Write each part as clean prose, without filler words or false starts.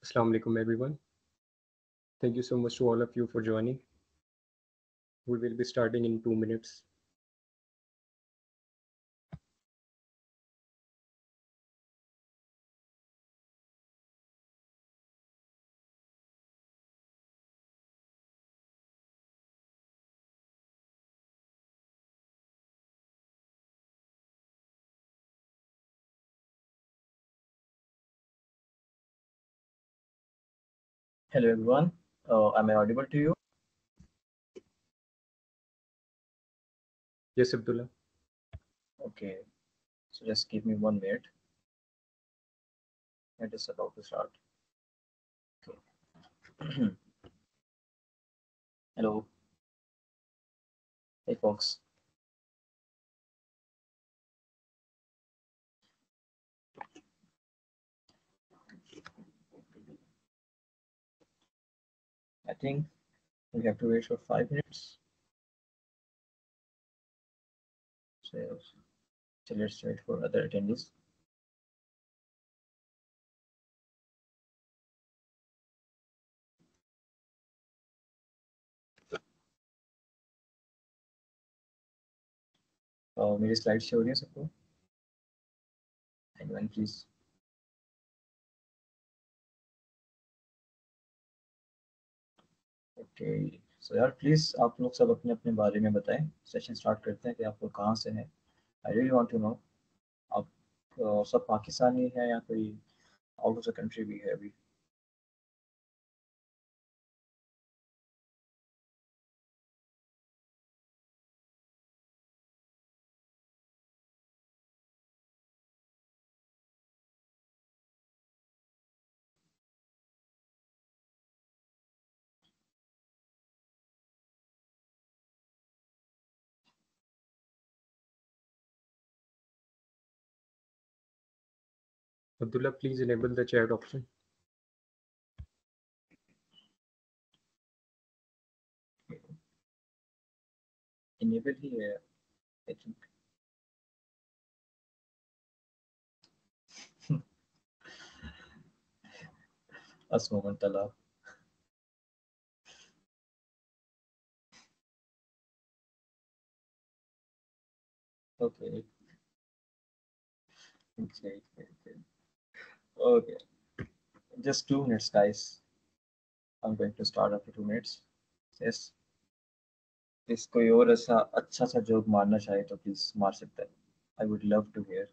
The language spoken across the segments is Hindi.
Assalamu alaikum, everyone. Thank you so much to all of you for joining. We will be starting in 2 minutes. Hello everyone. Am I audible to you? Yes, Abdullah. Okay. So just give me 1 minute. It is about to start. Okay. Hello. Hey folks. I think we have to wait for 5 minutes. So, so let's wait for other attendees. मेरी स्लाइड शो हो रही है सबको? Anyone please? ओके सो यार प्लीज आप लोग सब अपने अपने बारे में बताएं. सेशन स्टार्ट करते हैं कि आप लोग कहाँ से हैं. I really want to know. आप सब पाकिस्तानी हैं या कोई आउट ऑफ द कंट्री भी है अभी? Abdullah, please enable the chat option. Enable ही है आई थिंक. असमोमन तालाब. Okay. Okay. Okay. Okay. Just 2 minutes, guys. I'm going to start after 2 minutes. Yes. इस कोई और ऐसा अच्छा सा जोक मारना चाहे तो प्लीज मार सकता है. I would love to hear.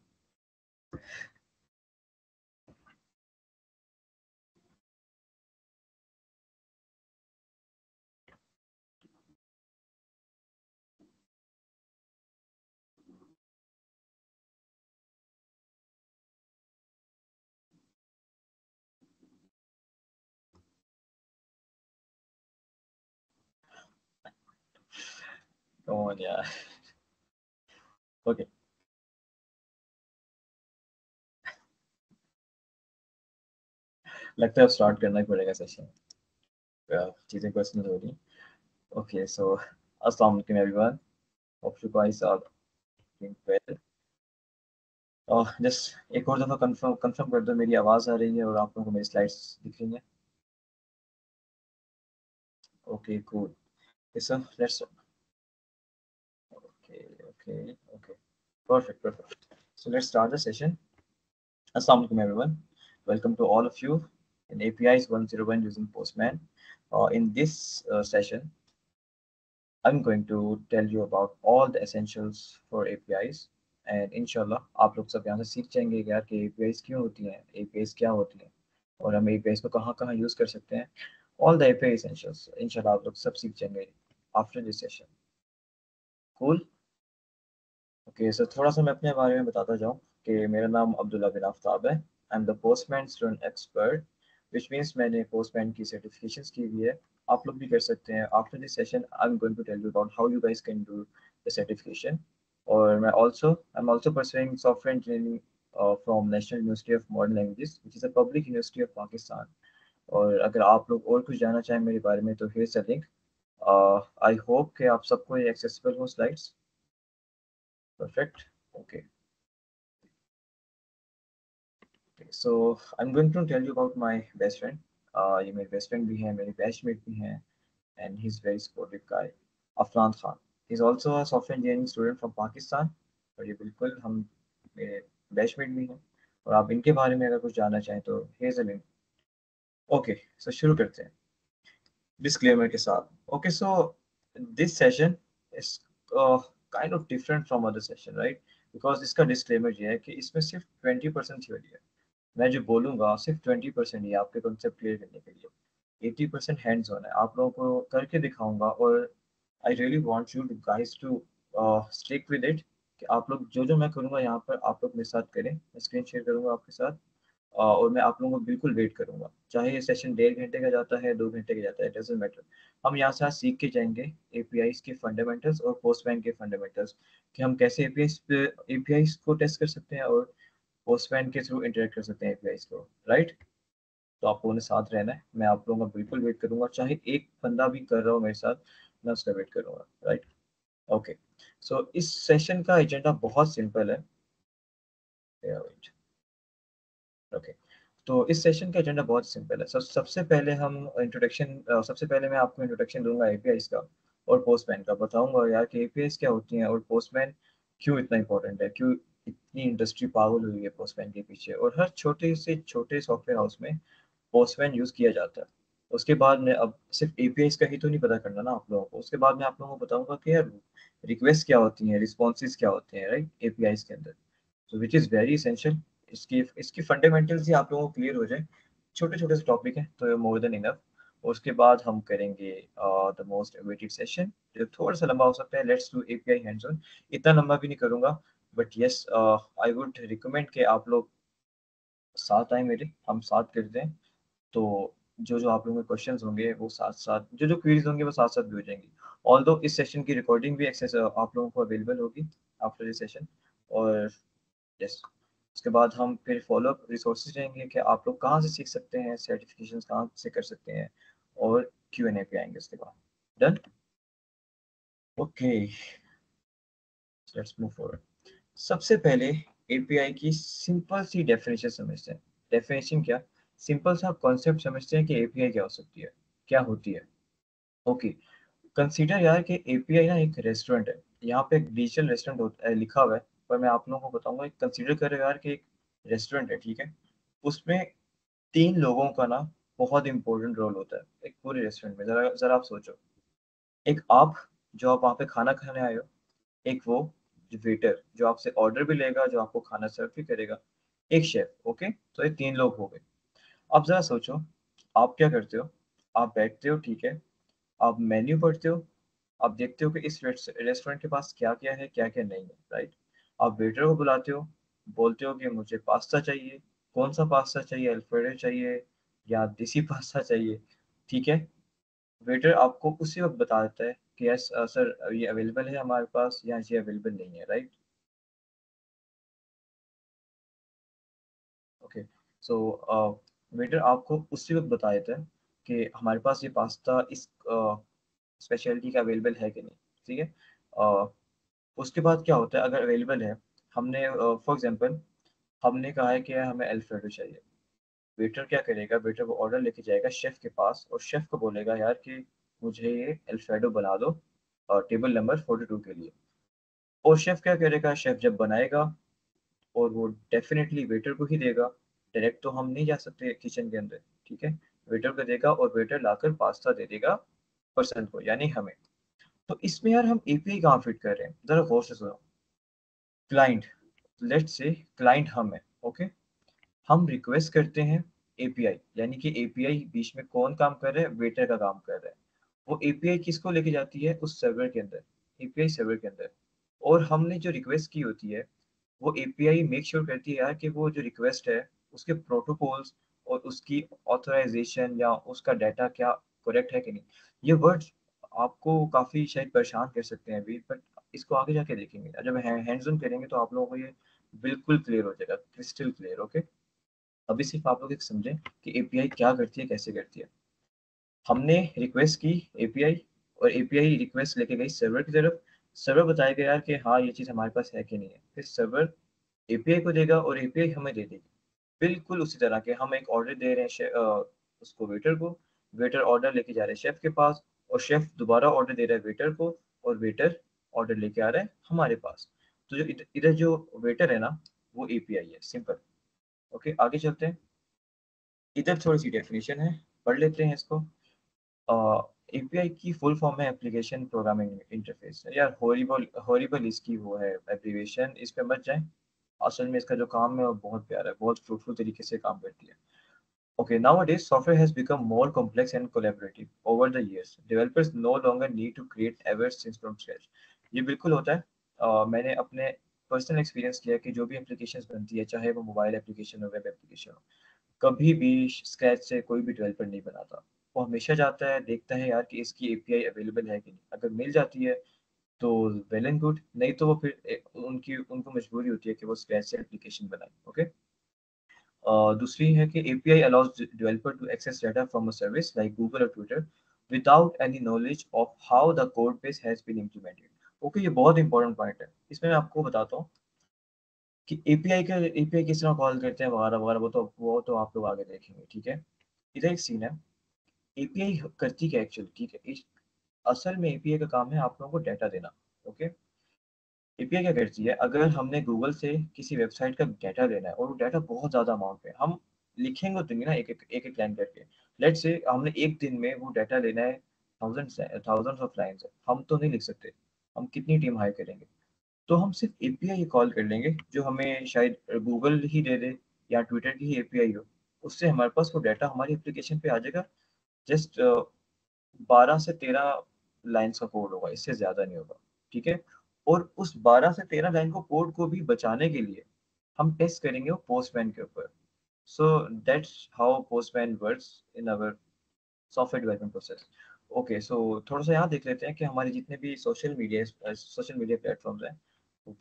Come on, yeah. Okay. लगता है अब स्टार्ट करना ही पड़ेगा सेशन. चीजें पर्सनल हो रही. Okay, so अस्सलाम वालेकुम everyone. Hope you guys are doing well. Just एक और दफ़ा कंफर्म कंफर्म कर दो मेरी आवाज़ आ रही है और आप लोगों को मेरी स्लाइड्स दिख रही हैं. Okay cool. So let's. Okay. Perfect, perfect. So let's start the session. Assalamu alaikum, everyone. Welcome to all of you in APIs 101 using Postman. In this session, I'm going to tell you about all the essentials for APIs. And inshallah, आप लोग सब यहाँ से सीख जाएंगे यार कि APIs क्यों होती हैं, APIs क्या होती हैं, और हम APIs को कहाँ कहाँ यूज़ कर सकते हैं. All the API essentials. inshallah आप लोग सब सीख जाएंगे after this session. Cool. Okay so थोड़ा सा मैं अपने बारे में बताता जाऊँ कि मेरा नाम अब्दुल्ला बिन आफ्ताब है. I am the Postman student expert which means मैंने पोस्टमैन की सर्टिफिकेशंस की हुई है. आप लोग भी कर सकते हैं. After this session I am going to tell you about how you guys can do the certification. और I am also pursuing software engineering from National University of Modern Languages which is a public university of Pakistan. और अगर आप लोग और कुछ जानना चाहें मेरे बारे में तो here is a link. I hope कि आप सबको ये एक्सेसिबल हो slides. Perfect. Okay. so I'm going to tell you about my best friend. ये मेरे बेस्ट फ्रेंड भी हैं, मेरे बैचमेट भी हैं, and he's very supportive guy. Afran Khan. He's also a software engineering student from Pakistan. और ये बिल्कुल हम मेरे बैचमेट भी हैं, और आप इनके बारे में अगर कुछ जानना चाहें तो here's a link. Okay, so शुरू करते हैं disclaimer के साथ. Okay, so this session is kind of different from other session, right? Because इसका disclaimer ये है कि इसमें सिर्फ 20% थ्योरी है. मैं जो बोलूँगा सिर्फ 20% ही आपके कॉन्सेप्ट क्लियर करने के लिए, 80% हैंड्स ऑन है, आप लोगों को करके दिखाऊंगा. और I really want you guys to stick with it, कि आप लोग जो जो मैं करूँगा यहाँ पर आप लोग मेरे साथ करें. मैं स्क्रीन शेयर करूँगा आपके साथ, और मैं आप लोगों को बिल्कुल वेट करूँगा. चाहे ये सेशन 1.5 घंटे का जाता है, 2 घंटे का जाता है, डजेंट मैटर. हम यहाँ से आज सीख के जाएंगे एपीआईज के फंडामेंटल्स और पोस्टमैन के फंडामेंटल्स, कि हम कैसे एपीआईज को टेस्ट कर सकते हैं और पोस्टमैन के थ्रू इंटरेक्ट कर सकते हैं एपीआईज को, राइट? तो आप लोगों ने साथ रहना है, मैं आप लोगों का बिल्कुल वेट करूंगा, चाहे एक बंदा भी कर रहा हो मेरे साथ, मैं उसका वेट करूंगा, राइट? ओके, सो इस सेशन का एजेंडा बहुत सिंपल है. ओके, तो इस सेशन का एजेंडा बहुत सिंपल है. सबसे पहले हम सबसे पहले मैं आपको इंट्रोडक्शन दूंगा एपीआईज का और पोस्टमैन का. बताऊंगा यार कि एपीआईज क्या होती हैं और पोस्टमैन क्यों इतना इंपॉर्टेंट है, क्यों इतनी इंडस्ट्री पागल हुई है पोस्टमैन के पीछे, और हर छोटे से छोटे सॉफ्टवेयर हाउस में पोस्टमैन यूज किया जाता है. उसके बाद में अब सिर्फ एपीआईज का ही तो नहीं पता करना ना आप लोगों को, उसके बाद मैं आप लोगों को बताऊंगा कि यार रिक्वेस्ट क्या होती हैं, रिस्पॉन्सेज क्या होते हैं, राइट, एपीआईज के अंदर. सो विच इज़ वेरी इसेंशियल. इसकी इसकी फंडामेंटल्स ही आप लोगों को क्लियर हो जाए, छोटे छोटे से टॉपिक है तो मोर देन इनफ. उसके बाद हम करेंगे द मोस्ट अवेटेड सेशन, जो थोड़ा सा लंबा हो सकता है. Let's do API hands on. इतना लंबा भी नहीं करूंगा, but yes I would recommend कि आप लोग साथ आए मेरे, हम साथ करते हैं. तो जो जो आप लोगों के क्वेश्चंस होंगे वो साथ साथ, जो जो क्वेरीज होंगे वो साथ साथ भी हो जाएंगी. ऑल्दो इस सेशन की रिकॉर्डिंग भी एक्सेस आप लोगों को अवेलेबल होगी आफ्टर दिस सेशन. और यस, उसके बाद हम फिर फॉलो अप रिसोर्सेज रहेंगे कि आप लोग कहाँ से सीख सकते हैं, सर्टिफिकेशन कहाँ से कर सकते हैं, और क्यू एन ए पे आएंगे उसके बाद. Done. Okay, let's move forward. सबसे पहले एपीआई की सिंपल सी डेफिनेशन समझते हैं. डेफिनेशन क्या, सिंपल सा कॉन्सेप्ट समझते हैं कि एपीआई क्या हो सकती है, क्या होती है. ओके, कंसीडर यार कि एपीआई ना एक रेस्टोरेंट है. यहाँ पे एक डिजिटल रेस्टोरेंट होता है लिखा हुआ है, पर मैं आप लोगों को बताऊंगा. एक कंसीडर करो यार कि एक रेस्टोरेंट है, ठीक है. उसमें 3 लोगों का ना बहुत इंपॉर्टेंट रोल होता है एक पूरे रेस्टोरेंट में. जरा जरा आप सोचो, एक आप जो आप वहाँ पे खाना खाने आए हो, एक वो जो वेटर जो आपसे ऑर्डर भी लेगा, जो आपको खाना सर्व भी करेगा, एक शेफ. ओके, तो ये 3 लोग हो गए. अब जरा सोचो, आप क्या करते हो, आप बैठते हो, ठीक है, आप मेन्यू पढ़ते हो, आप देखते हो कि इस रेस्टोरेंट के पास क्या क्या है, क्या क्या नहीं है, राइट. आप वेटर को बुलाते हो, बोलते हो कि मुझे पास्ता चाहिए. कौन सा पास्ता चाहिए, अल्फ्रेडो चाहिए या देसी पास्ता चाहिए, ठीक है. वेटर आपको उसी वक्त बता देता है कि यस सर ये अवेलेबल है हमारे पास, या ये अवेलेबल नहीं है, राइट. ओके, सो वेटर आपको उसी वक्त बता देता है कि हमारे पास ये पास्ता इस स्पेशलिटी का अवेलेबल है कि नहीं, ठीक है. अ, उसके बाद क्या होता है, अगर अवेलेबल है, हमने फॉर एग्जांपल हमने कहा है कि हमें अल्फ्रेडो चाहिए. वेटर क्या करेगा, वेटर वो ऑर्डर लेके जाएगा शेफ के पास, और शेफ को बोलेगा यार कि मुझे ये अल्फ्रेडो बना दो टेबल नंबर 42 के लिए. और शेफ क्या करेगा, शेफ जब बनाएगा और वो डेफिनेटली वेटर को ही देगा. डायरेक्ट तो हम नहीं जा सकते किचन के अंदर, ठीक है. वेटर को देगा और वेटर लाकर पास्ता दे देगा पर्सन को, यानी हमें. तो इसमें यार हम एपीआई कहाँ फिट कर रहे हैं, जरा गौर से सुनो. क्लाइंट, लेट्स से क्लाइंट हम है, ओके. हम रिक्वेस्ट करते हैं एपीआई, यानी कि एपीआई बीच में कौन काम कर रहा है, वेटर का काम कर रहा है. वो एपीआई किसको लेके जाती है, उस सर्वर के अंदर, एपीआई सर्वर के अंदर. और हमने जो रिक्वेस्ट की होती है, वो एपीआई मेक श्योर करती है यार कि वो जो रिक्वेस्ट है उसके प्रोटोकॉल्स और उसकी ऑथराइजेशन या उसका डाटा क्या करेक्ट है कि नहीं. ये वर्ड्स आपको काफ़ी शायद परेशान कर सकते हैं अभी, बट इसको आगे जाके देखेंगे जब हैंड्स ऑन करेंगे तो आप लोगों को ये बिल्कुल क्लियर हो जाएगा, क्रिस्टल क्लियर. ओके, अभी सिर्फ आप लोग एक समझें कि एपीआई क्या करती है, कैसे करती है. हमने रिक्वेस्ट की एपीआई, और एपीआई रिक्वेस्ट लेके गई सर्वर की तरफ. सर्वर बताएगा यार कि हाँ ये चीज़ हमारे पास है कि नहीं है. फिर सर्वर एपीआई को देगा और एपीआई हमें दे देगी. बिल्कुल उसी तरह के हम एक ऑर्डर दे रहे हैं उसको वेटर को, वेटर ऑर्डर लेके जा रहे हैं शेफ के पास, और शेफ दोबारा ऑर्डर दे रहा है वेटर को, और वेटर ऑर्डर लेके आ रहा है हमारे पास। तो जो इधर इधर जो वेटर है ना, वो एपीआई है, सिंपल। ओके, आगे चलते हैं। इधर थोड़ी सी डेफिनेशन है, पढ़ लेते हैं इसको। एपीआई की फुल फॉर्म है एप्लीकेशन प्रोग्रामिंग इंटरफेस। यार हॉरिबल हॉरिबल इसकी वो है एब्रिविएशन, इस पे मत जाए। असल में इसका जो काम है वो बहुत प्यारा है, बहुत फ्रूटफुल तरीके से काम करती है। Okay, nowadays software has become more complex and collaborative over the years. Developers no longer need to create ever since from scratch. ये बिल्कुल होता है। मैंने अपने पर्सनल एक्सपीरियंस किया कि जो भी एप्लीकेशंस बनती है, चाहे वो मोबाइल एप्लीकेशन हो, वेब एप्लीकेशन हो, कभी भी स्क्रैच से कोई भी डेवलपर नहीं बनाता। वो हमेशा जाता है, देखता है यार कि इसकी एपीआई अवेलेबल है कि नहीं। अगर मिल जाती है तो वेल एंड गुड, नहीं तो वो फिर उनको मजबूरी होती है कि वो स्क्रैच से एप्लीकेशन बनाए। ओके, दूसरी है कि API allows developer to access data from a service like Google or Twitter without any knowledge of how the code base has been implemented. Okay, ये बहुत इंपॉर्टेंट पॉइंट है। इसमें मैं आपको बताता हूँ कि एपीआई किस तरह कॉल करते हैं वगैरह वगैरह, वो तो आप लोग आगे देखेंगे, ठीक है। इधर एक सीन है, एपीआई करती क्या एक्चुअली, ठीक है। असल में एपीआई का काम है आप लोगों को डाटा देना। ओके, एपीआई क्या करती है, अगर हमने गूगल से किसी वेबसाइट का डाटा लेना है और वो डाटा बहुत ज़्यादा अमाउंट पे, हम लिखेंगे तो नहीं ना एक लाइन करके। लेट्स से हमने एक दिन में वो डाटा लेना है, थाउजेंड्स ऑफ लाइन्स है, हम तो नहीं लिख सकते। हम कितनी टीम हायर करेंगे? तो हम सिर्फ एपीआई कॉल कर लेंगे, जो हमें शायद गूगल ही दे दे या ट्विटर की ही एपीआई हो। उससे हमारे पास वो डाटा हमारी एप्लीकेशन पे आ जाएगा। जस्ट 12 से 13 लाइन्स का कोड होगा, इससे ज़्यादा नहीं होगा, ठीक है। और उस 12 से 13 लाइन को कोड को भी बचाने के लिए हम टेस्ट करेंगे वो पोस्टमैन के ऊपर। So that's how Postman works in our software development process. Okay, so थोड़ा सा यहाँ देख लेते हैं कि हमारे जितने भी सोशल मीडिया प्लेटफॉर्म्स हैं,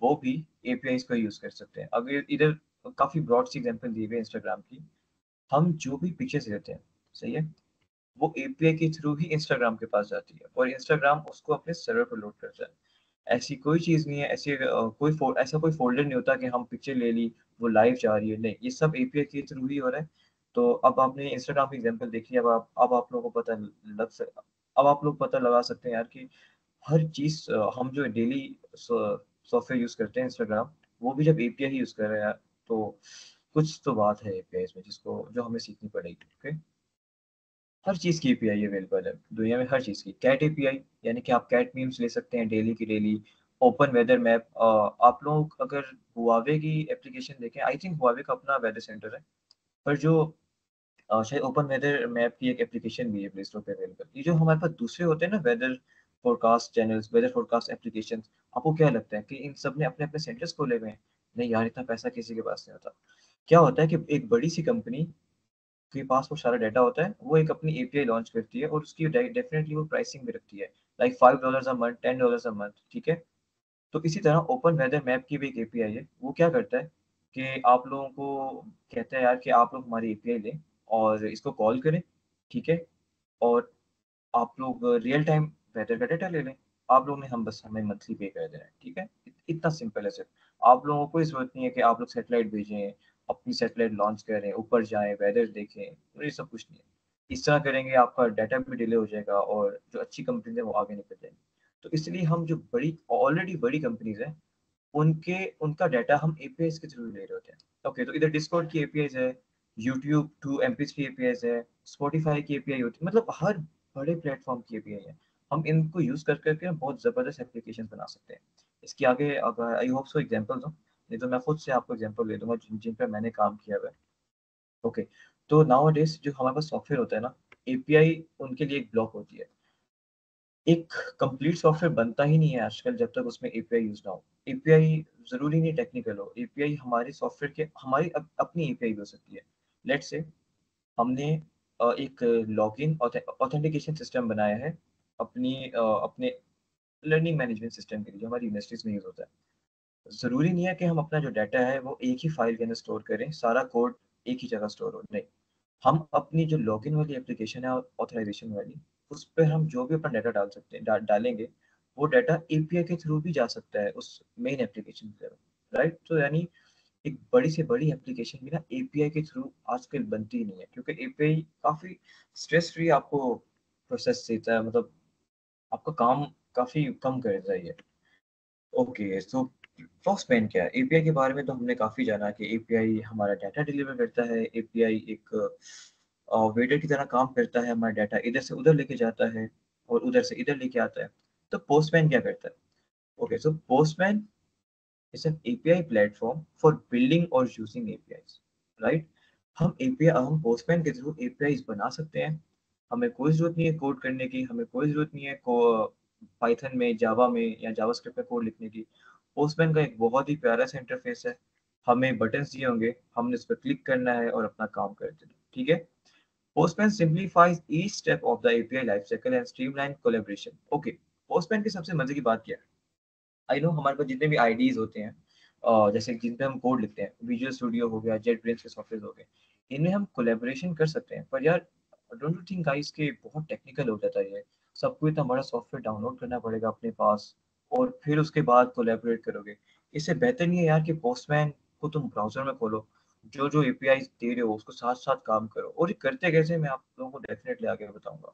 वो भी एपीआईज को यूज़ कर सकते हैं। अगर इधर काफ़ी ब्रॉड सी एग्जांपल दी हुई है इंस्टाग्राम की। हम जो भी पिक्चर्स लेते हैं, सही है, वो एपीआई के थ्रू ही इंस्टाग्राम के पास जाती है, और इंस्टाग्राम उसको अपने सर्वर पर लोड करता है। ऐसी कोई चीज़ नहीं है, ऐसा कोई फ़ोल्डर नहीं होता कि हम पिक्चर ले ली, वो लाइव जा रही है, नहीं, ये सब एपीआई के थ्रू ही हो रहा है। तो अब आपने इंस्टाग्राम की एग्ज़ाम्पल देखी, अब आप लोगों को अब आप लोग पता लगा सकते हैं यार कि हर चीज़ हम जो डेली सॉफ्टवेयर यूज़ करते हैं इंस्टाग्राम, वो भी जब एपीआई ही यूज़ कर रहे हैं यार, तो कुछ तो बात है एपीआईज़ में जिसको जो हमें सीखनी पड़ेगी। ओके? हर चीज़ की एपीआई अवेलेबल है दुनिया में, हर चीज़ की। कैट एपीआई, यानी कि आप कैट मीम्स ले सकते हैं डेली की डेली। ओपन वेदर मैप, आप लोग अगर हुआवे की एप्लीकेशन देखें, आई थिंक हुआवे का अपना वेदर सेंटर है, पर जो शायद ओपन वेदर मैप की एक एप्लीकेशन भी है प्ले स्टोर पे अवेलेबल। ये जो हमारे पास दूसरे होते हैं ना, weather forecast channels, weather forecast application, आपको क्या लगता है कि इन सब ने अपने अपने सेंटर्स खोले हुए हैं? नहीं यार, इतना पैसा किसी के पास नहीं होता। क्या होता है कि एक बड़ी सी कंपनी के पास वो सारा डाटा होता है, वो एक अपनी एपीआई लॉन्च करती है, और उसकी डेफिनेटली वो प्राइसिंग भी रखती है, like $5 a month, $10 a month, ठीक है। तो इसी तरह ओपन वेदर मैप की भी एक एपीआई है। वो क्या करता है कि आप लोगों को कहता है यार कि आप लोग हमारी एपीआई लें और इसको कॉल करें, ठीक है, और आप लोग रियल टाइम वेदर का डाटा ले लें। आप लोगों ने हम बस हमें मंथली पे कर देना है, ठीक है। इतना सिंपल है सिर्फ। आप लोगों को कोई ज़रूरत नहीं है कि आप लोग सैटेलाइट भेजें, अपनी सैटेलाइट लॉन्च करें, ऊपर जाएँ, वेदर देखें, ये सब कुछ नहीं है। इस तरह करेंगे आपका डाटा भी डिले हो जाएगा, और जो अच्छी कंपनीज़ है वो आगे निकल जाएँगी। तो इसलिए हम जो बड़ी ऑलरेडी बड़ी कंपनीज़ हैं, उनका डाटा हम एपीआईज़ के थ्रू ले रहे होते हैं। ओके, तो इधर डिस्कॉर्ड की एपीआईज़ है, यूट्यूब टू एमपी3 एपीआईज़ है, स्पॉटिफ़ाई की एपीआई होती है, मतलब हर बड़े प्लेटफ़ॉर्म की एपीआई है। हम इनको यूज़ कर के बहुत ज़बरदस्त एप्लीकेशंस बना सकते हैं। इसके आगे अगर आई होप सो एग्ज़ाम्पल्स हो, नहीं तो मैं खुद से आपको एग्ज़ाम्पल दे दूँगा जिन जिन पे मैंने काम किया हुआ है। ओके, तो नाउ-अ-डेज़ जो हमारे पास सॉफ्टवेयर होता है ना, एपीआई उनके लिए एक ब्लॉक होती है। एक कंप्लीट सॉफ्टवेयर बनता ही नहीं है आजकल जब तक उसमें एपीआई यूज़ ना हो। एपीआई ज़रूरी नहीं टेक्निकल हो, एपीआई हमारे सॉफ्टवेयर के हमारी अपनी एपीआई हो सकती है। लेट्स से हमने एक लॉगिन ऑथेंटिकेशन सिस्टम बनाया है अपने लर्निंग मैनेजमेंट सिस्टम के लिए, जो हमारी यूनिवर्सिटीज़ में यूज़ होता है। ज़रूरी नहीं है कि हम अपना जो डाटा है वो एक ही फाइल के अंदर स्टोर करें, सारा कोड एक ही जगह स्टोर हो, नहीं। हम अपनी जो लॉगिन वाली एप्लीकेशन है ऑथराइजेशन वाली, उस पे हम जो भी अपना डाटा डाल सकते हैं, डालेंगे, वो डाटा एपीआई के थ्रू भी जा सकता है उस मेन एप्लीकेशन की तरफ, राइट। तो यानी एक बड़ी से बड़ी एप्लीकेशन भी ना एपीआई के थ्रू आजकल बनती ही नहीं है, क्योंकि एपीआई काफी स्ट्रेस फ्री आपको प्रोसेस देता है, मतलब आपका काम काफी कम कर देता है ये। ओके, सो पोस्टमैन क्या है? एपीआई के बारे में तो हमने काफी जाना कि एपीआई हमारा डाटा डिलीवर करता है। एपीआई एक वेटर की तरह काम करता है, हमारा डाटा इधर से उधर लेके जाता है और उधर से इधर लेके आता है। तो पोस्टमैन क्या करता है? Okay, so postman is an API platform for building और यूजिंग एपीआईज, राइट? हम पोस्टमैन के थ्रू एपीआईज बना सकते हैं। हमें कोई जरूरत नहीं है कोड करने की, हमें कोई जरूरत नहीं है को पाइथन में, जावा में या जावास्क्रिप्ट में कोड लिखने की। पोस्टमैन का एक बहुत ही प्यारा सा इंटरफेस है। हमें बटन्स दिए होंगे, हमने उस पर क्लिक करना है और अपना काम कर देना, ठीक है? Postman simplifies each step of the API lifecycle and streamline collaboration. Okay, Postman की सबसे मजे की बात क्या है? आई नो हमारे पास जितने भी आईडीज होते हैं, जैसे जिन पे हम कोड लिखते हैं, विजुअल स्टूडियो हो गया, जेट ब्रेन्स के सॉफ्टवेयर हो गए, इनमें हम कोलेबोरेशन कर सकते हैं। पर यार, डोंट यू थिंक गाइस के बहुत टेक्निकल हो जाता है ये? सबको इतना बड़ा सॉफ्टवेयर डाउनलोड करना पड़ेगा अपने पास और फिर उसके बाद कोलेबोरेट करोगे। इससे बेहतर नहीं है यार कि पोस्टमैन को तुम ब्राउजर में खोलो, जो जो एपीआई दे रहे हो उसको साथ साथ काम करो। और ये करते कैसे, मैं आप लोगों को डेफिनेटली आगे बताऊंगा।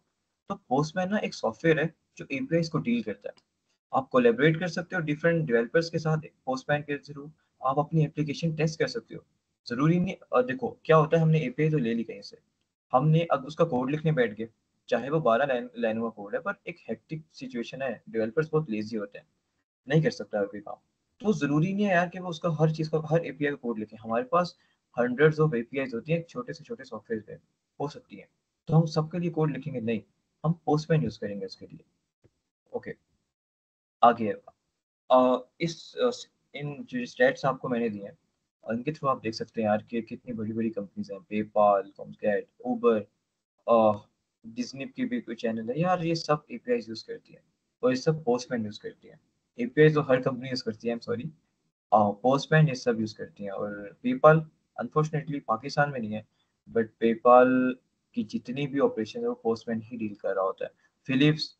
तो पोस्टमैन ना एक सॉफ्टवेयर है जो एपीआई को डील करता है। आप कोलैबोरेट कर सकते हो डिफरेंट डेवलपर्स के साथ पोस्टमैन के थ्रू। आप अपनी एप्लीकेशन टेस्ट कर सकते हो। जरूरी नहीं, देखो क्या होता है, हमने एपीआई तो ले ली कहीं से, हमने अब उसका कोड लिखने बैठ गए, चाहे वो 12 लाइनों का कोड है, पर एक हेक्टिक सिचुएशन है, डेवलपर्स बहुत लेजी होते हैं, नहीं कर सकता है कोई काम। तो जरूरी नहीं है यार कि वो उसका हर चीज का, हर एपीआई का कोड लिखे। हमारे पास हंड्रेड्स ऑफ एपीआई होती है छोटे से छोटे सॉफ्टवेयर पे, हो सकती है। तो हम सबके लिए कोड लिखेंगे नहीं, हम पोस्टमैन यूज करेंगे उसके लिए। ओके, आगे इस इन जो स्टैट्स आपको मैंने दिए हैं, इनके थ्रू आप देख सकते हैं यार कि कितनी बड़ी बड़ी कंपनीज हैं, पेपाल, कॉमकैट, उबर, डिज्नी की भी कोई चैनल है यार, ये सब एपीआई यूज करती है और ये सब पोस्टमैन यूज करती है। एपीआई तो हर कंपनी यूज करती है, सॉरी, पोस्टमैन ये सब यूज करती हैं। और पेपाल अनफॉर्चुनेटली पाकिस्तान में नहीं है, बट पेपाल की जितनी भी ऑपरेशन है वो पोस्टमैन ही डील कर रहा होता है। फिलिप्स,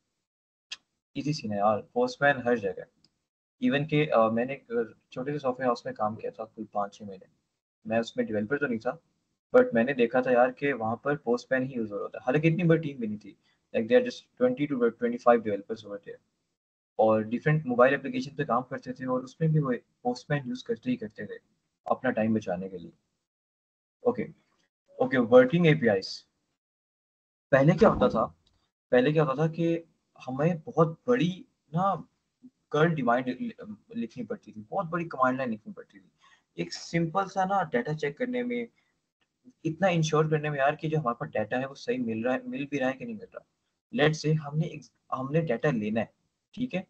इजी सीन है यार, पोस्टमैन हर जगह। इवन के मैंने एक छोटे से सॉफ्टवेयर हाउस में काम किया था कोई 5-6 महीने। मैं उसमें डेवलपर तो नहीं था, बट मैंने देखा था यार कि वहाँ पर पोस्टमैन ही यूज हो रहा था। हालांकि इतनी बड़ी टीम भी नहीं थी, like they are just 20 to 25 developers over थे, और डिफरेंट मोबाइल एप्लीकेशन पे काम करते थे, और उसमें भी वो पोस्टमैन यूज करते ही करते थे अपना टाइम बचाने के लिए। Okay, okay, working APIs. पहले क्या होता था, पहले क्या होता था कि हमें बहुत बड़ी ना कर्ल डिमांड लिखनी पड़ती थी, बहुत बड़ी कमांड लाइन लिखनी पड़ती थी एक सिंपल सा ना डाटा चेक करने में, इतना इंश्योर करने में यार कि जो हमारे पास डाटा है वो सही मिल रहा है, मिल भी रहा है कि नहीं मिल रहा। लेट से हमने डाटा लेना है, ठीक है?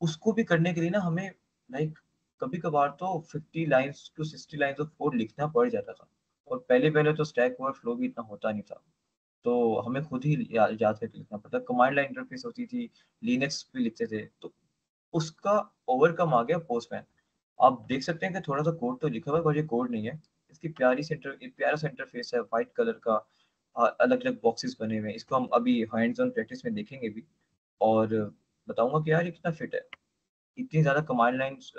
उसको भी करने के लिए ना हमें, लाइक, कभी कभार तो 50 lines to 60 lines of code लिखना पड़ जाता था। और पहले पहले तो स्टैक ओवरफ्लो भी इतना होता नहीं था, तो हमें खुद ही याद करके लिखना पड़ता। कमांड लाइन इंटरफेस होती थी, लिनक्स पे लिखते थे, तो उसका ओवरकम आ गया पोस्टमैन। आप देख सकते हैं कि थोड़ा सा कोड तो लिखा हुआ है, पर ये कोड नहीं है। इसकी प्यारा सा इंटरफेस है, व्हाइट कलर का, अलग अलग बॉक्सेस बने हुए हैं। इसको हम अभी हैंड्स ऑन प्रैक्टिस में देखेंगे भी, और बताऊंगा कि यार ये कितना फिट है। इतनी ज्यादा कमांड लाइंस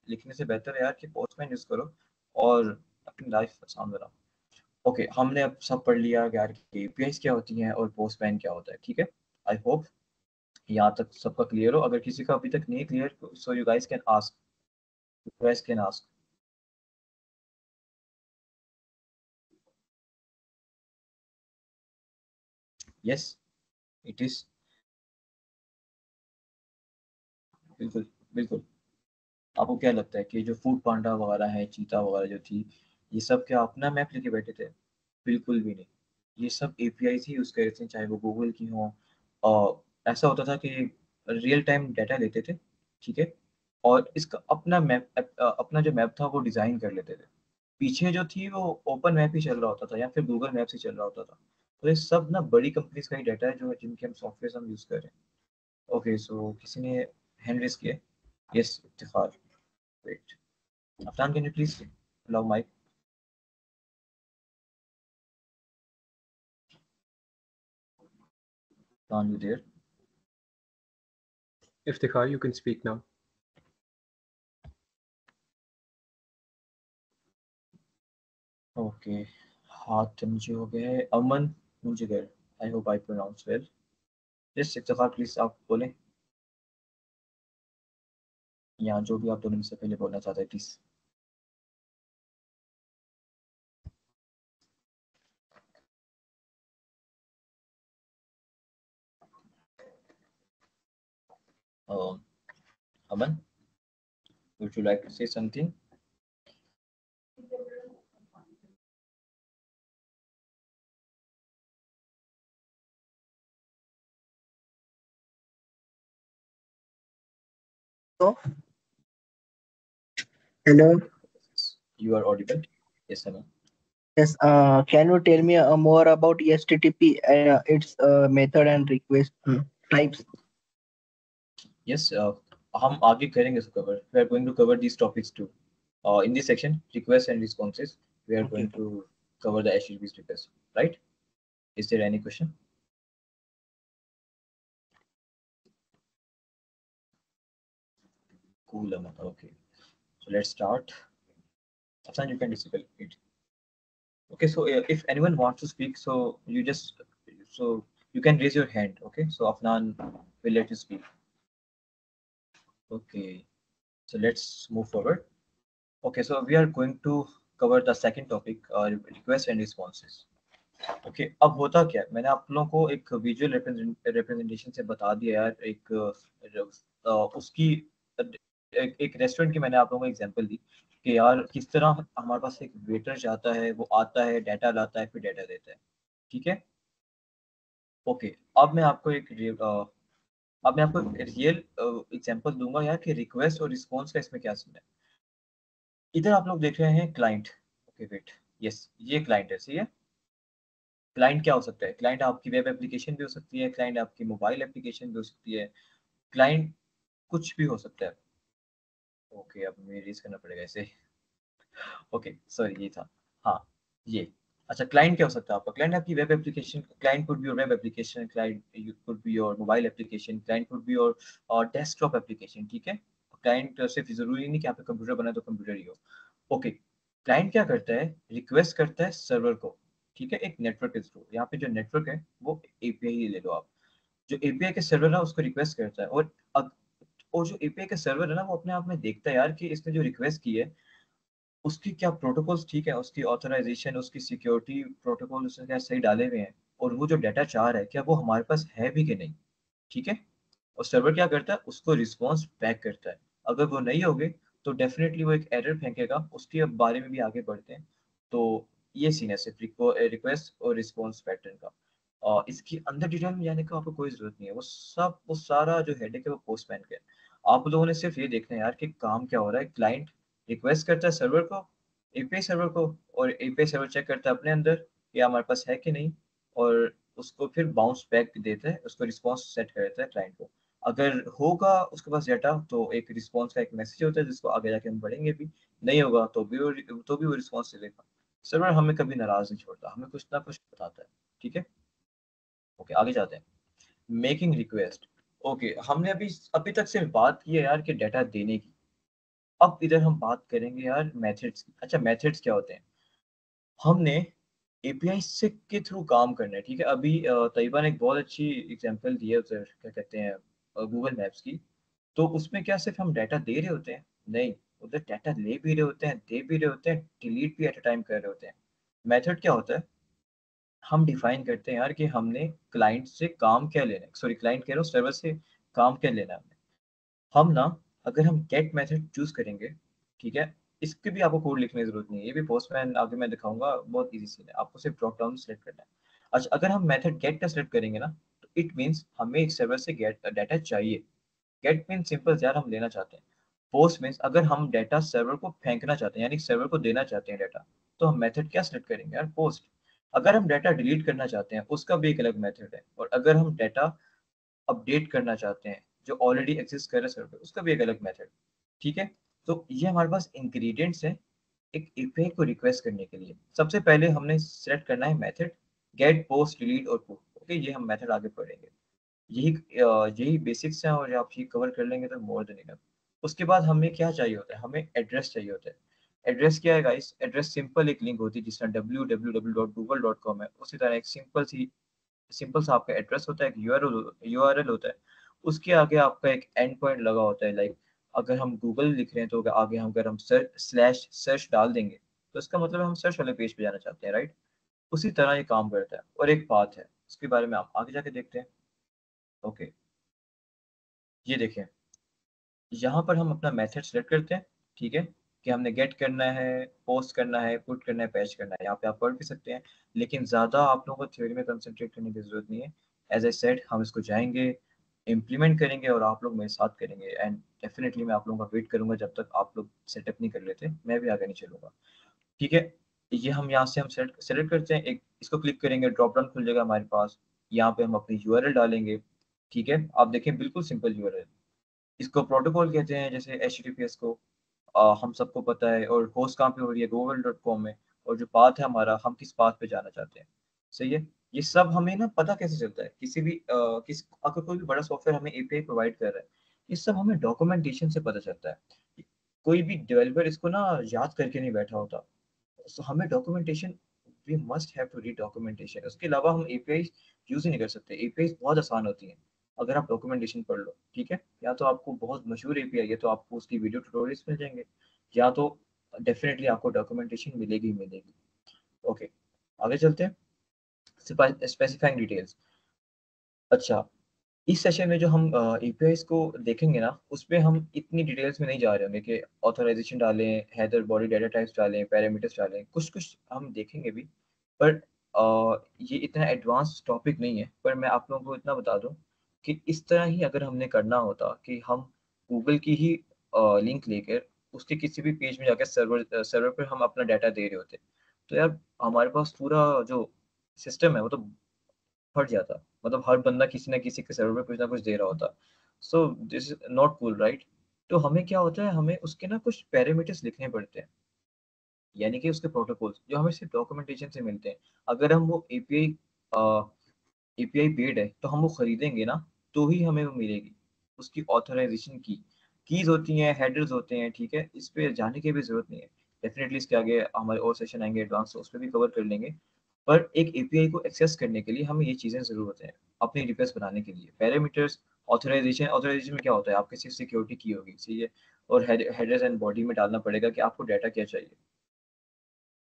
लिखने से बेहतर है यार कि पोस्टमैन यूज करो और अपनी लाइफ आसान बनाओ। ओके, हमने अब सब पढ़ लिया कि यार एपीआईज क्या होती हैं और पोस्टमैन क्या होता है, ठीक है? आई होप यहाँ तक सबका क्लियर हो। अगर किसी का अभी तक नहीं clear, so you guys can ask, you guys can ask. Yes, it is. बिल्कुल, बिल्कुल। आपको क्या लगता है कि जो फूड पांडा वगैरह है, चीता वगैरह जो थी, ये सब क्या अपना मैप लेके बैठे थे? बिल्कुल भी नहीं। ये सब एपीआई ही यूज कर रहे थे, चाहे वो गूगल की हो। और ऐसा होता था कि रियल टाइम डाटा लेते थे, ठीक है, और इसका अपना मैप, अपना जो मैप था वो डिजाइन कर लेते थे। पीछे जो थी वो ओपन मैप ही चल रहा होता था या फिर गूगल मैप ही चल रहा होता था। तो ये सब ना बड़ी कंपनीज का ही डाटा है, जो जिनके हम सॉफ्टवेयर हम यूज कर रहे हैं। ओके, सो किसी ने हैंड रेस किया? Yes, Iftikhar. Wait, Afnan, can you please allow mic? Afnan, you there? Iftikhar, you can speak now. Okay, हाथ नीचे हो गए। Aman Munjgar, I hope I pronounce well. Just एक दफा प्लीज आप बोलें, या जो भी आप दोनों में से पहले बोलना चाहते हैं please. Aman, would you like to say something? So, hello. You are audible. Yes, Aman. Yes. Can you tell me more about HTTP, its method and request types? Yes, हम आगे करेंगे इसको cover. We are going to cover these topics too. In this section, requests and responses, we are going to cover the HTTP request. Right? Is there any question? Cool, Aman. Okay. So let's start. Afsan, you can disable it. Okay. So if anyone wants to speak, so you can raise your hand. Okay. So Afnan will let you speak. Okay. So let's move forward. Okay, so we are going to cover the second topic, request and responses. Okay, अब होता क्या है, मैंने आप लोगों को एक विजुअल रिप्रेजेंटेशन से बता दिया यार, उसकी एक रेस्टोरेंट की मैंने आप लोगों को एग्जांपल दी कि यार किस तरह हमारे पास एक वेटर जाता है, वो आता है, डाटा लाता है, फिर डाटा देता है। ठीक है। ओके, अब मैं आपको एक रियल एग्जांपल दूंगा यार कि रिक्वेस्ट और रिस्पॉन्स का इसमें क्या सीन है। इधर आप लोग देख रहे हैं क्लाइंट। ओके वेट, यस ये क्लाइंट है, सही है। क्लाइंट क्या हो सकता है? क्लाइंट आपकी वेब एप्लीकेशन भी हो सकती है, क्लाइंट आपकी मोबाइल एप्लीकेशन भी हो सकती है, क्लाइंट कुछ भी हो सकता है। ओके, अब मुझे रीज करना पड़ेगा इसे। ओके सॉरी, ये था। हाँ, ये अच्छा, क्लाइंट क्या हो सकता है आपका? क्लाइंट आपकी web application, client could be your web application, client could be your mobile application, client could be your desktop application. ठीक है, क्लाइंट सिर्फ जरूरी नहीं कि आप कंप्यूटर बना तो कंप्यूटर ही हो। ओके, क्लाइंट क्या करता है? रिक्वेस्ट करता है सर्वर को। ठीक है, एक नेटवर्क के थ्रू। यहाँ पे जो नेटवर्क है वो एपीआई ही ले लो आप। जो एपीआई के सर्वर है उसको रिक्वेस्ट करता है, और जो एपीआई का सर्वर है ना, वो अपने आप में देखता है यार कि इसने जो रिक्वेस्ट की है उसकी क्या प्रोटोकॉल्स ठीक है, उसकी ऑथराइजेशन, उसकी सिक्योरिटी प्रोटोकॉल उसने क्या सही डाले हुए हैं, और वो जो डाटा चाह रहा है क्या वो हमारे पास है भी कि नहीं। ठीक है, और सर्वर क्या करता है? उसको रिस्पॉन्स बैक करता है। अगर वो नहीं होगे तो डेफिनेटली वो एक एरर फेंकेगा। उसके अब बारे में भी आगे बढ़ते हैं। तो ये सीन है सिर्फ रिक्वेस्ट और रिस्पॉन्स पैटर्न का। और इसकी अंदर डिटेल में जाने का आपको कोई जरूरत नहीं है, वो सारा जो हेडेक है वो पोस्टमैन का है। आप लोगों ने सिर्फ ये देखना है यार कि काम क्या हो रहा है। क्लाइंट रिक्वेस्ट करता है सर्वर को, एपीआई सर्वर को, और एपीआई सर्वर चेक करता है अपने अंदर कि हमारे पास है कि नहीं, और उसको फिर बाउंस बैक देता है, उसको रिस्पॉन्स सेट कर देता है क्लाइंट को। अगर होगा उसके पास डाटा तो एक रिस्पॉन्स का एक मैसेज होता है जिसको आगे जाके हम पढ़ेंगे भी। नहीं होगा तो भी वो रिस्पॉन्स देगा। सर्वर हमें कभी नाराज नहीं छोड़ता, हमें कुछ ना कुछ बताता है। ठीक है। ओके, आगे जाते हैं। Making request. ओके, हमने अभी अभी तक सिर्फ बात की है यार कि डाटा देने की। अब इधर हम बात करेंगे यार मेथड्स की। अच्छा, मेथड्स क्या होते हैं? हमने एपीआई से के थ्रू काम करना है। ठीक है, अभी तैयबा ने एक बहुत अच्छी एग्जांपल दी है उधर, क्या कहते हैं, गूगल मैप्स की। तो उसमें क्या सिर्फ हम डाटा दे रहे होते हैं? नहीं, उधर डाटा ले भी रहे होते हैं, दे भी रहे होते हैं, डिलीट भी एट अ टाइम कर रहे होते हैं। मेथड क्या होता है? हम डिफाइन करते हैं यार कि हमने क्लाइंट से काम क्या लेना है, सॉरी क्लाइंट कह रहा हूँ, सर्वर से काम क्या लेना है हमने। हम ना, अगर हम गेट मेथड चूज करेंगे, ठीक है, इसके भी आपको कोड लिखने की जरूरत नहीं है, ये भी पोस्टमैन आगे मैं दिखाऊंगा, बहुत इजी सीन है, आपको सिर्फ ड्रॉप डाउन सेलेक्ट करना है। अच्छा, अगर हम मेथड गेट का सेलेक्ट करेंगे ना, तो इट मीन्स हमें एक सर्वर से गेट डाटा चाहिए। गेट मीन्स सिंपल यार, हम लेना चाहते हैं। पोस्ट मीन्स अगर हम डाटा सर्वर को फेंकना चाहते हैं, यानी सर्वर को देना चाहते हैं डाटा, तो हम मेथड क्या सेलेक्ट करेंगे यार? पोस्ट। अगर हम डाटा डिलीट करना चाहते हैं उसका भी एक अलग मेथड है, और अगर हम डाटा अपडेट करना चाहते हैं जो ऑलरेडी एग्जिस्ट कर रहा है सर्वर, उसका भी एक अलग मेथड। ठीक है, तो ये हमारे पास इंग्रेडिएंट्स है एक एपीआई को रिक्वेस्ट करने के लिए। सबसे पहले हमने सेलेक्ट करना है मेथड गेट, पोस्ट, डिलीट और पुट। ओके, ये हम मेथड आगे पढ़ेंगे। यही बेसिक्स हैं, और आप ये कवर कर लेंगे तो मोर देन इनफ। उसके बाद हमें क्या चाहिए होता है? हमें एड्रेस चाहिए होता है। एड्रेस क्या है गाइस? एड्रेस सिंपल एक लिंक होती है, जिस तरह www.google.com है, उसी तरह एक सिंपल सा आपका एड्रेस होता है, एक यूआरएल होता है, उसके आगे आपका एक एंड पॉइंट लगा होता है। लाइक अगर हम गूगल लिख रहे हैं तो आगे हम अगर हम सर्च डाल देंगे तो इसका मतलब हम सर्च वाले पेज पे जाना चाहते हैं, राइट? उसी तरह ये काम करता है। और एक बात है, उसके बारे में आप आगे जाके देखते हैं। ओके, ये देखें, यहाँ पर हम अपना मेथड सेलेक्ट करते हैं, ठीक है, कि हमने गेट करना है, पोस्ट करना है, पुट करना है, पैच करना है। यहाँ पे आप पढ़ भी सकते हैं, लेकिन ज़्यादा आप लोगों को थ्योरी में कंसंट्रेट करने की ज़रूरत नहीं है। एज ए सेड, हम इसको जाएंगे, इम्प्लीमेंट करेंगे और आप लोग मेरे साथ करेंगे। एंड डेफिनेटली मैं आप लोगों का वेट करूंगा जब तक आप लोग सेटअप नहीं कर लेते, मैं भी आगे नहीं चलूंगा, ठीक है। ये हम यहाँ से हम सेलेक्ट करते हैं, एक इसको क्लिक करेंगे, ड्रॉप डाउन खुल जाएगा हमारे पास। यहाँ पे हम अपनी यूआरएल डालेंगे, ठीक है। आप देखें, बिल्कुल सिंपल यूआरएल। इसको प्रोटोकॉल कहते हैं, जैसे HTTPS को हम सबको पता है। और होस्ट कहाँ पे हो रही है? google.com में। और जो पाथ है हमारा, हम किस पाथ पे जाना चाहते हैं, सही है। ये सब हमें ना पता कैसे चलता है? किसी भी अगर कोई भी बड़ा सॉफ्टवेयर हमें API प्रोवाइड कर रहा है, ये सब हमें डॉक्यूमेंटेशन से पता चलता है। कोई भी डेवलपर इसको ना याद करके नहीं बैठा होता। सो हमें documentation, we must have to read documentation. उसके अलावा हम API यूज ही नहीं कर सकते। API बहुत आसान होती है अगर आप डॉक्यूमेंटेशन पढ़ लो, ठीक है। या तो आपको बहुत मशहूर API है तो आपको उसकी वीडियो ट्यूटोरियल्स मिल जाएंगे, या तो डेफिनेटली आपको डॉक्यूमेंटेशन मिलेगी ही मिलेगी। ओके, आगे चलते हैं। Specifying details. अच्छा, इस सेशन में जो हम APIs को देखेंगे ना, उसमें हम इतनी डिटेल्स में नहीं जा रहे होंगे कि ऑथराइजेशन डालें, हेडर बॉडी डाटा टाइप्स डालें, पैरामीटर्स डालें। कुछ कुछ हम देखेंगे भी, पर ये इतना एडवांस टॉपिक नहीं है। पर मैं आप लोगों को इतना बता दूं कि इस तरह ही अगर हमने करना होता कि हम गूगल की ही लिंक लेकर उसके किसी भी पेज में जाकर सर्वर पर हम अपना डाटा दे रहे होते, तो यार हमारे पास पूरा जो सिस्टम है वो तो फट जाता। मतलब हर बंदा किसी ना किसी के सर्वर पे कुछ ना कुछ दे रहा होता। So this is not cool, right? तो हमें क्या होता है, हमें उसके ना कुछ पैरामीटर्स लिखने पड़ते हैं, यानी कि उसके प्रोटोकॉल्स जो हमें सिर्फ डॉक्यूमेंटेशन से मिलते हैं। अगर हम वो एपीआई पेड है तो हम वो खरीदेंगे ना, तो ही हमें वो मिलेगी। उसकी ऑथराइजेशन कीज होती हैं, हेडर्स होते हैं, ठीक है। इस पे जाने की भी जरूरत नहीं है। डेफिनेटली इसके आगे हमारे और सेशन आएंगे एडवांस, तो उस पर भी कवर कर लेंगे। पर एक एपीआई को एक्सेस करने के लिए हमें ये चीज़ें ज़रूर होते हैं। अपनी रिक्वेस्ट बनाने के लिए पैरामीटर्स, ऑथराइजेशन में क्या होता है, आपकी सिर्फ सिक्योरिटी की होगी, सही है। और हेडर्स एंड बॉडी में डालना पड़ेगा कि आपको डाटा क्या चाहिए।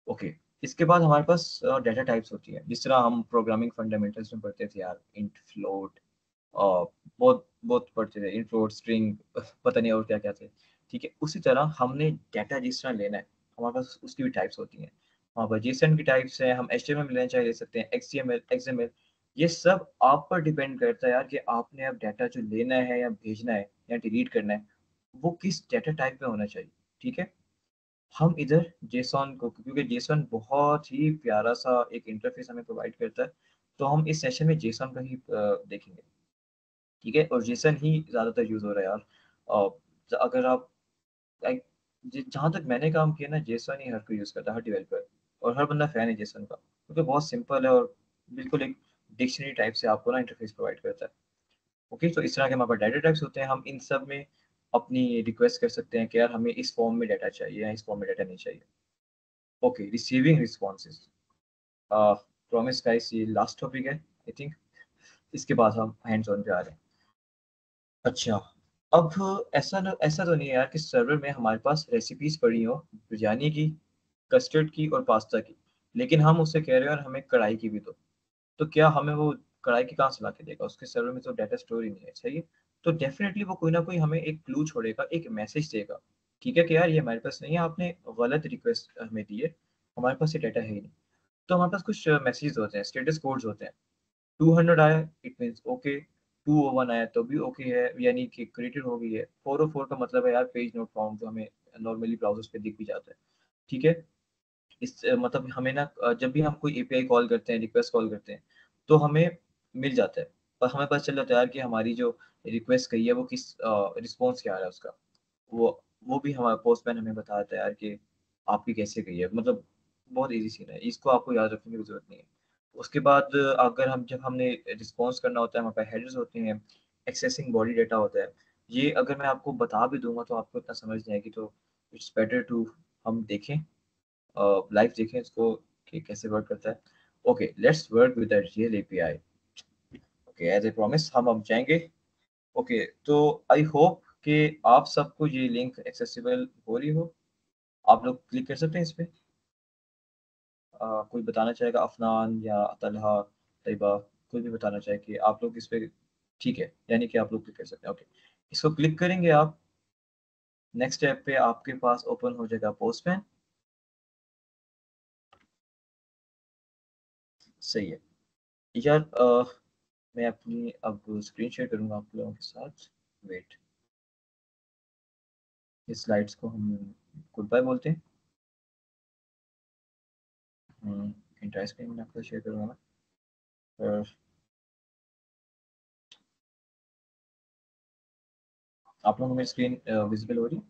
ओके, इसके बाद हमारे पास डाटा टाइप्स होती है, जिस तरह हम प्रोग्रामिंग फंडामेंटल्स में पढ़ते थे यार, इंट, फ्लोट, बहुत बहुत पढ़ते थे, इंट, फ्लोट, स्ट्रिंग, पता नहीं और क्या क्या थे, ठीक है। उसी तरह हमने डाटा जिस तरह लेना है, हमारे पास उसकी भी टाइप्स होती हैं। वहाँ पर JSON की टाइप्स हैं, हम HTML लेना चाहे ले सकते हैं, XML, XML। ये सब आप पर डिपेंड करता है यार कि आपने अब डाटा जो लेना है या भेजना है या डिलीट करना है, वो किस डाटा टाइप में होना चाहिए, ठीक है। हम इधर जेसॉन को, क्योंकि जेसॉन बहुत ही प्यारा सा एक इंटरफेस हमें प्रोवाइड करता है, तो हम इस सेशन में जेसॉन का ही देखेंगे, ठीक है। और जेसन ही ज़्यादातर यूज़ हो रहा है यार। अगर आप लाइक, जहाँ तक मैंने काम किया ना, जेसन ही हर कोई यूज़ करता है, हर डेवलपर। और हर बंदा फ़ैन है जेसन का, क्योंकि बहुत सिंपल है और बिल्कुल एक डिक्शनरी टाइप से आपको ना इंटरफेस प्रोवाइड करता है। ओके, तो इस तरह के हमारे पास डाटा टाइप्स होते हैं। हम इन सब में अपनी रिक्वेस्ट कर सकते हैं कि यार हमें इस फॉर्म में डाटा चाहिए या इस फॉर्म में डाटा नहीं चाहिए। Okay, receiving responses. Promise guys, ये लास्ट टॉपिक है आई थिंक। इसके बाद हम हैंड्स ऑन पे आ रहे हैं। अच्छा, अब ऐसा तो नहीं है यार कि सर्वर में हमारे पास रेसिपीज पड़ी हो बिरयानी की, कस्टर्ड की और पास्ता की, लेकिन हम उससे कह रहे हैं और हमें कढ़ाई की भी दो। तो क्या हमें वो कढ़ाई की कहाँ से ला के देगा? उसके सर्वर में तो डाटा स्टोर ही नहीं है, सही है। तो डेफिनेटली वो कोई ना कोई हमें एक क्लू छोड़ेगा, एक मैसेज देगा, ठीक है, कि यार ये हमारे पास नहीं है, आपने गलत रिक्वेस्ट हमें दी है, हमारे पास ये डाटा है ही नहीं। तो हमारे पास कुछ मैसेज होते हैं, स्टेटस कोड्स होते हैं। 200 आया, इट मीन्स ओके। 201 आया तो भी ओके है, यानी कि क्रिएटेड हो गई है। 404 का मतलब है यार पेज नोट फाउंड, जो हमें नॉर्मली ब्राउजर्स पे दिख भी जाता है, ठीक है। इस मतलब हमें ना जब भी हम कोई API कॉल करते हैं, रिक्वेस्ट कॉल करते हैं, तो हमें मिल जाता है। पर हमें पता चल जाता है यार कि हमारी जो रिक्वेस्ट गई है वो किस रिस्पॉन्स क्या आ रहा है उसका। वो भी हमारा पोस्टमैन हमें बताता है यार कि आपकी कैसे गई है। मतलब बहुत ईजी सीन है, इसको आपको याद रखने की जरूरत नहीं है। उसके बाद अगर हम जब हमने रिस्पॉन्स करना होता है, हमारे पास हेडर्स होते हैं, एक्सेसिंग बॉडी डेटा होता है। ये अगर मैं आपको बता भी दूंगा तो आपको इतना समझ नहीं आएगी, तो इट्स बेटर टू हम देखें, लाइव देखें इसको कि कैसे वर्क करता है। Okay, let's work with the real API. Okay, as a promise हम अब जाएंगे। ओके, तो आई होप कि आप सबको ये लिंक एक्सेसिबल हो रही हो। आप लोग क्लिक कर सकते हैं इस पे। कोई बताना चाहेगा, अफनान या तलहा, तैयबा, कोई भी बताना चाहे कि आप लोग इस पे ठीक है, यानी कि आप लोग क्लिक कर सकते हैं। ओके, इसको क्लिक करेंगे आप, नेक्स्ट स्टेप पे आपके पास ओपन हो जाएगा पोस्टमैन। सही है यार। मैं अपनी अब स्क्रीन शेयर करूंगा आप लोगों के साथ। वेट, इस स्लाइड्स को हम गुड बाय बोलते हैं। इंटरेस्ट स्क्रीन में आपको शेयर करूंगा मैं। और आप लोगों को मेरी स्क्रीन विजिबल हो रही?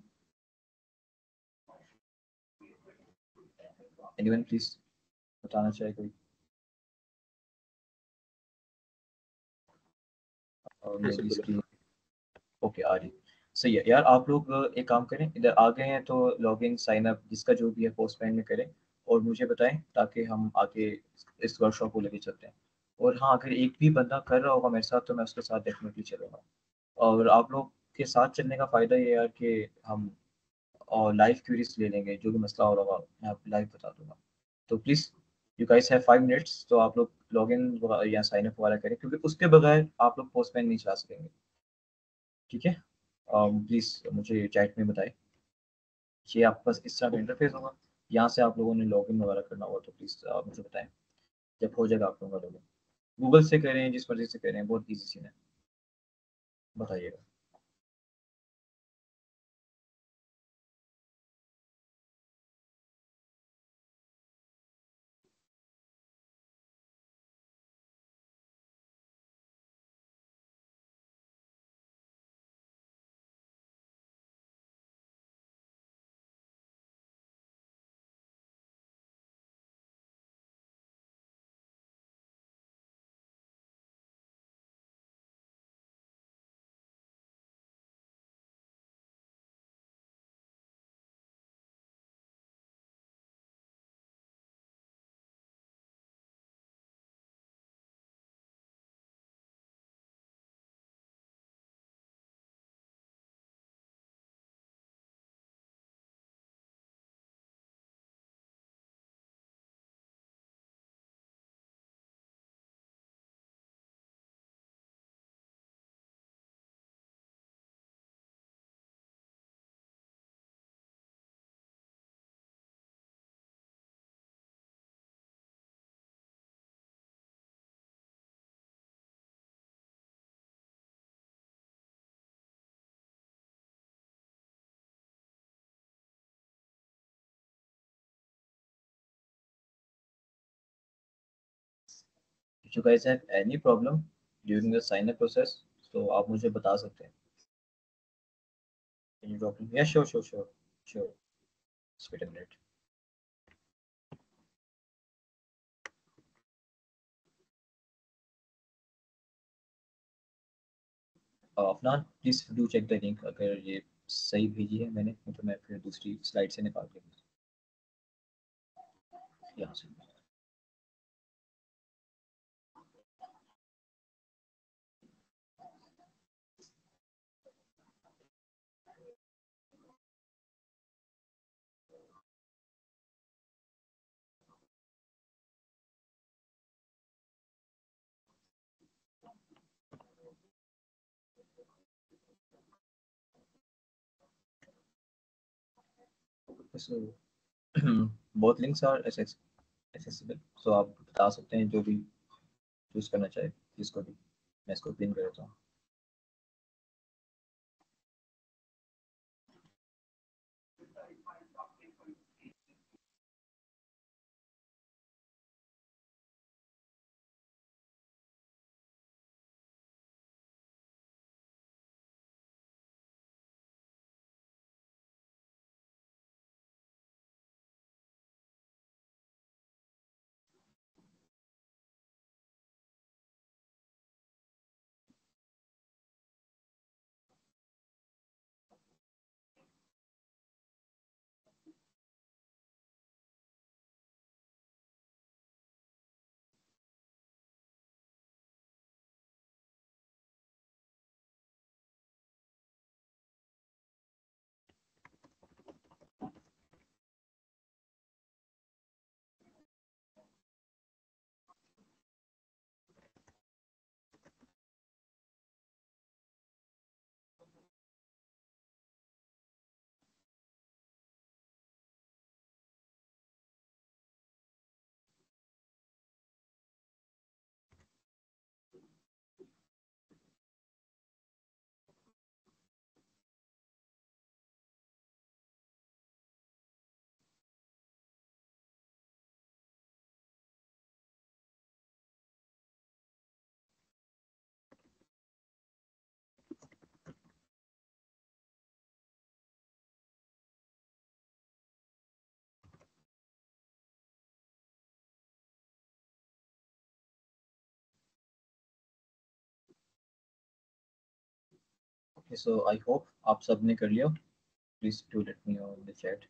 एनीवन प्लीज बताना चाहे कोई। Yes, मेरी Abdullah. स्क्रीन ओके आ रही? सही है यार। आप लोग एक काम करें, इधर आ गए हैं तो लॉग इन साइन अप जिसका जो भी है पोस्टमैन में करें और मुझे बताएं, ताकि हम आगे इस वर्कशॉप को लेके चलते हैं। और हाँ, अगर एक भी बंदा कर रहा होगा मेरे साथ तो मैं उसके साथ डेफिनेटली चलूंगा। और आप लोग के साथ चलने का फ़ायदा ये यार कि हम और लाइव क्यूरीज ले लेंगे, जो भी मसला हो रहा होगा मैं आपको लाइव बता दूंगा। तो please, you guys have 5 minutes, तो आप लोग लॉग इन या साइन अप वगैरह करें, क्योंकि उसके बगैर आप लोग पोस्टमैन नहीं चला सकेंगे। ठीक है, प्लीज़ मुझे चैट में बताएं। ये आपके पास इस तरह का इंटरफेस होगा, यहाँ से आप लोगों ने लॉग इन वगैरह करना होगा, तो प्लीज़ मुझे बताएं जब हो जाएगा आप लोगों का लॉग इन। गूगल से करें, जिस मर्जी से करें, बहुत ईजी सीन है, बताइएगा। If you guys have any problem during the sign up process, तो आप मुझे बता सकते हैं। Can you drop? या sure sure sure sure, just wait a minute. Afnan, please do check the link, अगर ये सही भेजी है मैंने तो मैं फिर दूसरी स्लाइड से निकाल के यहाँ से। So, both links are accessible, so आप बता सकते हैं जो भी चूज करना चाहे, जिसको भी। मैं इसको पिन कर देता हूँ। Okay, so I hope आप सबने कर लिया. Please do let me know in the chat.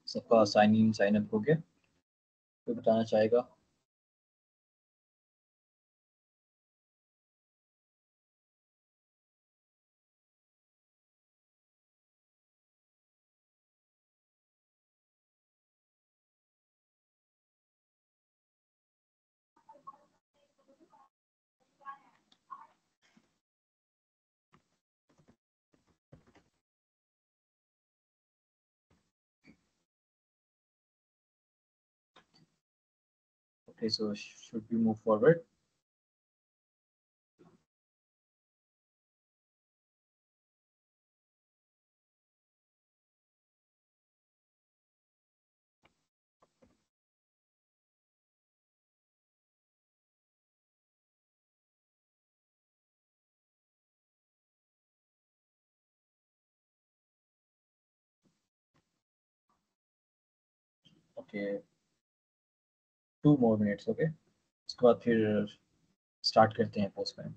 सबका साइन अप हो गया? कोई बताना चाहेगा? Okay, so should we move forward? Okay, 2 more minutes. Okay, उसके बाद फिर स्टार्ट करते हैं पोस्टमैन.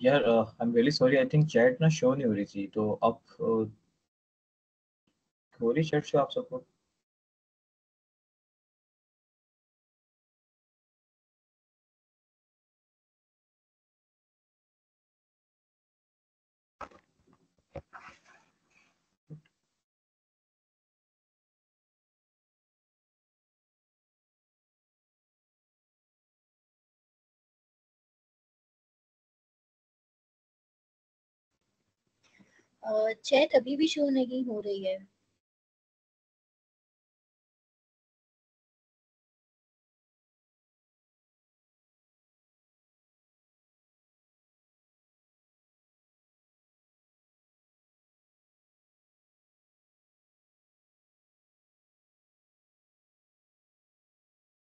यार I am really sorry, I think chat ना शो नहीं हो रही थी, तो अब हो रही चैट शो आप सबको? चैट अभी भी शो नहीं हो रही है.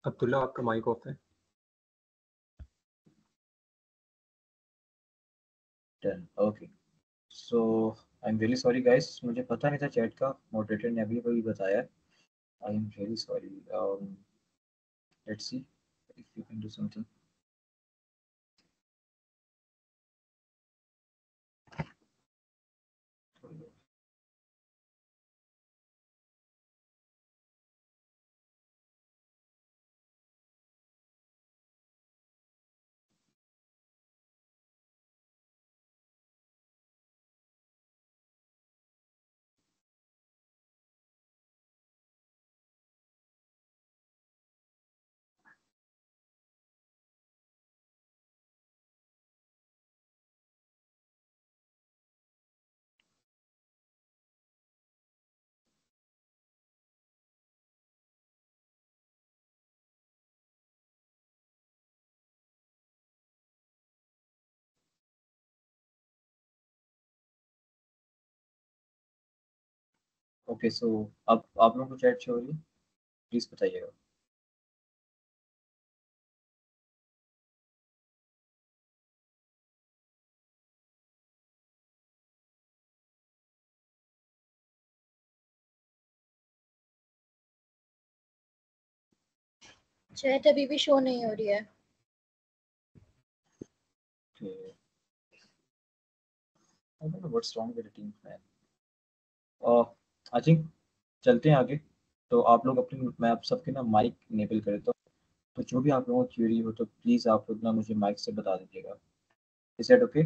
अब्दुल्ला, आपका माइक ऑफ है. Done. Okay, so I am really sorry guys, मुझे पता नहीं था चैट का, मॉडरेटर ने अभी अभी बताया. I am really sorry. Let's see if you can do something. Okay, so अब आप लोगों को चैट शो हो रही है? प्लीज बताइएगा. चैट अभी भी शो नहीं हो रही है। Okay. I don't know what's wrong with the team, man. I think चलते हैं आगे। तो आप लोग अपने, मैं आप सबके ना माइक इनेबल कर देता हूँ। तो जो भी आप लोगों को क्वेरी हो तो प्लीज़ आप लोग ना मुझे माइक से बता दीजिएगा। Is that okay?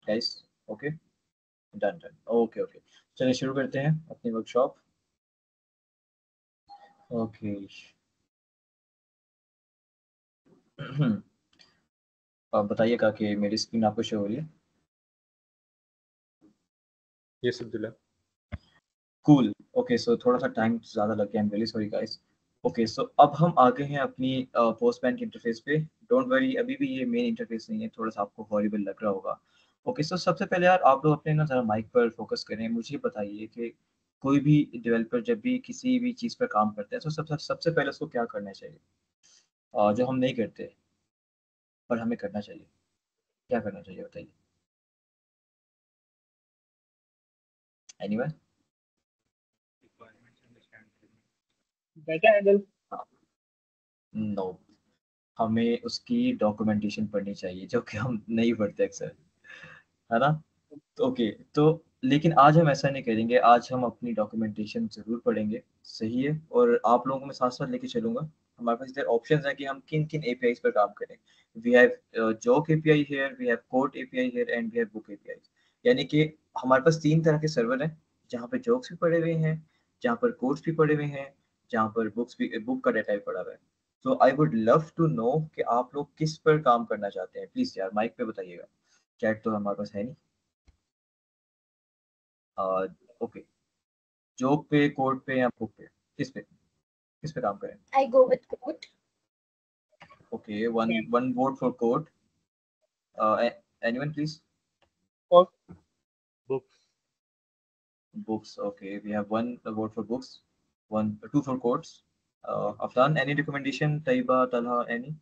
Guys okay, done done, okay okay. चलिए शुरू करते हैं अपनी वर्कशॉप। ओके अब बताइएगा कि मेरी स्क्रीन आपको शो हो रही है? Yes, Abdullah. Cool. Okay so थोड़ा सा टाइम ज़्यादा लग गया, आई am really sorry guys. Okay so अब हम आगे हैं अपनी पोस्टमैन के इंटरफेस पे। डोंट वरी, अभी भी ये मेन इंटरफेस नहीं है, थोड़ा सा आपको हॉरिबल लग रहा होगा। ओके सो सबसे पहले यार आप लोग अपने ना ज़रा माइक पर फोकस करें। मुझे बताइए कि कोई भी डेवलपर जब भी किसी भी चीज़ पर काम करता है तो सबसे सबसे पहले उसको क्या करना चाहिए, जो हम नहीं करते पर हमें करना चाहिए? क्या करना चाहिए बताइए? एनीवन? Data handle. नो, हमें उसकी डॉक्यूमेंटेशन पढ़नी चाहिए जो कि हम नहीं पढ़ते अक्सर, है ना? ओके तो लेकिन आज हम ऐसा नहीं करेंगे, आज हम अपनी डॉक्यूमेंटेशन ज़रूर पढ़ेंगे, सही है? और आप लोगों को मैं साथ-साथ लेके चलूँगा। हमारे पास इधर ऑप्शंस हैं कि हम किन-किन एपीआईज़ पर काम करें। We have joke API here, we have code API here and we have book API. यानी कि हमारे पास 3 तरह के सर्वर हैं, जहाँ पर जॉक्स भी पड़े हुए हैं, जहाँ पर कोड्स भी पड़े हुए हैं, जहाँ पर बुक का डाटा भी पड़ा हुआ है। तो I would love to know कि आप लोग किस पर काम करना चाहते हैं? प्लीज़ यार माइक पे बताइएगा। चैट तो हमारे पास है नहीं। ओके, जॉब पे, कोड पे या बुक पे? किस पे काम करें? I go with code. Okay, one vote for code. Anyone please? Or Books. Books. Okay, we have one vote for books, one two for codes. Afran, any recommendation? Tayyaba, Talha, any?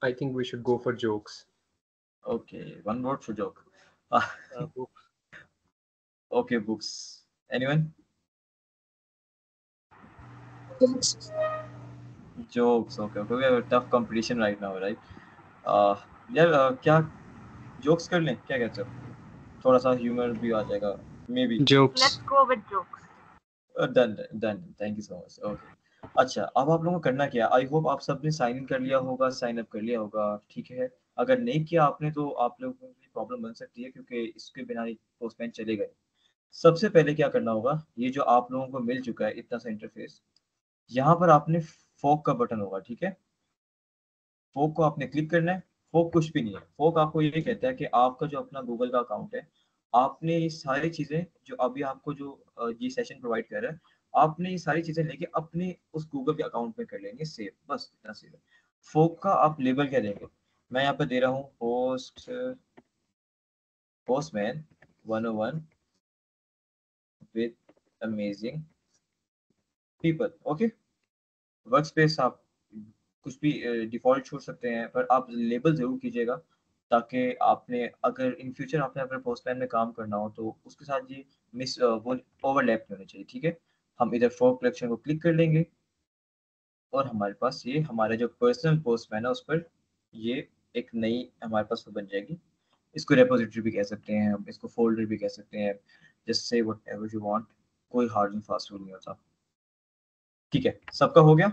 I think we should go for jokes. Okay, one vote for joke. Books. Okay, books. Anyone? Jokes. Okay okay, we have a tough competition right now, right? यार क्या जोक्स कर लें, क्या कहते हो? थोड़ा सा ह्यूमर भी आ जाएगा may be. Jokes. Let's go with jokes. Done done, thank you so much. Okay अच्छा, अब आप लोगों को करना क्या है? आई होप आप सबने साइन इन कर लिया होगा, साइन अप कर लिया होगा, ठीक है? अगर नहीं किया आपने तो आप लोगों की प्रॉब्लम बन सकती है, क्योंकि इसके बिना ही पोस्टमैन चले गए। सबसे पहले क्या करना होगा, ये जो आप लोगों को मिल चुका है इतना सा इंटरफेस, यहाँ पर आपने फोक का बटन होगा, ठीक है? फोक को आपने क्लिक करना है। फोक कुछ भी नहीं है, फोक आपको ये कहता है कि आपका जो अपना गूगल का अकाउंट है, आपने ये सारी चीज़ें जो अभी आपको जो ये सेशन प्रोवाइड कर रहा है, आपने ये सारी चीज़ें लेके अपने उस गूगल के अकाउंट में कर लेंगे सेव, बस इतना सेव है। फोक का आप लेबल क्या देंगे? मैं यहाँ पे दे रहा हूँ postman 101 with amazing people. Okay, work space आप कुछ भी डिफ़ॉल्ट छोड़ सकते हैं, पर आप लेबल ज़रूर कीजिएगा, ताकि आपने अगर इन फ्यूचर आपने अगर पोस्टमैन में काम करना हो तो उसके साथ ये वो ओवरलैप नहीं होने चाहिए, ठीक है? हम इधर फोक कलेक्शन को क्लिक कर लेंगे और हमारे पास ये हमारा जो पर्सनल पोस्टमैन है उस पर ये एक नई हमारे पास वो बन जाएगी। इसको रेपोजिटरी भी कह सकते हैं हम, इसको फ़ोल्डर भी कह सकते हैं, just say whatever you want, कोई हार्ड एंड फास्ट रूल नहीं होता। ठीक है, सबका हो गया?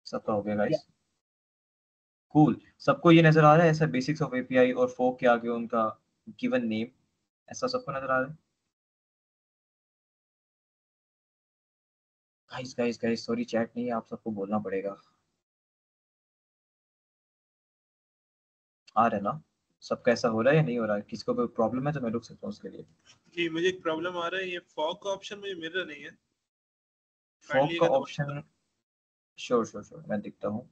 सबका हो गया yeah. गाइस? कूल। सबको ये नजर आ रहा है ऐसा बेसिक्स ऑफ एपीआई और फोक के आगे उनका गिवन नेम, ऐसा सबको नजर आ रहा है? Guys guys guys sorry, chat नहीं है, आप सबको बोलना पड़ेगा। आ रहा है ना? सबका ऐसा हो रहा है या नहीं हो रहा है? किसी को कोई प्रॉब्लम है तो मैं रुक सकता हूँ उसके लिए। जी मुझे एक प्रॉब्लम आ रहा है, ये फॉग का ऑप्शन मुझे मिल रहा नहीं है। फोक का kindly option, sure sure sure, मैं दिखता हूँ।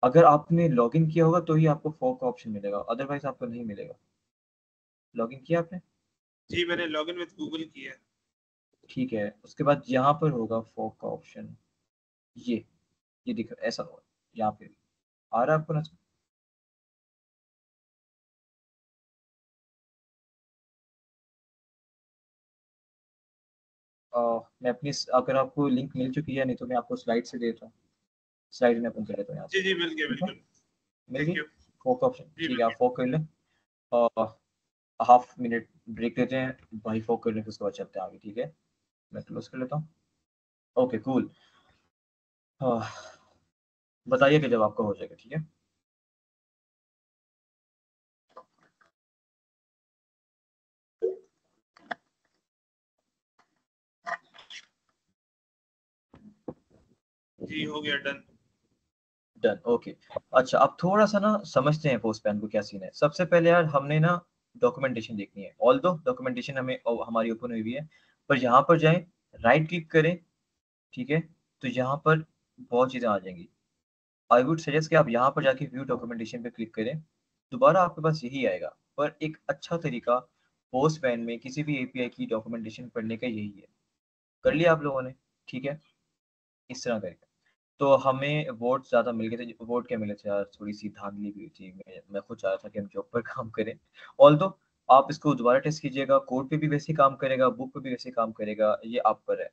अगर आपने लॉगिन किया होगा तो ही आपको फोक का ऑप्शन मिलेगा, अदरवाइज आपको नहीं मिलेगा। लॉगिन किया आपने? जी मैंने लॉगिन विद गूगल किया है। ठीक है, उसके बाद यहाँ पर होगा फोक का ऑप्शन, ये ये दिख ऐसा हो, यहाँ पे आ रहा है आपको नजर? मैं अपनी अगर आपको लिंक मिल चुकी है, नहीं तो मैं आपको स्लाइड से देता हूँ, स्लाइड में अपन कर लेता हूँ यहाँ जी से। जी मिल गया ठीक है, बिल्कुल। मिल गई थैंक यू। Folk option? जी ठीक है, आप फोक कर लें, हाफ मिनट ब्रेक लेते हैं भाई, फोक करने के उसके बाद चलते हैं आगे। ठीक है, मैं क्लोज कर लेता हूँ। ओके कूल, बताइए कि जब आपका हो जाएगा। ठीक है, जी हो गया डन। डन। ओके, अच्छा अब थोड़ा सा ना समझते हैं पोस्टमैन को क्या सीन है। सबसे पहले यार हमने ना डॉक्यूमेंटेशन देखनी है, ऑल दो डॉक्यूमेंटेशन हमें हमारी ओपन हुई है, पर यहाँ पर जाएं, राइट क्लिक करें। ठीक है, तो यहाँ पर बहुत चीज़ें आ जाएंगी। आई वुड सजेस्ट कि आप यहाँ पर जाके व्यू डॉक्यूमेंटेशन पे क्लिक करें, दोबारा आपके पास यही आएगा। पर एक अच्छा तरीका पोस्टमैन में किसी भी एपीआई की डॉक्यूमेंटेशन पढ़ने का यही है। कर लिया आप लोगों ने? ठीक है, इस तरह करके तो हमें वोट ज़्यादा मिल गए थे। वोट क्या मिले थे यार, थोड़ी सी धांधली भी हुई थी। मैं खुद चाह रहा था कि हम जॉब पर काम करें। ऑल दो आप इसको दोबारा टेस्ट कीजिएगा, कोड पे भी वैसे ही काम करेगा, बुक पे भी वैसे ही काम करेगा, ये आप पर है।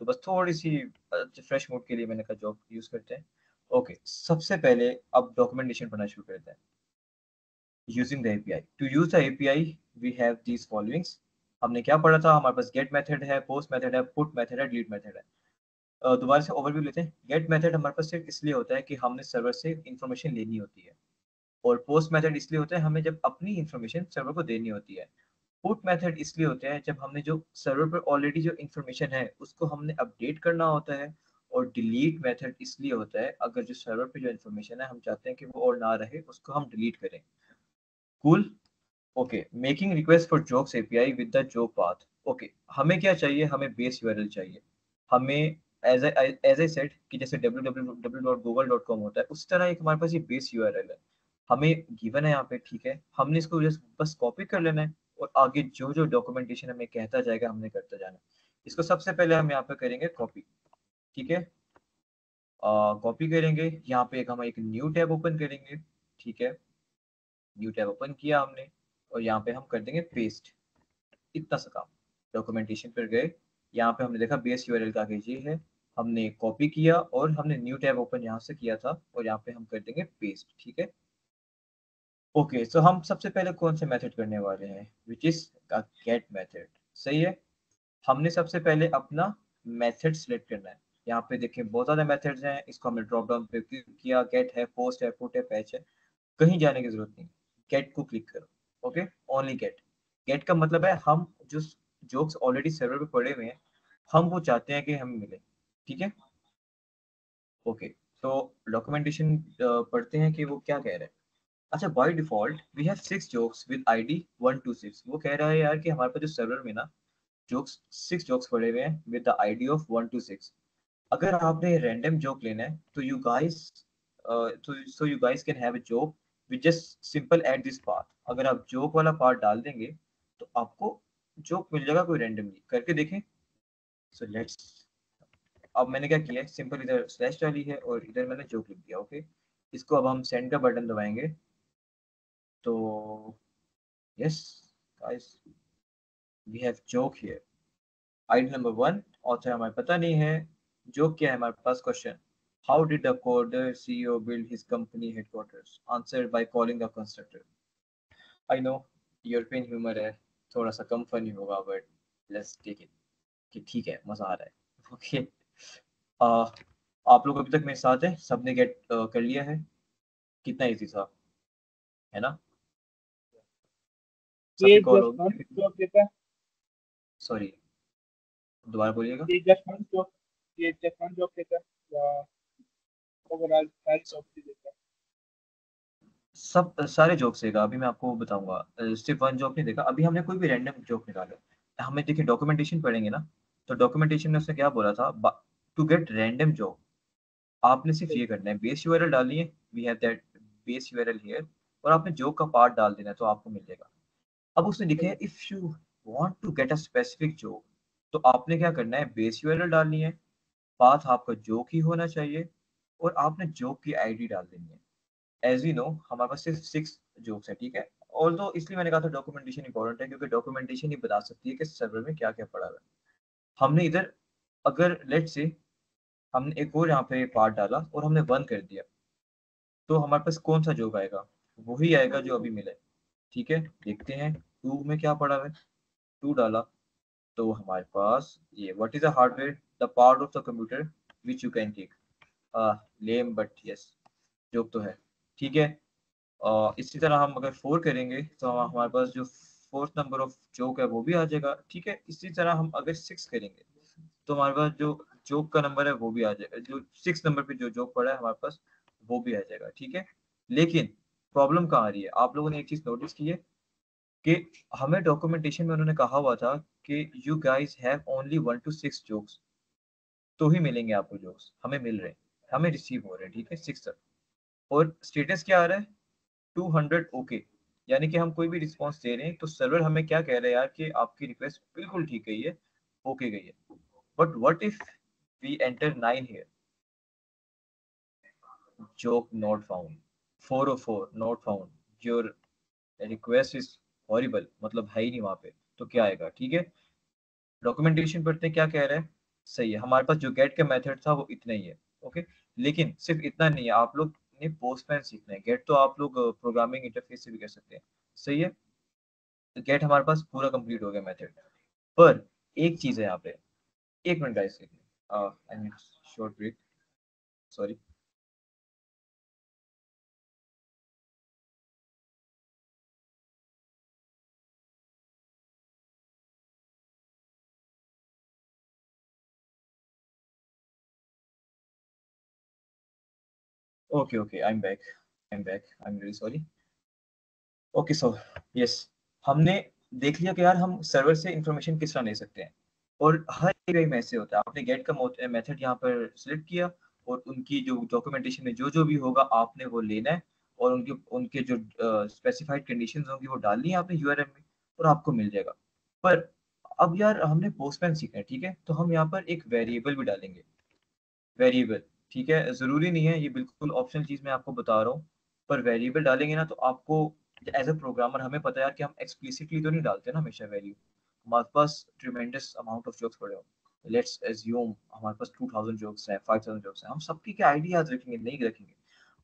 तो बस थोड़ी सी फ्रेश मूड के लिए मैंने कहा जॉब यूज़ करते हैं। ओके, सबसे पहले अब डॉक्यूमेंटेशन पढ़ना शुरू करते हैं। Using the API, to use the API we have these followings. हमने क्या पढ़ा था? हमारे पास गेट मेथड है, पोस्ट मेथड है, पुट मेथड है, डिलीट मेथड है। दोबारा से ओवरव्यू लेते हैं। गेट मेथड हमारे पास सिर्फ इसलिए होता है कि हमने सर्वर से इंफॉर्मेशन लेनी होती है, और पोस्ट मेथड इसलिए होता है हमें जब अपनी इंफॉर्मेशन सर्वर को देनी होती है। पुट मेथड इसलिए होते हैं जब हमने जो सर्वर पर ऑलरेडी जो इंफॉर्मेशन है उसको हमने अपडेट करना होता है। और डिलीट मेथड इसलिए होता है अगर जो सर्वर पे जो इंफॉर्मेशन है हम चाहते हैं कि वो और ना रहे, उसको हम डिलीट करें। Cool. Okay, making request for jobs API with the job path. Okay, हमें क्या चाहिए? हमें बेस यूआरएल चाहिए। हमें एज ए सेट कि जैसे www.google.com होता है, उस तरह एक हमारे पास ये बेस यूआरएल है, हमें गिवन है यहाँ पे। ठीक है, हमने इसको जस्ट बस कॉपी कर लेना है, और आगे जो जो डॉक्यूमेंटेशन हमें कहता जाएगा हमने करते जाना है। इसको सबसे पहले हम यहाँ पे करेंगे कॉपी। ठीक है, कॉपी करेंगे, यहाँ पे हम एक न्यू टैब ओपन करेंगे। ठीक है, न्यू टैब ओपन किया हमने, और यहाँ पे हम कर देंगे पेस्ट। इतना सा काम। डॉक्यूमेंटेशन पर गए, यहाँ पे हमने देखा बेस यूआरएल का आगे ये है, हमने कॉपी किया और हमने न्यू टैब ओपन यहाँ से किया था, और यहाँ पे हम कर देंगे पेस्ट। ठीक है, ओके। सो हम सबसे पहले कौन से मेथड करने वाले हैं? Which is get method. सही है, हमने सबसे पहले अपना मेथड सिलेक्ट करना है। यहाँ पे देखिए बहुत ज़्यादा मेथड्स हैं, इसको हमने ड्रॉप डाउन पे क्लिक किया, गेट है, पोस्ट है, पुट है, पैच है, कहीं जाने की जरूरत नहीं, गेट को क्लिक करो। Okay, only get. गेट का मतलब है हम जो जोक्स ऑलरेडी सर्वर पे पड़े हुए हैं, हम वो चाहते हैं कि हमें मिले। ठीक है, ओके। तो डॉक्यूमेंटेशन पढ़ते हैं कि वो क्या कह रहे हैं। अच्छा, by default we have 6 jokes with ID 126। वो कह रहा है यार कि हमारे पास जो सर्वर में ना जोक्स 6 जोक्स पड़े हुए हैं विद द आईडी ऑफ 126। अगर आपने रैंडम जोक लेना है तो you guys so you guys can have a joke with just simple add this part. अगर आप जोक वाला पार्ट डाल देंगे तो आपको जोक मिल जाएगा कोई रैंडमली। करके देखें। सो लेट्स, अब मैंने क्या किया है, सिंपल इधर स्लैश डाली है और इधर मैंने जोक लिख दिया। ओके, इसको अब हम सेंड का बटन दबाएंगे तो yes guys, we have joke here. Idea number 1, author हमारे पता नहीं है। जोक क्या है हमारे पास? Question, how did the coder CEO build his company headquarters? Answer by calling the constructor. I know European humour है, थोड़ा सा कम फनी होगा, बट लेट्स टेक इट कि ठीक है, मजा आ रहा है। ओके, आप लोग अभी तक मेरे साथ हैं, सबने गेट कर लिया है? कितना इजी था, है ना? ये सबकी कॉल जस्ट वन होगी? जॉब देता है, सॉरी, दोबारा बोलिएगा। ये जस्ट वन जॉब, ये जस्ट वन जॉब देता है या ओवरऑल सारी जॉब देता है? सब सारे जोक्स देगा, अभी मैं आपको बताऊंगा। सिर्फ वन जोक नहीं देगा, अभी हमने कोई भी रैंडम जोक निकाला। हमें देखिए डॉक्यूमेंटेशन पढ़ेंगे ना, तो डॉक्यूमेंटेशन में उसने क्या बोला था? टू गेट रैंडम जोक आपने सिर्फ ये करना है, बेस यूआरएल डालनी है, we have that base URL here, और आपने जोक का पार्ट डाल देना है तो आपको मिल जाएगा। अब उसने लिखा है if you want to get a specific joke, तो आपने क्या करना है? बेस यूआरएल डालनी है, पाथ आपका जोक ही होना चाहिए, और आपने जोक की आईडी डाल देनी है। एज वी नो हमारे पास सिर्फ 6 जोक्स है, ठीक है। ऑल्दो इसलिए मैंने कहा था डॉक्यूमेंटेशन इंपॉर्टेंट है, क्योंकि डॉक्यूमेंटेशन ही बता सकती है कि सर्वर में क्या क्या पड़ा हुआ है। हमने इधर अगर लेट से हमने एक और यहाँ पे पार्ट डाला और हमने 1 कर दिया, तो हमारे पास कौन सा जोक आएगा? वही आएगा जो अभी मिला है, ठीक है। देखते हैं 2 में क्या पड़ा हुआ है। 2 डाला तो हमारे पास ये what is the hardware the part of the computer which you can take. Lame but yes, joke तो है, ठीक है। इसी तरह हम अगर 4 करेंगे तो हमारे पास जो फोर्थ नंबर ऑफ जोक है वो भी आ जाएगा, ठीक है। इसी तरह हम अगर 6 करेंगे तो हमारे पास जो जोक का नंबर है वो भी आ जाएगा, जो 6 नंबर पे जो जोक पड़ा है हमारे पास वो भी आ जाएगा, ठीक है। लेकिन प्रॉब्लम कहाँ आ रही है? आप लोगों ने एक चीज नोटिस की है कि हमें डॉक्यूमेंटेशन में उन्होंने कहा हुआ था कि you guys have only 1 to 6 jokes, तो ही मिलेंगे आपको जोक्स। हमें मिल रहे हैं, हमें रिसीव हो रहे हैं, ठीक है, 6 तक। और स्टेटस क्या आ रहा है? 200 ओके, यानी कि हम कोई भी रिस्पॉन्स दे रहे हैं तो सर्वर हमें क्या कह रहा है यार कि आपकी रिक्वेस्ट बिल्कुल ठीक गई है, ओके गई है। But what if we enter 9 here, joke not found, 404 not found, your request is horrible, मतलब है ही नहीं वहां पे, तो क्या आएगा? ठीक है, डॉक्यूमेंटेशन पढ़ते हैं क्या कह रहा है। सही है, हमारे पास जो गेट का मेथड था वो इतना ही है, ओके। लेकिन सिर्फ इतना नहीं है, आप लोग ने पोस्टमैन सीखना है। गेट तो आप लोग प्रोग्रामिंग इंटरफेस से भी कर सकते हैं, सही है। गेट हमारे पास पूरा कंप्लीट हो गया मेथड, पर एक चीज है यहाँ पे। एक minute guys, I need short break, sorry. Okay okay, I am back, I am really sorry. Okay so yes, हमने देख लिया कि यार हम सर्वर से इंफॉर्मेशन किस तरह ले सकते हैं, और हर जगह में ऐसे होता है। आपने गेट का मेथड यहाँ पर सिलेक्ट किया और उनकी जो डॉक्यूमेंटेशन में जो जो भी होगा आपने वो लेना है, और उनके उनके जो स्पेसिफाइड कंडीशंस होंगी वो डालनी है आपने यूआरएल में, और आपको मिल जाएगा। पर अब यार हमने पोस्टमैन सीखना है, ठीक है, तो हम यहाँ पर एक वेरिएबल भी डालेंगे। वेरिएबल, ठीक है, जरूरी नहीं है, ये बिल्कुल ऑप्शनल चीज मैं आपको बता रहा हूँ। पर वेरिएबल डालेंगे ना तो आपको एज अ प्रोग्रामर हमें पता है यार कि हम एक्सप्लिसिटली तो नहीं डालते ना हमेशा वैल्यू। हमारे पास ट्रिमेंडस अमाउंट ऑफ जोक्स पड़े हो, लेट्स एज्यूम हमारे पास 2000 जोक्स हैं, 5000 जोक्स हैं, हम सबकी क्या आईडी याद रखेंगे? नहीं रखेंगे।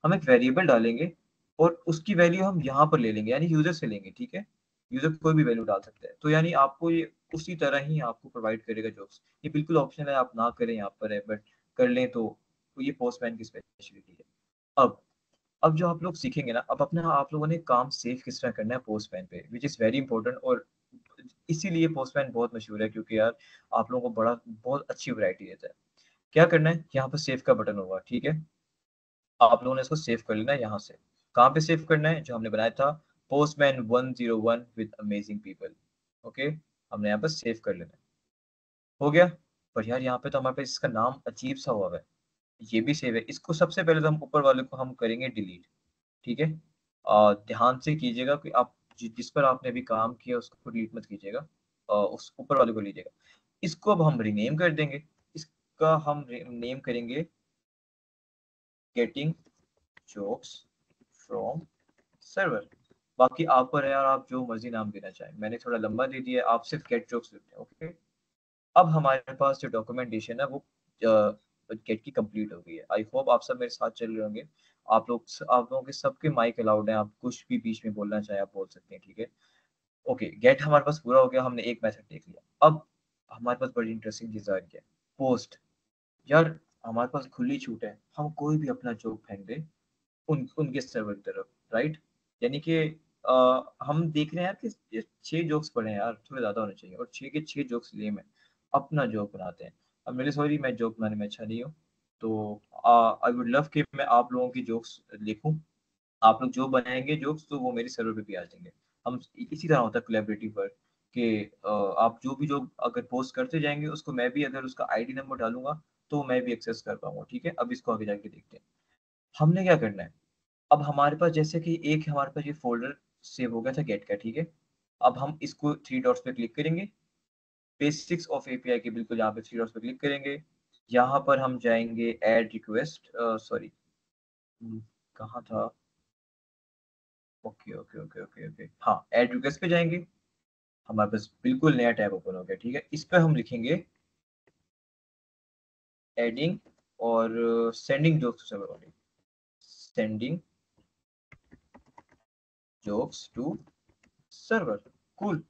हम एक वेरिएबल डालेंगे और उसकी वैल्यू हम यहाँ पर ले लेंगे, यानी यूजर से लेंगे, ठीक है। यूजर कोई भी वैल्यू डाल सकता है, तो यानी आपको ये उसी तरह ही आपको प्रोवाइड करेगा जोक्स। ये बिल्कुल ऑप्शनल है, आप ना करें यहाँ पर है, बट कर लें तो ये पोस्टमैन की स्पेशलिटी है। अब जो आप लोग सीखेंगे ना, अब अपना आप लोगों ने काम सेव किस तरह करना है पोस्टमैन पे, विच इज़ वेरी इंपॉर्टेंट। और इसीलिए पोस्टमैन बहुत मशहूर है, क्योंकि यार आप लोगों को बड़ा बहुत अच्छी वैरायटी देता है। क्या करना है, यहाँ पर सेव का बटन होगा, ठीक है। आप लोगों ने इसको सेव कर लेना है यहाँ से। कहाँ पे सेव करना है? जो हमने बनाया था postman 101 with amazing people, okay, हमने यहाँ पर सेव कर लेना है। हो गया। पर यार यहाँ पे तो हमारे पास इसका नाम अजीब सा हुआ है। ये भी सेव है, इसको सबसे पहले तो हम ऊपर वाले को हम करेंगे डिलीट, ठीक है। ध्यान से कीजिएगा कि आप जिस पर आपने अभी काम किया उसको डिलीट मत कीजिएगा, उस ऊपर वाले को लीजिएगा। इसको अब हम रीनेम कर देंगे। इसका हम नेम करेंगे गेटिंग जोक्स फ्रॉम सर्वर। बाकी आप पर है यार, आप जो मर्जी नाम देना चाहें, मैंने थोड़ा लंबा दे दिया है, आप सिर्फ गेट जोक्स लिखते हैं, ओके। अब हमारे पास जो डॉक्यूमेंटेशन है वो गेट की कंप्लीट हो गई है। आई होप आप सब मेरे साथ चल रहे होंगे। आप लोगों के सबके माइक अलाउड है, आप कुछ भी बीच में बोलना चाहे आप बोल सकते हैं, ठीक है। ओके, गेट हमारे पास पूरा हो गया, हमने एक मेथड देख लिया। अब हमारे पास बड़ी इंटरेस्टिंग चीज आ रही है, पोस्ट। यार हमारे पास खुली छूट है, हम कोई भी अपना जोक फेंक दे उनके सर्वर की तरफ, राइट। यानी कि हम देख रहे हैं यार कि ये 6 जोक्स पड़े हैं यार, थोड़े ज्यादा होने चाहिए, और 6 के 6 जोक्स लिए में अपना जोक बनाते हैं। अब मेरी सॉरी, मैं जोक बनाने में अच्छा नहीं हूँ, तो आई वुड लव कि मैं आप लोगों की जोक्स लिखूं। आप लोग जो बनाएंगे जोक्स तो वो मेरे सर्वर पे भी आ जाएंगे। हम इसी तरह होता है कोलैबोरेटिव वर्क कि आप जो भी जो अगर पोस्ट करते जाएंगे उसको मैं भी अगर उसका आईडी नंबर डालूंगा तो मैं भी एक्सेस कर पाऊंगा, ठीक है। अब इसको आगे जाके देखते हैं हमने क्या करना है। अब हमारे पास जैसे कि एक हमारे पास ये फोल्डर सेव हो गया था गेट का, ठीक है। अब हम इसको 3 डॉट्स पे क्लिक करेंगे, बेसिक्स ऑफ एपीआई के बिल्कुल यहाँ पे 3 डॉट्स पे क्लिक करेंगे। यहाँ पर हम जाएंगे ऐड रिक्वेस्ट, सॉरी कहाँ था, okay okay okay okay okay, हाँ ऐड रिक्वेस्ट पे जाएंगे, हमारे पास बिल्कुल नया टैब ओपन हो गया। ठीक है, इस पर हम लिखेंगे एडिंग और sending jokes to server only, sending jokes to server. Cool,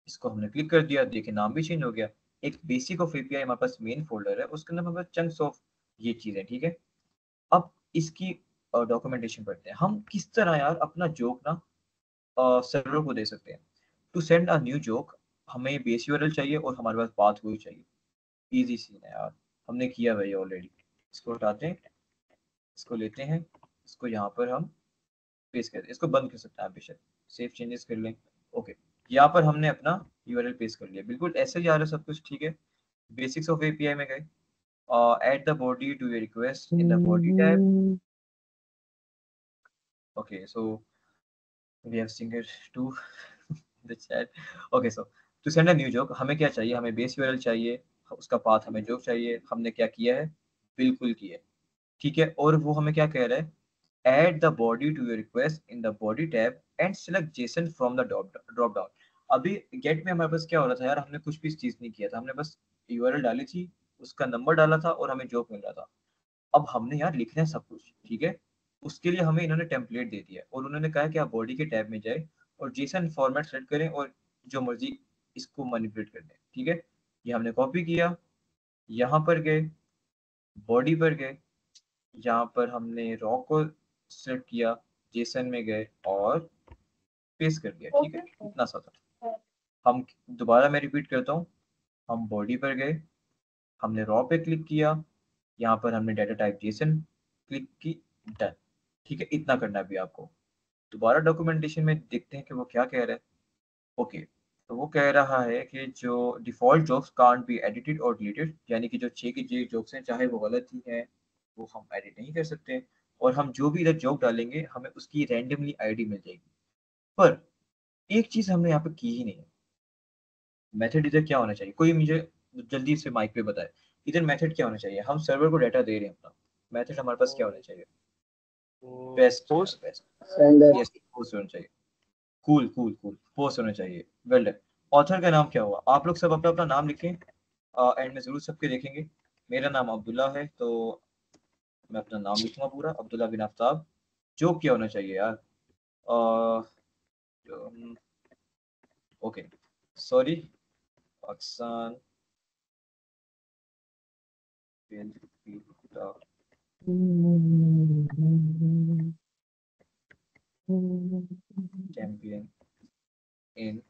इसको हमने क्लिक कर दिया, देखिए नाम भी चेंज हो गया। एक बेसिक ऑफ एपीआई हमारे पास मेन फोल्डर है, उसके अंदर हमारे पास चंक्स ऑफ ये चीजें। ठीक है, अब इसकी डॉक्यूमेंटेशन पढ़ते हैं, हम किस तरह यार अपना जोक ना सर्वर को दे सकते हैं। To send a new joke हमें बेस यूआरएल चाहिए और हमारे पास बात हुई चाहिए। इजी सीन है यार, हमने किया भाई ऑलरेडी। इसको हटाते हैं, इसको लेते हैं, इसको यहाँ पर हम पेस्ट करते हैं, इसको बंद कर सकते हैं बेशक, सेव चेंजेस कर लें। ओके, यहाँ पर हमने अपना यूआरएल पेस्ट कर लिया, बिल्कुल ऐसे ही आ रहा है सब कुछ। ठीक है, बेसिक्स ऑफ एपीआई में गए, add the body to your request in the body tab. Okay, so we have singer to the chat. Okay, so to send a new joke हमें क्या चाहिए, हमें बेस यूआरएल चाहिए, उसका पाथ हमें जोक चाहिए। हमने क्या किया है, बिल्कुल किया है। ठीक है, और वो हमें क्या कह रहा है, add the body to your request in the body tab and select JSON from the drop down। अभी गेट में हमारे पास क्या हो रहा था यार, हमने कुछ भी चीज नहीं किया था, हमने बस यूआरएल डाली थी, उसका नंबर डाला था और हमें जोक मिल रहा था। अब हमने यार लिखना है सब कुछ। ठीक है, उसके लिए हमें इन्होंने टेम्पलेट दे दिया और उन्होंने कहा कि आप बॉडी के टैब में जाए और जेसन फॉर्मेट सेलेक्ट करें और जो मर्जी इसको मैनिपुलेट कर दें। ठीक है, ये हमने कॉपी किया, यहाँ पर गए, बॉडी पर गए, यहाँ पर हमने रॉ को सेलेक्ट किया, जेसन में गए और पेस्ट कर दिया। ठीक है, इतना सा था। हम दोबारा मैं रिपीट करता हूँ, हम बॉडी पर गए, हमने रॉ पे क्लिक किया, यहाँ पर हमने डाटा टाइप जेसन क्लिक की, डन। ठीक है, इतना करना भी आपको। दोबारा डॉक्यूमेंटेशन में देखते हैं कि वो क्या कह रहा है। ओके, तो वो कह रहा है कि जो default jokes can't be edited और डिलीटेड, यानी कि जो 6 के जे जोक्स हैं चाहे वो गलत ही हैं वो हम एडिट नहीं कर सकते, और हम जो भी इधर जोक डालेंगे हमें उसकी रैंडमली आईडी मिल जाएगी। पर एक चीज हमने यहाँ पे की ही नहीं है, मेथड इधर क्या होना चाहिए, कोई मुझे जल्दी से माइक पे बताए, इधर मेथड क्या होना चाहिए। हम सर्वर को डाटा दे रहे हैं अपना, मेथड हमारे पास क्या होना चाहिए, बेस्ट यार बेस्ट, Sender. यस पोस्ट होना चाहिए। कूल कूल कूल, पोस्ट होना चाहिए, वेल डन। ऑथर का नाम क्या हुआ, आप लोग सब अपना अपना नाम लिखें, एंड में जरूर सबके देखेंगे। मेरा नाम अब्दुल्ला है, तो मैं अपना नाम लिखूंगा पूरा, अब्दुल्ला बिन आफ्ताब। जो क्या होना चाहिए यार, okay sorry, Pakistan will be the champion in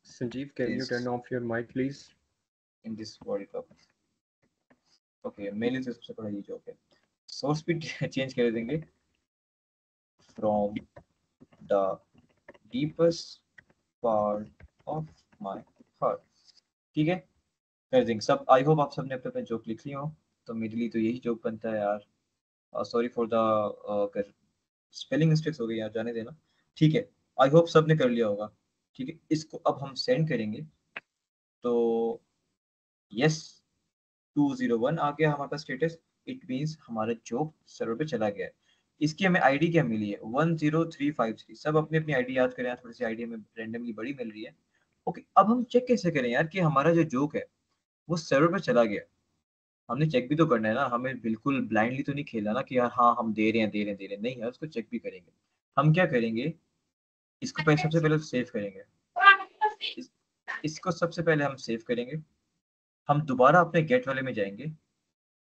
Sanjeev, can you this turn off your mic, please? in this World Cup। Okay, मेरे लिए तो सबसे बड़ा ये जोक है। सोर्स भी चेंज कर देंगे, from the deepest part of my heart. ठीक है, कर देंगे सब। आई होप आप सबने अपने अपने जोक लिख लिए हो, तो मेरे लिए तो यही जोक बनता है यार। सॉरी फॉर द अगर स्पेलिंग मिस्टेक्स हो गई यार, जाने देना। ठीक है, आई होप सबने कर लिया होगा। ठीक है, इसको अब हम सेंड करेंगे, तो यस 201 आ गया हमारे पास स्टेटस, इट मींस हमारा जोक सर्वर पे चला गया है। इसकी हमें आईडी क्या मिली है, 10353। सब अपनी अपनी आईडी याद करें, थोड़ी सी आईडी हमें रैंडमली बड़ी मिल रही है। ओके, अब हम चेक कैसे करें यार कि हमारा जो जोक है वो सर्वर पे चला गया। हमने चेक भी तो करना है ना, हमें बिल्कुल ब्लाइंडली तो नहीं खेलना ना कि यार हाँ हम दे रहे हैं दे रहे हैं दे रहे हैं, नहीं यार उसको चेक भी करेंगे। हम क्या करेंगे, इसको पहले सबसे पहले सेव करेंगे, इसको सबसे पहले हम सेव करेंगे। हम दोबारा अपने गेट वाले में जाएंगे,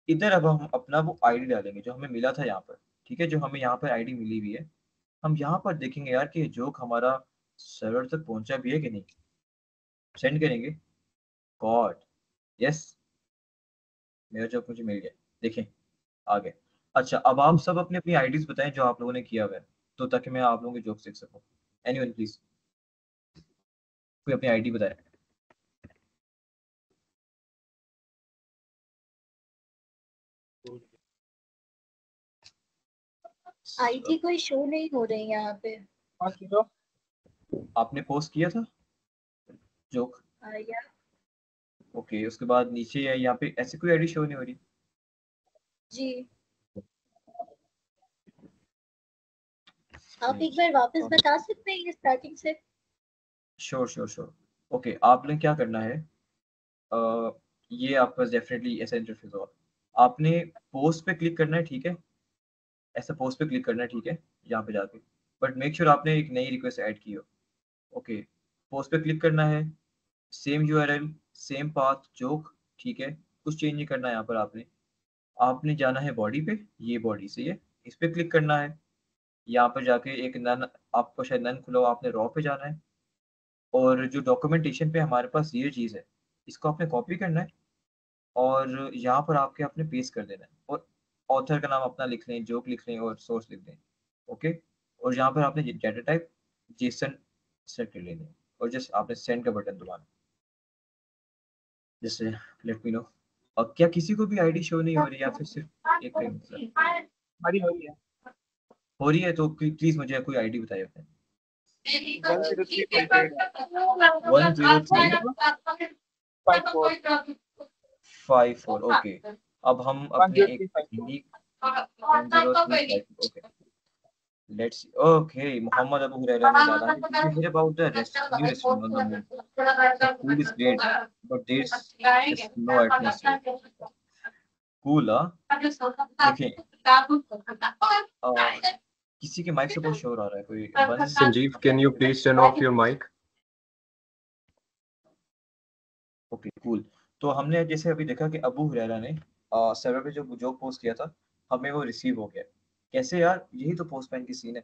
इधर अब हम अपना वो आईडी डालेंगे जो हमें मिला था यहाँ पर। ठीक है, जो हमें यहाँ पर आईडी मिली हुई है, हम यहाँ पर देखेंगे यार कि जोक हमारा सर्वर तक पहुंचा भी है कि नहीं। सेंड करेंगे, गॉड यस, मेरा जोक मुझे मिल गया, देखें आ गया। अच्छा, अब आप सब अपनी अपनी आईडीज बताएं जो आप लोगों ने किया हुआ है, तो ताकि मैं आप लोगों के जोक सीख सकूं। एनीवन प्लीज, कोई अपनी आईडी बताए। आईडी कोई शो नहीं हो रही यहाँ पे। हाँ कीरो, आपने पोस्ट किया था जोक, या ओके, उसके बाद नीचे है यहाँ पे ऐसे कोई आईडी शो नहीं हो रही। जी आप एक बार वापस बता सकते हैं स्टार्टिंग से? Sure sure sure. ओके, आपने क्या करना है, ये आपका डेफिनेटली ऐसा इंटरफेस होगा। आपने पोस्ट पे क्लिक करना है, ठीक है, ऐसा पोस्ट पे क्लिक करना है, ठीक है, यहाँ पे जाके, बट मेक श्योर आपने एक नई रिक्वेस्ट ऐड की हो। ओके, पोस्ट पे क्लिक करना है, same URL, same path, joke, ठीक है, कुछ चेंज नहीं करना है यहाँ पर। आपने जाना है बॉडी पे, ये बॉडी से ये इस पे क्लिक करना है, यहाँ पर जाके एक नन, आपको शायद नन खुला हो, आपने रॉ पे जाना है, और जो डॉक्यूमेंटेशन पे हमारे पास ये चीज़ है, इसको आपने कॉपी करना है और यहाँ पर आपके आपने पेस्ट कर देना है, और ऑथर का नाम अपना लिख लें, जोक लिख लें और सोर्स लिख दें। ओके, और यहाँ पर आपने डेटा टाइप जेसन सेट कर लेनी है, और जस्ट आपने सेंड का बटन दबाना, जैसे लेट मी नो। और क्या किसी को भी आईडी शो नहीं हो रही या फिर सिर्फ एक का ही मतलब हमारी हो रही है। हो रही है? तो प्लीज मुझे कोई आईडी बताइए अपने। 10354 ओके, अब हम अपनी एक 1035 okay, let's okay, Mohammad Abu Huraira ने डाला है, did you hear about the new restaurant on the moon? The food is great, but there's just no atmosphere. Cool, देखिए, किसी के माइक से बहुत शोर आ रहा है, कोई बंद? Sanjeev, can you please turn off your mic? Okay cool. तो हमने जैसे अभी देखा कि अबू हुरैरा ने सर्वर पे जो जोक पोस्ट किया था, हमें वो रिसीव हो गया। कैसे यार, यही तो पोस्टमैन की सीन है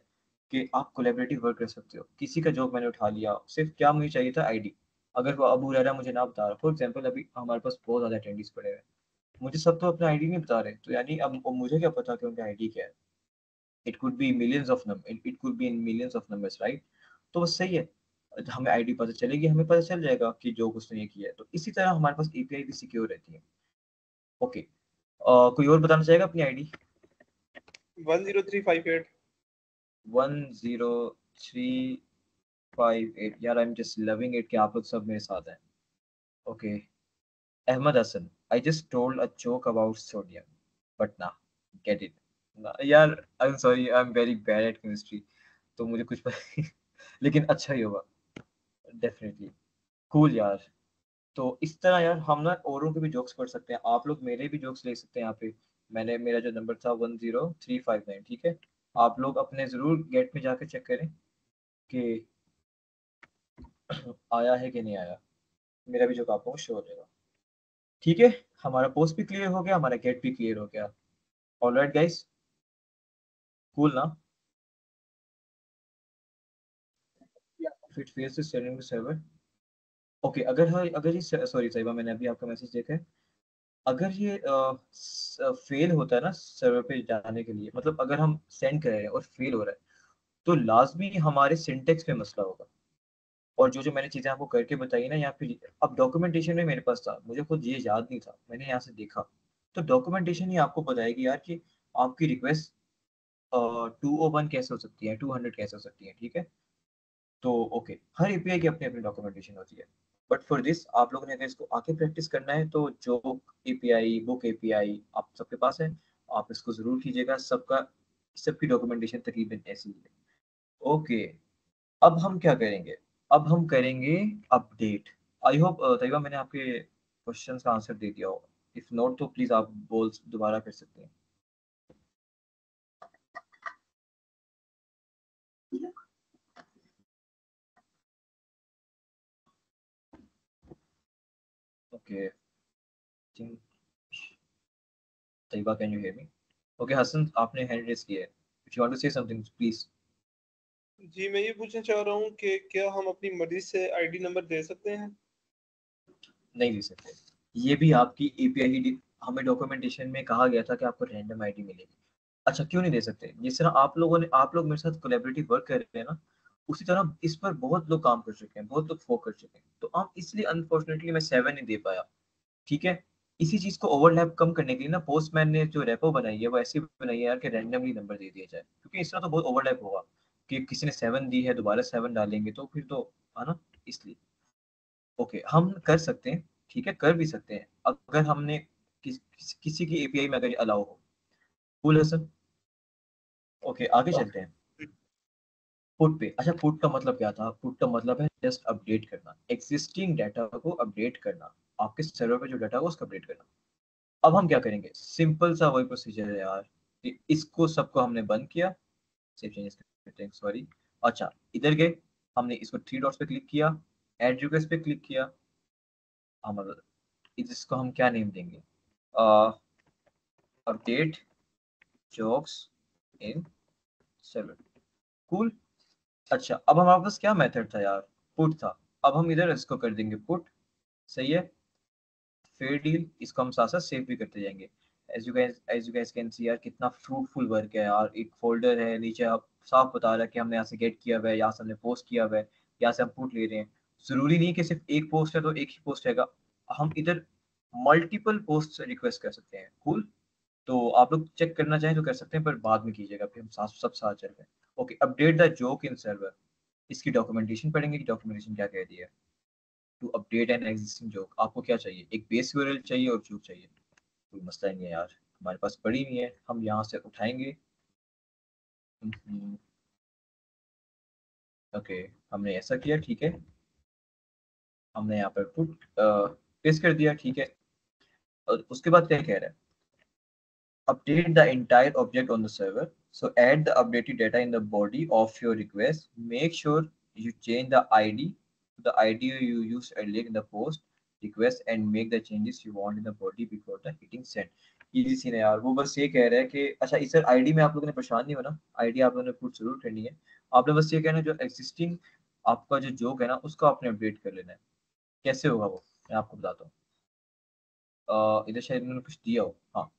कि आप कोलैबोरेटिव वर्क कर सकते हो। किसी का जोक मैंने उठा लिया, सिर्फ क्या मुझे चाहिए था आईडी। अगर वो अबू हुरैरा मुझे ना बता रहा, फॉर एग्जांपल अभी हमारे पास बहुत ज़्यादा अटेंडीज पड़े हुए हैं, मुझे सब तो अपना आईडी नहीं बता रहे, तो यानी अब मुझे क्या पता कि उनका आईडी क्या है। It could be millions of number, it could be in millions of numbers, right? तो बस सही है, हमें आईडी पता चलेगी, हमें पता चल जाएगा कि जो उसने ये किया है। तो इसी तरह हमारे पास एपीआई भी सिक्योर रहती है। ओके, कोई और बताना चाहेगा अपनी आईडी? 10358 10358। यार I am just loving it कि आप लोग सब मेरे साथ हैं। ओके, Ahmad Hasan, I just told a joke about sodium but ना गेट इट। यार I am sorry, I am very bad at chemistry, तो मुझे कुछ पता लेकिन अच्छा ही होगा डेफिनेटली। कूल यार। तो इस तरह यार हम ना औरों के भी जोक्स पढ़ सकते हैं, आप लोग मेरे भी जोक्स ले सकते हैं यहाँ पे। मेरा जो नंबर था 10359, ठीक है, आप लोग अपने ज़रूर गेट में जाकर चेक करें कि आया है कि नहीं आया। मेरा भी जोक आपको शो हो जाएगा, ठीक है। हमारा पोस्ट भी क्लियर हो गया, हमारा गेट भी क्लियर हो गया। ऑलराइट गाइस, कूल ना? Fit face is sending the server. Okay, अगर ये सॉरी साहिबा, मैंने अभी आपका मैसेज देखा है। अगर ये फेल होता है ना सर्वर पे जाने के लिए, मतलब अगर हम सेंड कर रहे हैं और फेल हो रहा है, तो लाजमी हमारे सिंटेक्स पे मसला होगा। और जो जो मैंने चीज़ें आपको करके बताई ना यहाँ पे, अब डॉक्यूमेंटेशन में मेरे पास था, मुझे खुद ये याद नहीं था, मैंने यहाँ से देखा। तो डॉक्यूमेंटेशन ही आपको बताएगी यार कि आपकी रिक्वेस्ट 201 कैसे हो सकती है, 200 कैसे हो सकती है, ठीक है। तो ओके, हर एपीआई की अपनी अपनी डॉक्यूमेंटेशन होती है, बट फॉर दिस आप लोगों ने अगर इसको आके प्रैक्टिस करना है, तो जो एपीआई, बुक एपीआई आप सबके पास है, आप इसको ज़रूर कीजिएगा। सबकी डॉक्यूमेंटेशन तकरीबन ऐसी ही है। ओके, अब हम क्या करेंगे? अब हम करेंगे अपडेट। आई होप तैयबा मैंने आपके क्वेश्चंस का आंसर दे दिया होगा, इफ नॉट तो प्लीज़ आप बोल दोबारा कर सकते हैं। Okay, Tayyaba can you hear me? Okay Hasan, आपने हैंड रेज किया है, if you want to say something please. जी मैं ये पूछना चाह रहा हूँ कि क्या हम अपनी मर्जी से आईडी नंबर दे सकते हैं? नहीं दे सकते, ये भी आपकी एपीआई, हमें डॉक्यूमेंटेशन में कहा गया था कि आपको रैंडम आईडी मिलेगी। अच्छा, क्यों नहीं दे सकते? जिस तरह आप लोग मेरे साथ कोलैबोरेटिव वर्क कर रहे हैं ना, उसी तरह इस पर बहुत लोग काम कर चुके हैं, बहुत लोग फोक कर चुके हैं, तो आप इसलिए अनफॉर्चुनेटली मैं 7 नहीं दे पाया, ठीक है। इसी चीज को ओवरलैप कम करने के लिए ना पोस्टमैन ने जो रेपो बनाई है वो ऐसी बनाई है यार कि रैंडमली नंबर दे दिया जाए, क्योंकि इस तरह तो बहुत ओवरलैप होगा कि किसी ने 7 दी है दोबारा 7 डालेंगे तो फिर तो, है ना, इसलिए। ओके, हम कर सकते हैं, ठीक है, कर भी सकते हैं अगर हमने किसी की एपीआई में अगर अलाउ हो। कूल है सर? ओके, आगे चलते हैं। पुट पे, अच्छा पुट का मतलब क्या था? पुट का मतलब है जस्ट अपडेट करना, एग्जिस्टिंग डाटा को अपडेट करना, आपके सर्वर पे जो डाटा है उसको अपडेट करना। अब हम क्या करेंगे? सिंपल सा वही प्रोसीजर है यार, कि इसको सबको हमने बंद किया, सेव चेंजेस, सॉरी। अच्छा, इधर गए, हमने इसको थ्री डॉट्स पे क्लिक किया, ऐड रिक्वेस्ट पे क्लिक किया, हम इसको हम क्या नेम देंगे? Update jobs in server. Cool. अच्छा, अब हमारे पास क्या मेथड था यार? पुट था। अब हम इधर इसको कर देंगे पुट। सही है, फेयर डील। इसको हम साथ साथ सेव भी करते जाएंगे। As you guys can see यार, कितना फ्रूटफुल वर्क है यार। एक फोल्डर है, नीचे आप साफ बता रहा है कि हमने यहाँ से गेट किया हुआ है, यहाँ से हमने पोस्ट किया हुआ है, यहाँ से हम पुट ले रहे हैं। जरूरी नहीं कि सिर्फ एक पोस्ट है तो एक ही पोस्ट रहेगा, हम इधर मल्टीपल पोस्ट रिक्वेस्ट कर सकते हैं। कूल। तो आप लोग चेक करना चाहें तो कर सकते हैं, पर बाद में कीजिएगा, फिर हम सब साथ चल रहे हैं। Okay, update the joke in server. इसकी डॉक्यूमेंटेशन पढ़ेंगे कि डॉक्यूमेंटेशन क्या कहती है। To update an existing joke, आपको क्या चाहिए? एक बेस यूआरएल चाहिए और जोक चाहिए। कोई मसला नहीं है यार, हमारे पास पड़ी हुई है, हम यहाँ से उठाएंगे। ओके, हमने ऐसा किया, ठीक है। हमने यहाँ पर पुट पेस्ट कर दिया, ठीक है। और उसके बाद क्या कह रहा है? update the entire object on the server. So add the updated data in the body of your request. Make sure you change the ID to the ID you used earlier in the post request and make the changes you want in the body before the hitting send. Easy see है यार, वो बस ये कह रहा है कि अच्छा इस आईडी में आप लोगों ने परेशान नहीं होना, आईडी आप लोगों ने पुट जरूर करनी है। आपने बस ये कहना है जो एग्जिस्टिंग आपका जो जोक है ना उसको आपने अपडेट कर लेना है। कैसे होगा वो मैं आपको बताता हूँ। इधर शायद इन्होंने कुछ दिया हो, हाँ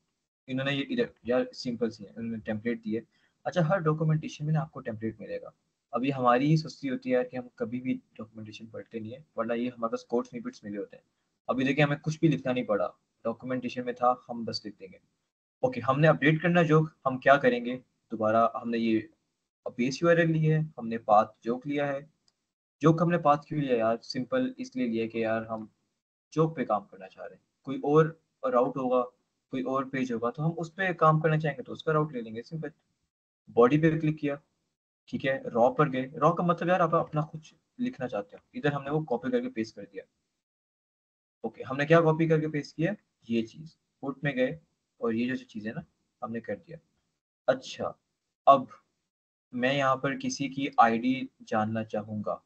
इन्होंने ये इधर यार सिंपल सी है, उन्होंने टेम्पलेट दिए। अच्छा, हर डॉक्यूमेंटेशन में ना आपको टेम्पलेट मिलेगा। अभी हमारी ही सुस्ती होती है यार कि हम कभी भी डॉक्यूमेंटेशन पढ़ते नहीं है, वरना ये हमारे पास कोड स्निपेट्स मिले होते हैं। अभी देखिए हमें कुछ भी लिखना नहीं पड़ा, डॉक्यूमेंटेशन में था, हम बस लिख देंगे। ओके, हमने अपडेट करना जोक, हम क्या करेंगे? दोबारा हमने ये बेस यूआरएल ली है, हमने पाथ जोक लिया है। जोक हमने पाथ क्यों लिया यार? सिंपल इसलिए लिया कि यार हम जॉब पे काम करना चाह रहे हैं, कोई और राउट होगा, कोई और पेज होगा तो हम उस पर काम करना चाहेंगे तो उसका राउट ले लेंगे, सिंपल। बॉडी पे क्लिक किया, ठीक है। रॉ पर गए, रॉ का मतलब यार आप अपना कुछ लिखना चाहते हो, इधर हमने वो कॉपी करके पेस्ट कर दिया। ओके, हमने क्या कॉपी करके पेस्ट किया? ये चीज। पुट में गए और ये जो चीज है ना हमने कर दिया। अच्छा, अब मैं यहाँ पर किसी की आईडी जानना चाहूंगा।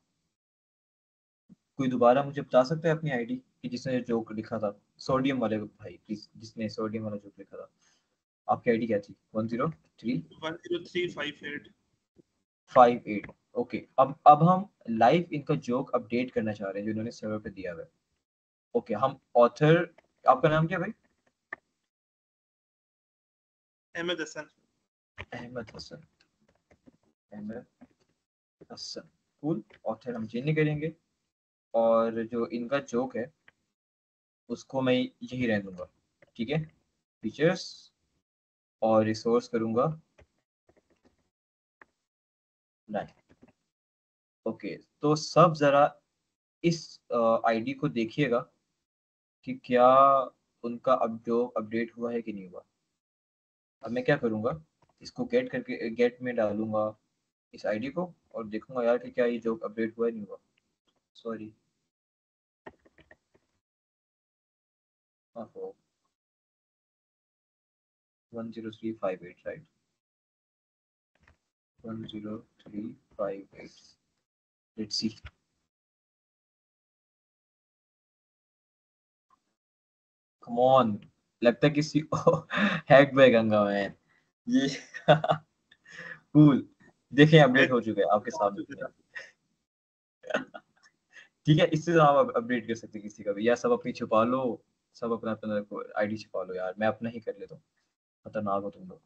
कोई दोबारा मुझे बता सकता है अपनी आईडी कि जिसने जोक लिखा था? सोडियम वाले भाई प्लीज, जिसने सोडियम वाला जोक लिखा था, आपकी आईडी क्या थी? 10358। 10358। ओके, अब हम लाइव इनका जोक अपडेट करना चाह रहे हैं जो इन्होंने सर्वर पे दिया हुआ है। ओके, हम ऑथर, आपका नाम क्या भाई? अहमद हसन। अहमद हसन। अहमद हसन, कूल। ऑथर हम चेंज नहीं करेंगे, और जो इनका जोक है उसको मैं यही रहने दूंगा, ठीक है। फीचर्स और रिसोर्स करूंगा 9। ओके, तो सब जरा इस आईडी को देखिएगा कि क्या उनका अब जो अपडेट हुआ है कि नहीं हुआ। अब मैं क्या करूंगा, इसको गेट करके गेट में डालूंगा इस आईडी को और देखूंगा यार कि क्या ये जो अपडेट हुआ है नहीं हुआ। सॉरी, ओहो, 10358 right, 10358। Let's see. Come on, लगता है किसी हैक बाय गंगा मैन ये कूल। देखें अपडेट हो चुका है आपके सामने। ठीक है, इससे तो आप अपडेट कर सकते हैं किसी का भी, या सब अपनी छुपा लो, सब अपना अपना आईडी छुपा लो यार, मैं अपना ही कर लेता हूँ, खतरनाक हो तुम लोग।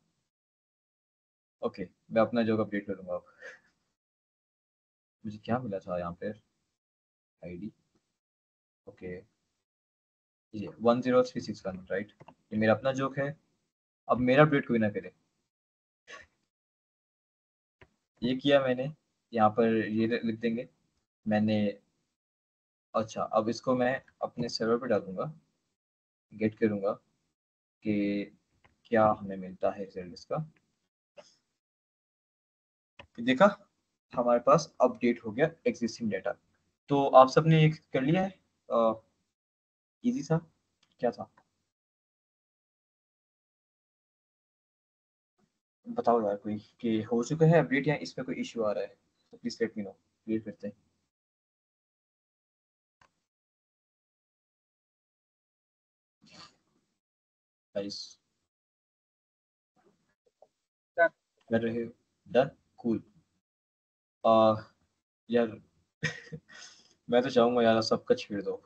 ओके, मैं अपना जो अपडेट करूंगा अब। मुझे क्या मिला था यहाँ पे? आईडी, ओके, ये 10361 राइट, ये मेरा अपना जोक है। अब मेरा अपडेट कोई ना करे, ये किया मैंने, यहाँ पर ये लिख देंगे मैंने अच्छा, अब इसको मैं अपने सर्वर पे डालूंगा, गेट करूंगा कि क्या हमें मिलता है रिजल्ट इसका। देखा, हमारे पास अपडेट हो गया एग्जिस्टिंग डाटा। तो आप सबने ये कर लिया है? इजी सा क्या था, बताओ यार कोई कि हो चुका है अपडेट या इसमें कोई इश्यू आ रहा है, तो please let me no, clear करते हैं। Guys Done. कर रहे हो? Done, cool. यार मैं तो चाहूंगा यार सबका छेड़ दो,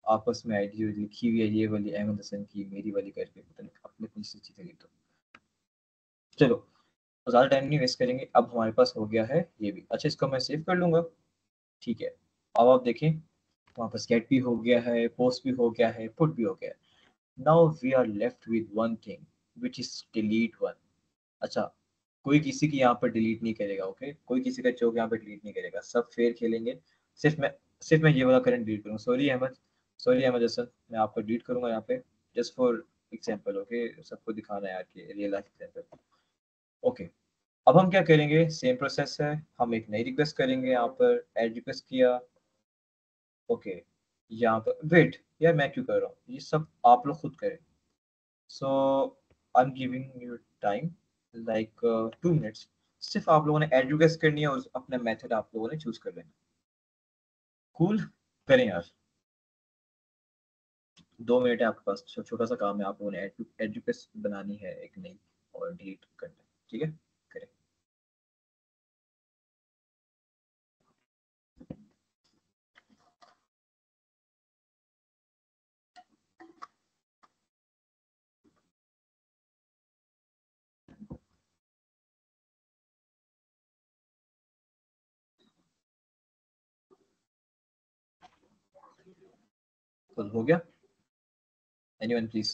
आपस में आईडी लिखी हुई है ये वाली अहमद हसन की, मेरी वाली करके पता नहीं अपने अपनी सी चीजें लिख दो। चलो ज़्यादा टाइम नहीं वेस्ट करेंगे, अब हमारे पास हो गया है ये भी। अच्छा, इसको मैं सेव कर लूंगा, ठीक है। अब आप देखें, वहाँ पर गेट भी हो गया है, पोस्ट भी हो गया है, पुट भी हो गया है। Now we are left with one thing which is delete one. अच्छा, कोई किसी की यहाँ पर डिलीट नहीं करेगा, ओके? कोई किसी का चौक यहाँ पर डिलीट नहीं करेगा, सब फेयर खेलेंगे। सिर्फ मैं ये वाला करंट डिलीट करूँगा। सॉरी अहमद हसन, मैं आपको डिलीट करूंगा यहाँ पे, जस्ट फॉर एग्जाम्पल, ओके? सबको दिखाना है यार कि रियल लाइफ एग्जाम्पल। ओके, अब हम क्या करेंगे, सेम प्रोसेस है, हम एक नई रिक्वेस्ट करेंगे, यहाँ पर ऐड रिक्वेस्ट किया, ओके। यहाँ पर वेट यार, मैं क्यों कर रहा हूँ, ये सब आप लोग खुद करें। So I am giving you time like 2 minutes. सिर्फ आप लोगों ने ऐड रिक्वेस्ट करनी है और अपना मेथड आप लोगों ने चूज कर लेना। कूल, करें यार, 2 मिनट है आपके पास, छोटा सा काम है, आप लोगों ने ऐड रिक्वेस्ट बनानी है एक नई और डिलीट करना है, ठीक है? करें। तो हो गया, एनीवन प्लीज?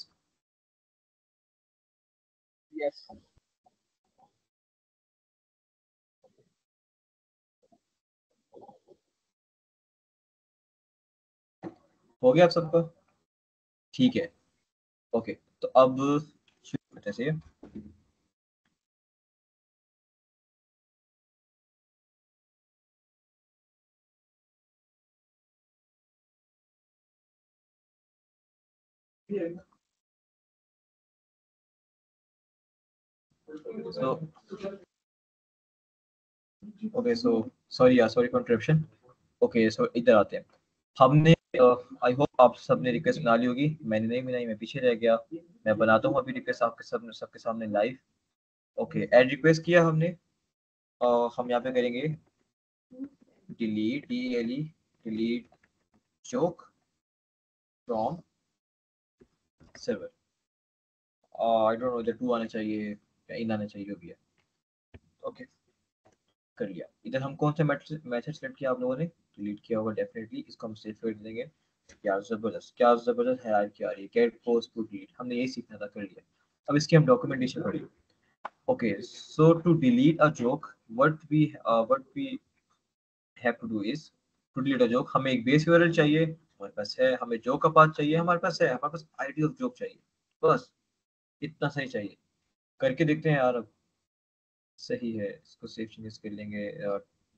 Yes. हो गया आप सबका? ठीक है, ओके। तो अब शुरू करते हैं, सही है? So okay, so sorry for interruption. Okay, so इधर आते हैं। हमने आई होप आप सबने रिक्वेस्ट बना ली होगी, मैंने नहीं बनाई, मैं पीछे रह गया। मैं बनाता हूँ अभी रिक्वेस्ट आपके सबके सामने लाइव। ओके, ऐड रिक्वेस्ट किया हमने। हम यहाँ पे करेंगे delete, delete joke from server. I don't know, इधर 2 आना चाहिए या इन आना चाहिए, जो भी है। ओके, कर लिया। इधर हम कौन सा मैसेज सेलेक्ट किया आप लोगों ने? डिलीट किया होगा डेफिनेटली, इसको हम सेव कर देंगे। क्या जबरदस्त है क्या रही है, गेट पोस्ट टू डिलीट, हमने यही सीखना था, कर लिया। अब इसकी हम डॉक्यूमेंटेशन पढ़ेंगे। Okay, so to delete a joke, what we have to do is, to delete a joke हमें एक बेस यूआरएल चाहिए, हमारे पास है। हमें जोक का पाथ चाहिए, हमारे पास है। हमारे पास आईडी ऑफ जोक चाहिए, बस इतना सही चाहिए। करके देखते हैं यार, अब सही है। इसको सेव चेंजेस कर लेंगे।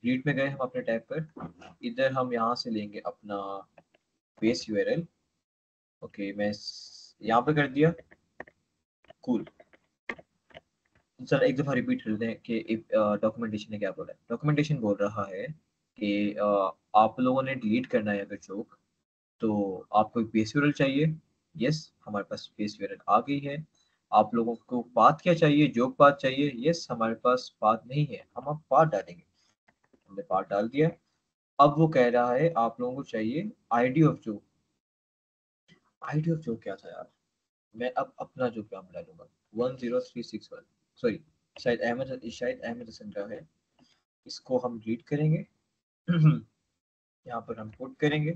डिलीट में गए हम अपने टैब पर, इधर हम यहाँ से लेंगे अपना बेस यूआरएल। ओके, मैं यहाँ पे कर दिया, कूल। सर एक दफ़ा रिपीट कर दें कि डॉक्यूमेंटेशन ने क्या बोला है। डॉक्यूमेंटेशन बोल रहा है कि आप लोगों ने डिलीट करना है अगर जोक, तो आपको एक बेस यूआरएल चाहिए। यस, हमारे पास बेस यूआरएल आ गई है। आप लोगों को पाथ क्या चाहिए? जोक पाथ चाहिए। यस, हमारे पास पाथ नहीं है, हम अब पाथ डालेंगे। हमने पाथ डाल दिया। अब वो कह रहा है आप लोगों को चाहिए ID of joke. ID of joke क्या था यार? मैं अब अपना जो काम डालूंगा 10361, सॉरी शायद अहमद हसन का है। इसको हम रीड करेंगे यहाँ पर हम पुट करेंगे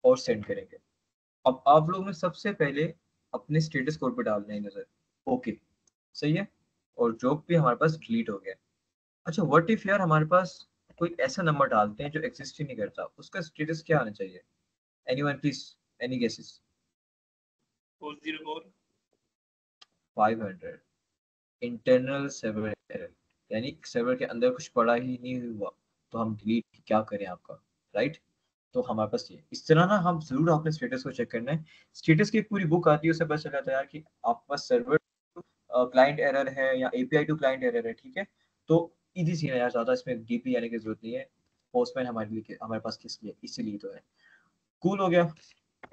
और सेंड करेंगे। अब आप लोगों ने सबसे पहले अपने स्टेटस कोड पे डालना है नजर, ओके? सही है, और जोक भी हमारे पास डिलीट हो गया। अच्छा, व्हाट इफ यार हमारे पास कोई ऐसा नंबर डालते हैं जो एग्जिस्ट ही नहीं करता, उसका स्टेटस क्या आना चाहिए? Anyone please, any guesses? 404 500 internal server error, यानी सर्वर के अंदर कुछ पड़ा ही नहीं हुआ, तो हम डिलीट क्या करें आपका, राइट? तो हमारे पास ये इस तरह ना, हम जरूर अपने स्टेटस को चेक करना है। स्टेटस की एक पूरी बुक आती है, उससे पता चल जाता है यार कि आपके पास सर्वर क्लाइंट एरर है या एपीआई टू क्लाइंट एरर है, ठीक है? तो इजी सी है यार, ज्यादा इसमें डीपली आने की जरूरत नहीं है। पोस्टमैन हमारे लिए, हमारे पास किस लिए, इसीलिए तो है। कूल हो गया।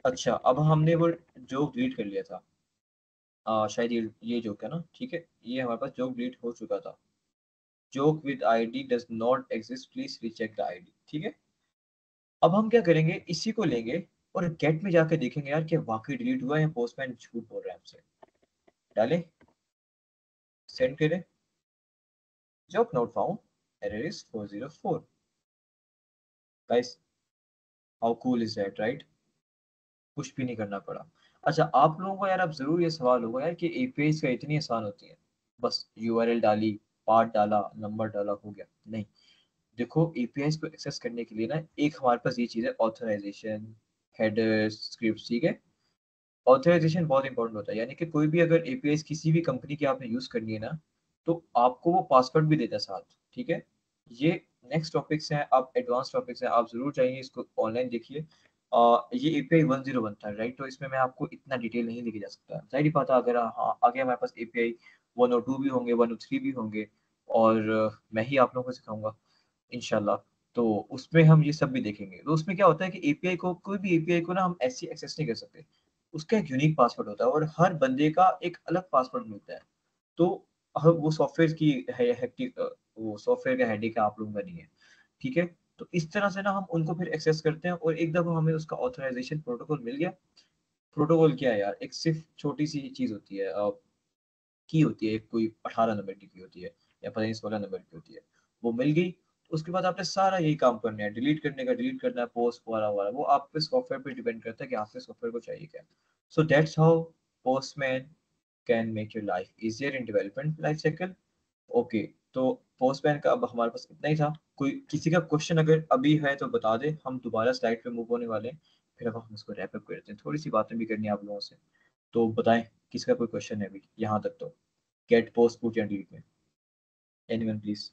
अच्छा, अब हमने वो जोक डिलीट कर लिया था, शायद ये जोक है ना, ठीक है, ये हमारे पास जोक डिलीट हो चुका था। Joke with ID does not exist, please recheck the ID, ठीक है? अब हम क्या करेंगे, इसी को लेंगे और गेट में जाके देखेंगे यार कि वाकई डिलीट हुआ है या पोस्टमैन झूठ बोल रहा है हमसे। डाले, सेंड करें, joke not found, error is 404। Guys, how cool is that, right? कुछ भी नहीं करना पड़ा। अच्छा, आप लोगों को यार अब जरूर ये सवाल होगा यार कि एपीआई का इतनी आसान होती है, बस यूआरएल डाली, पाथ डाला, नंबर डाला, हो गया? नहीं। देखो, एपीआई को एक्सेस करने के लिए ना, एक हमारे पास ये चीज है, ऑथराइजेशन, हेडर्स, स्क्रिप्ट, ठीक है? ऑथराइजेशन बहुत इंपॉर्टेंट होता है, यानी कि कोई भी अगर एपीआई किसी भी कंपनी की आपने यूज करनी है ना, तो आपको वो पासवर्ड भी देता है साथ, ठीक है? ये नेक्स्ट टॉपिक्स हैं, आप एडवांस टॉपिक्स हैं, आप जरूर चाहिए इसको ऑनलाइन देखिए। ये एपीआई 101 था, राइट? तो इसमें मैं आपको इतना डिटेल नहीं लेके जा सकता, जाहिर ही बात है। अगर हाँ, आगे हमारे पास एपीआई 102 भी होंगे, 103 भी होंगे, और मैं ही आप लोगों को सिखाऊंगा इंशाल्लाह। तो उसमें हम ये सब भी देखेंगे। तो उसमें क्या होता है कि एपीआई को, कोई भी एपीआई को ना हम ऐसे एक्सेस नहीं कर सकते, उसका एक यूनिक पासवर्ड होता है और हर बंदे का एक अलग पासवर्ड मिलता है। तो वो सॉफ्टवेयर की वो सॉफ्टवेयर का हेडेक है, आप लोगों का नहीं है, ठीक है? तो इस तरह से ना हम उनको फिर एक्सेस करते हैं, और एक दफा हमें उसका ऑथराइजेशन प्रोटोकॉल मिल गया। प्रोटोकॉल क्या है यार, एक सिर्फ छोटी सी चीज होती है, की होती है, कोई 18 नंबर की होती है, या पता नहीं 16 नंबर की होती है, वो मिल गई। उसके बाद आपने सारा यही काम करना है, डिलीट करने का, डिलीट करना है, पोस्ट वाला वाला, वो आपके सॉफ्टवेयर पे डिपेंड करता है कि आपके सॉफ्टवेयर को चाहिए क्या। सो that's how postman can make your life easier in development life cycle. Okay, तो पोस्टमैन का अब हमारे पास इतना ही था। कोई किसी का क्वेश्चन अगर अभी है तो बता दे, हम दोबारा स्लाइड पे मूव होने वाले हैं, फिर अब हम इसको रैप अप करते हैं, थोड़ी सी बातें भी करनी है आप लोगों से। तो बताएं, किसका कोई क्वेश्चन है अभी यहाँ तक? तो गेट, पोस्ट, पुट या डिलीट में, एनीवन प्लीज?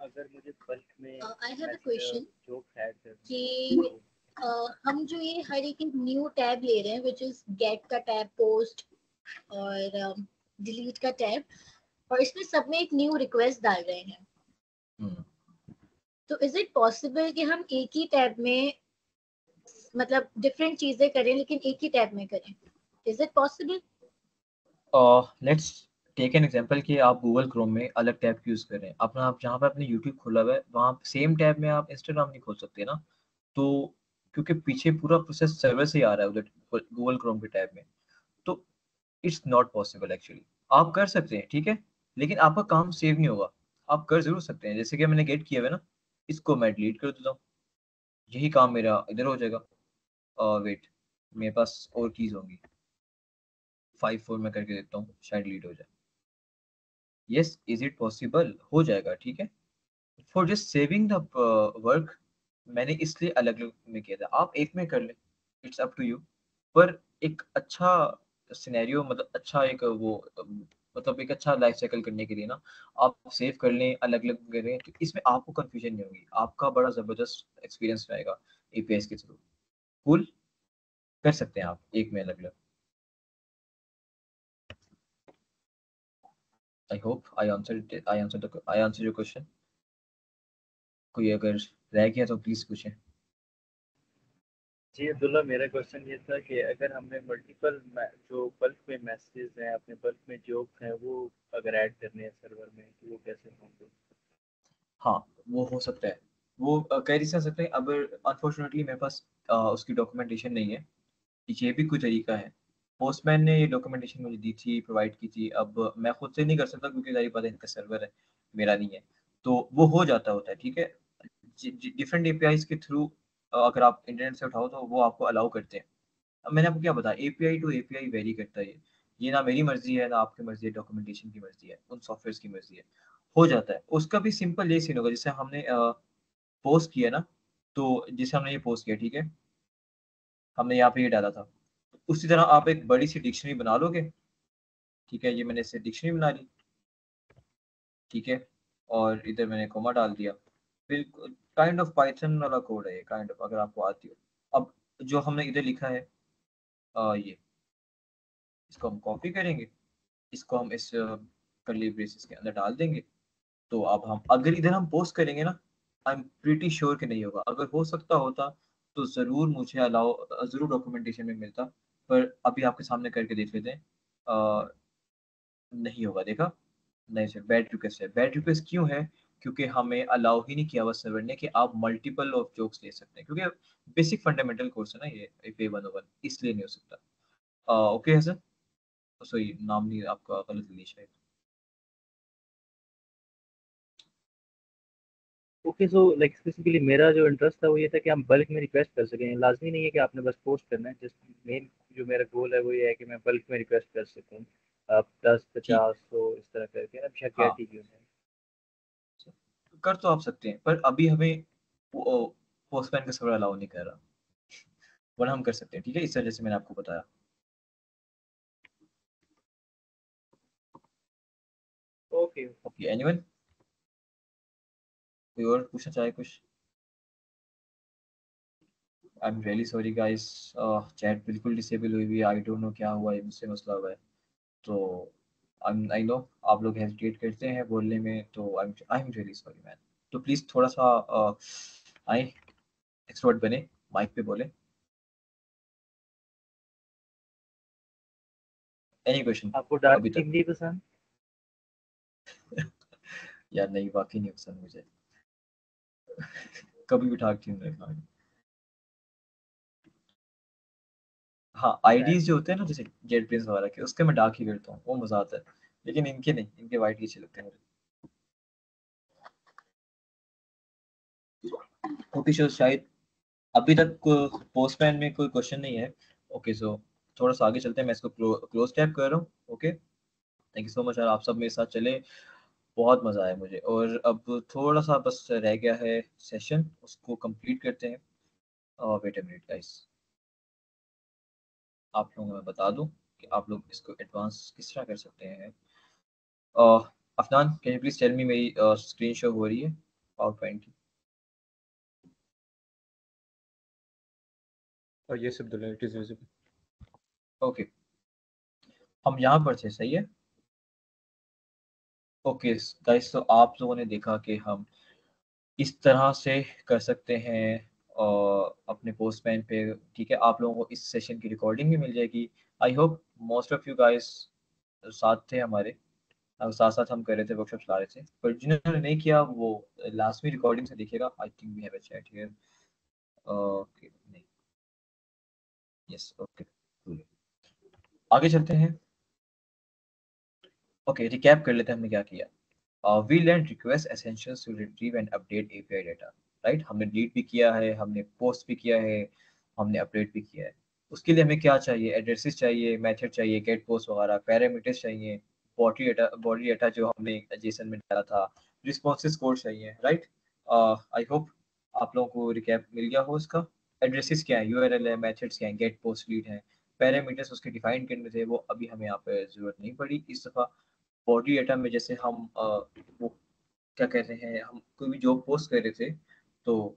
अगर मुझे बल्क में I have a question joke add करनी कि हम जो ये हर एक न्यू टैब ले रहे हैं, विच इज गेट का टैब, पोस्ट और डिलीट का टैब, और इसमें सब में एक न्यू रिक्वेस्ट डाल रहे हैं, तो इज इट पॉसिबल कि हम एक ही टैब में मतलब डिफरेंट चीजें करें लेकिन एक ही टैब में करें? Is it possible? Let's take an example कि आप गूगल क्रोम में अलग टैब यूज कर रहे हैं अपना, आप जहाँ पे आपने यूट्यूब खोला हुआ है वहाँ सेम टैब में आप इंस्टाग्राम नहीं खोल सकते ना। तो क्योंकि पीछे पूरा प्रोसेस सर्वर से ही आ रहा है उधर गूगल क्रोम के टैब में, तो इट्स नॉट पॉसिबल एक्चुअली। आप कर सकते हैं, ठीक है, लेकिन आपका काम सेव नहीं होगा। आप कर जरूर सकते हैं, जैसे कि मैंने गेट किया हुआ है ना, इसको मैं डिलीट कर देता हूँ, यही काम मेरा इधर हो जाएगा। वेट, मेरे पास और कीज होंगी, 5 4 में करके देता हूँ, शायद डिलीट हो जाए। Yes, is it possible? हो जाएगा, ठीक है। For just saving the work, मैंने इसलिए अलग अलग में किया था, आप एक में कर ले, इट्स अप टू यू। पर एक अच्छा सिनेरियो, मतलब अच्छा एक वो मतलब एक अच्छा लाइफ साइकिल करने के लिए ना, आप सेव कर लें, अलग अलग करें, तो इसमें आपको कंफ्यूजन नहीं होगी, आपका बड़ा जबरदस्त एक्सपीरियंस रहेगा एपीआई के थ्रू। कूल, कर सकते हैं आप एक में अलग अलग। आई hope I answer your question. कोई अगर रह गया तो प्लीज पूछें। जी अब्दुल्ला, मेरा क्वेश्चन ये था कि अगर हमने मल्टीपल जो बल्क में मैसेजेस हैं, अपने बल्क में जोक्स हैं, वो अगर ऐड करने हैं सर्वर में, तो वो कैसे होंगे? हाँ, वो हो सकता है, वो कह नहीं सकते। अब अनफॉर्चुनेटली मेरे पास उसकी डॉक्यूमेंटेशन नहीं है, ये भी कोई तरीका है। पोस्टमैन ने ये डॉक्यूमेंटेशन मुझे दी थी, प्रोवाइड की थी, अब मैं खुद से नहीं कर सकता क्योंकि सारी बात इनका सर्वर है, मेरा नहीं है। तो वो हो जाता होता है, ठीक है। डिफरेंट एपीआईज के थ्रू अगर आप इंटरनेट से उठाओ तो वो आपको अलाउ करते हैं। अब मैंने आपको क्या बताया, एपीआई टू एपीआई वेरी करता है। ये ना मेरी मर्जी है ना आपकी मर्जी है, डॉक्यूमेंटेशन की मर्जी है, उन सॉफ्टवेयर की मर्जी है, हो जाता है। उसका भी सिंपल ये सीन होगा, जैसे हमने पोस्ट किया ना, तो जैसे हमने ये पोस्ट किया, ठीक है, हमने यहाँ पे ये डाला था, उसी तरह आप एक बड़ी सी डिक्शनरी बना लोगे, ठीक है, ये मैंने इससे डिक्शनरी बना ली, ठीक है, और इधर मैंने कोमा डाल दिया, फिर काइंड ऑफ पाइथन वाला कोड है ये, काइंड ऑफ, अगर आपको आती हो। अब जो हमने इधर लिखा है ये, इसको हम कॉपी करेंगे, इसको हम इस करली ब्रेसेस के अंदर डाल देंगे। तो अब हम अगर इधर हम पोस्ट करेंगे ना, आई एम प्रीटी श्योर कि नहीं होगा। अगर हो सकता होता तो ज़रूर मुझे अलाउ, ज़रूर डॉक्यूमेंटेशन में मिलता, पर अभी आपके सामने करके देख लेते हैं। नहीं होगा, देखा, नहीं सर, बैड रिक्वेस्ट है। बैड रिक्वेस्ट क्यों है? क्योंकि हमें अलाउ ही नहीं किया हुआ सर्वर ने कि आप मल्टीपल ऑफ जोक्स ले सकते हैं, क्योंकि बेसिक फंडामेंटल कोर्स है ना ये पे 101, इसलिए नहीं हो सकता। ओके है सर, सॉरी नाम नहीं आपका गलत लिया शायद। ओके, सो लाइक स्पेसिफिकली मेरा जो इंटरेस्ट था वो ये था कि हम बल्क में रिक्वेस्ट कर सकें। लाजमी नहीं है कि आपने बस पोस्ट करना है, जस्ट मेन जो मेरा गोल है वो ये है कि मैं बल्क में रिक्वेस्ट कर सकूँ, 10, ठीक, 50, 100 इस तरह करके ना, बेशक क्या हाँ, ठीक है। कर तो आप सकते हैं, पर अभी हमें पोस्टमैन का सर्वर अलाउ नहीं कर रहा, वरना हम कर सकते हैं, ठीक है, इस वजह से मैंने आपको बताया। ओके, ओके, एनीवन कोई और पूछना चाहे कुछ? आई am really sorry guys, chat बिल्कुल डिसेबल हुई हुई है, आई डोंट नो क्या हुआ है, मुझसे मसला हुआ है। तो आई नो आप लोग हेजिटेट करते हैं बोलने में, तो आई एम रियली सॉरी मैन। तो प्लीज़ थोड़ा सा आए, एक्सपर्ट बने, माइक पे बोले। एनी क्वेश्चन आपको डार्क अभी थीम तक? नहीं पसंद? यार नहीं, वाकई नहीं पसंद मुझे, कभी भी ठाक थी नहीं। हाँ, आईडीज जो होते हैं ना, जैसे जेट प्रिंस वगैरह के, उसके मैं डार्क ही करता हूँ, वो मजा आता है, लेकिन इनके नहीं, इनके वाइट ही अच्छे लगते हैं मुझे। ओके सो शायद अभी तक पोस्टमैन में कोई क्वेश्चन नहीं है। ओके सो थोड़ा सा आगे चलते हैं, मैं इसको क्लोज टैप कर रहा हूँ। Okay, thank you so much यार, आप सब मेरे साथ चले, बहुत मज़ा आया मुझे। और अब थोड़ा सा बस रह गया है सेशन, उसको कंप्लीट करते हैं। वेट अ मिनट गाइस, आप लोगों को मैं बता दूं कि आप लोग इसको एडवांस किस तरह कर सकते हैं। Afnan, can you please tell me, मेरी स्क्रीन शो हो रही है पावर पॉइंट की? Yes, Abdullah, it is visible. Okay, हम यहाँ पर थे, सही है। ओके गाइस, तो आप लोगों ने देखा कि हम इस तरह से कर सकते हैं और अपने पोस्टमैन पे, ठीक है। आप लोगों को इस सेशन की रिकॉर्डिंग भी मिल जाएगी। I hope most of you guys साथ थे हमारे, साथ साथ हम कर रहे थे, वर्कशॉप चला रहे थे, पर जिन्होंने नहीं किया वो लास्ट में रिकॉर्डिंग से देखिएगा। I think we have a chat here. Okay, नहीं, यस, ओके, आगे चलते हैं। ओके, रिकैप कर लेते हैं हमने क्या किया। We learn request essentials to retrieve and update API data, right. हमने डिलीट भी किया है, हमने पोस्ट भी किया है, हमने अपडेट भी किया है। उसके लिए हमें क्या चाहिए? एड्रेसेस चाहिए, मेथड चाहिए, गेट पोस्ट वगैरह, पैरामीटर्स चाहिए, बॉडी डाटा जो हमने जेसन में डाला था, रिस्पॉन्सेज कोड चाहिए, राइट। आई होप आप लोगों को रिकैप मिल गया हो इसका। एड्रेसेस क्या है, यूआरएल है, मेथड्स क्या है, गेट पोस्ट लीड है, पैरामीटर्स उसके डिफाइन करने थे, वो अभी हमें यहाँ पे जरूरत नहीं पड़ी इस दफ़ा। बॉडी डाटा में जैसे हम वो क्या कहते हैं, हम कोई भी जॉब पोस्ट कर रहे थे, तो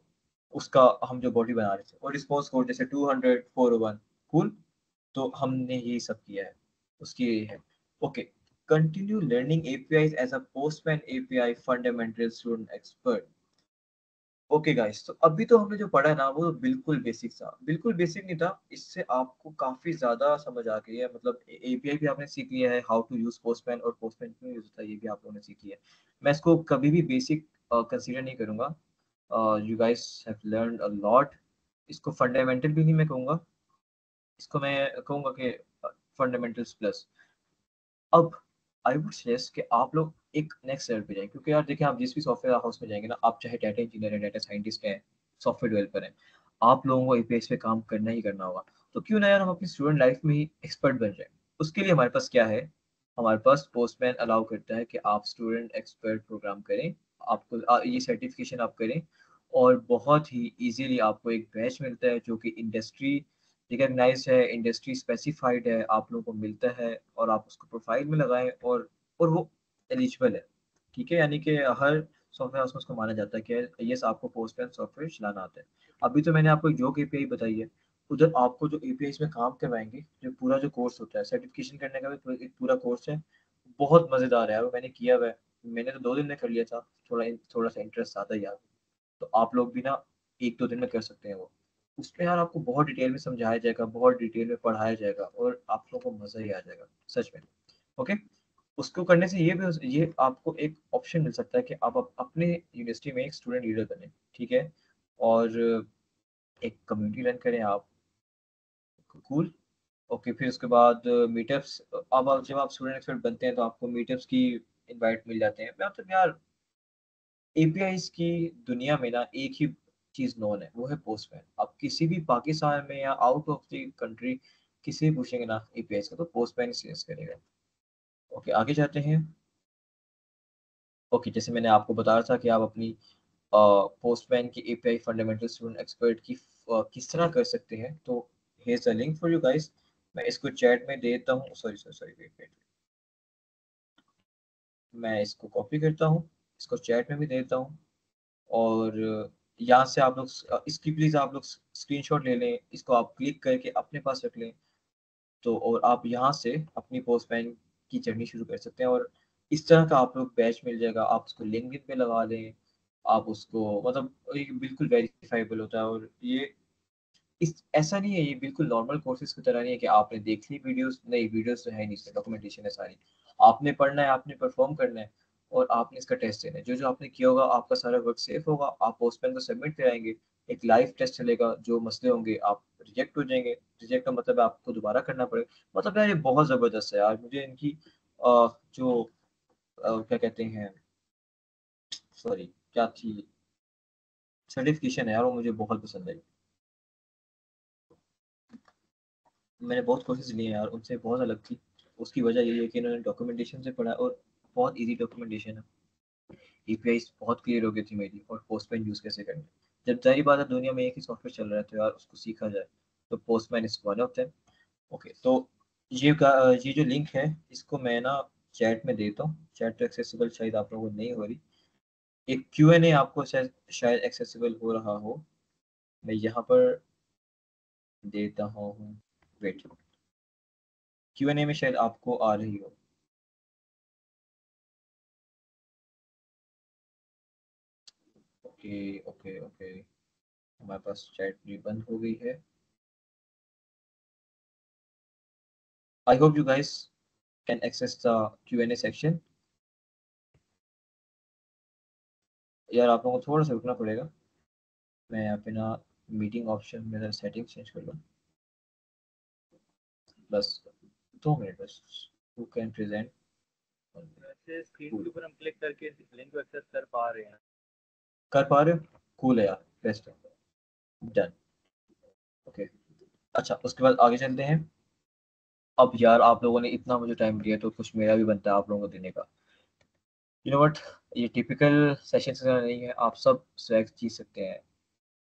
उसका हम जो बॉडी बना रहे थे, और रिस्पॉन्स कोड जैसे 200 401, कूल, तो हमने यही सब किया है, उसकी यही है। Okay, continue learning APIs as a Postman API fundamental student expert. Okay guys, तो अभी तो हमने जो पढ़ा है ना, वो बिल्कुल बेसिक था, बिल्कुल बेसिक नहीं था, इससे आपको काफी ज्यादा समझ आ गई है। मतलब एपीआई भी आपने सीख लिया है, हाउ टू यूज पोस्टमैन, और पोस्टमैन क्यों यूज होता है ये भी आप लोगों ने सीख लिया है। मैं इसको कभी भी बेसिक कंसीडर नहीं करूंगा। You guys have learned a lot. इसको फंडामेंटल भी नहीं मैं कहूंगा, इसको मैं कहूंगा कि फंडामेंटल्स प्लस। अब आई वुड सजेस्ट कि आप लोग एक नेक्स्ट लेवल पे जाएं, क्योंकि यार देखिए, आप जिस भी सॉफ्टवेयर हाउस में जाएंगे ना, आप चाहे डाटा इंजीनियर हैं, डाटा साइंटिस्ट हैं, सॉफ्टवेयर डेवलपर हैं, आप लोगों को एपीआई पे काम करना ही करना होगा। तो क्यों ना यार हम अपनी स्टूडेंट लाइफ में ही एक्सपर्ट बन जाए। उसके लिए हमारे पास क्या है, हमारे पास पोस्टमैन अलाउ करता है कि आप स्टूडेंट एक्सपर्ट प्रोग्राम करें, आपको ये सर्टिफिकेशन आप करें, और बहुत ही इजीली आपको एक बैच मिलता है जो कि इंडस्ट्री रिकग्नाइज है, इंडस्ट्री स्पेसिफाइड है, आप लोगों को मिलता है, और आप उसको प्रोफाइल में लगाएं, और वो एलिजिबल है। ठीक है, यानी कि हर सॉफ्टवेयर हाउस में उसको माना जाता है कि यस आपको पोस्टमैन सॉफ्टवेयर चलाना आता है। अभी तो मैंने आपको योग एपीआई बताई है, उधर आपको जो एपीआई में काम करवाएंगे, जो पूरा जो कोर्स होता है सर्टिफिकेशन करने का भी एक पूरा कोर्स है, बहुत मजेदार है। वो मैंने किया हुआ है, मैंने तो 2 दिन में कर लिया था, थोड़ा सा इंटरेस्ट ज्यादा यार। तो आप लोग भी ना 1-2 दिन में कर सकते हैं वो। उसमें यार आपको बहुत डिटेल में समझाया जाएगा, बहुत डिटेल में पढ़ाया जाएगा, और आप लोगों को मजा ही आ जाएगा सच में। ओके, उसको करने से ये आपको एक ऑप्शन मिल सकता है कि आप अपने यूनिवर्सिटी में एक स्टूडेंट लीडर बने, ठीक है, और एक कम्युनिटी रन करें आप। कूल। ओके, फिर उसके बाद मीटअप्स, अब जब आप स्टूडेंट एक्सपर्ट बनते हैं तो आपको मीटअप्स की इनवाइट मिल जाते हैं। मतलब यार एपीआईज की दुनिया में ना एक ही चीज नोन है, वो है पोस्टमैन। आप किसी भी पाकिस्तान में या आउट ऑफ द कंट्री किसी भी पूछेंगे ना एपीआईज का, तो पोस्टमैन सजेस्ट करेगा। ओके, आगे जाते हैं। ओके, जैसे मैंने आपको बताया था कि आप अपनी पोस्टमैन की एपीआई फंडामेंटल स्टूडेंट एक्सपर्ट की किस तरह कर सकते हैं, तो here's a link for you guys. मैं इसको चैट में दे देता हूँ, sorry sorry sorry, wait wait, मैं इसको कॉपी करता हूँ, इसको चैट में भी दे देता हूँ, और यहाँ से आप लोग इसकी प्लीज़ आप लोग स्क्रीनशॉट ले लें, इसको आप क्लिक करके अपने पास रख लें। तो और आप यहाँ से अपनी पोस्टमैन की जर्नी शुरू कर सकते हैं, और इस तरह का आप लोग बैच मिल जाएगा। आप उसको लिंक्डइन पे लगा दें, आप उसको मतलब ये बिल्कुल वेरीफाइबल होता है। और ये इस ऐसा नहीं है, ये बिल्कुल नॉर्मल कोर्सेज की तरह नहीं है कि आपने देख ली वीडियोस, नहीं वीडियोस तो है नहीं, इसमें डॉक्यूमेंटेशन है सारी। आपने पढ़ना है, आपने परफॉर्म करना है, और आपने इसका टेस्ट देना है। जो जो आपने किया होगा आपका सारा वर्क सेफ होगा, आप पोस्टमैन को सबमिट कराएंगे, एक लाइव टेस्ट चलेगा, जो मसले होंगे आप रिजेक्ट हो जाएंगे। रिजेक्ट का मतलब है आपको दोबारा करना पड़ेगा। मतलब यार ये बहुत ज़बरदस्त है यार, मुझे इनकी जो क्या कहते हैं, सॉरी क्या थी, सर्टिफिकेशन है यार, वो मुझे बहुत पसंद आई। मैंने बहुत कोशिश ली है यार, उनसे बहुत अलग थी। उसकी वजह यही है कि इन्होंने डॉक्यूमेंटेशन से पढ़ा, और बहुत इजी डॉक्यूमेंटेशन है। एपीआई बहुत क्लियर हो गई थी मेरी, और पोस्टमैन यूज़ कैसे करना है। जब जाहिर बात है दुनिया में एक ही सॉफ्टवेयर चल रहा है, तो यार उसको सीखा जाए, तो postman is one of them. Okay, तो ये जो लिंक है इसको मैं ना चैट में देता हूँ। चैट तो एक्सेसिबल शायद आप लोगों को नहीं हो रही, एक Q&A आपको शायद एक्सेसिबल हो रहा हो, मैं यहाँ पर देता हूँ। वेट, Q&A में शायद आपको आ रही हो। ओके ओके ओके, हमारे पास चैट भी बंद हो गई है। I hope you guys can access the Q&A section. यार आप लोगों को थोड़ा सा रुकना पड़ेगा, मैं यहाँ पे ना मीटिंग ऑप्शन में सेटिंग चेंज कर लूँ, बस 2 मिनट बस। हु कैन प्रेजेंट, वैसे स्क्रीन के ऊपर हम क्लिक करके लिंक को एक्सेस कर पा रहे हैं। कर पा रहे हो? कूल है यार, बेस्ट है, डन। ओके, अच्छा उसके बाद आगे चलते हैं। अब यार आप लोगों ने इतना मुझे टाइम दिया, तो कुछ मेरा भी बनता है आप लोगों को देने का। यू नो व्हाट, ये टिपिकल सेशन से नहीं है, आप सब स्वैग जीत सकते हैं,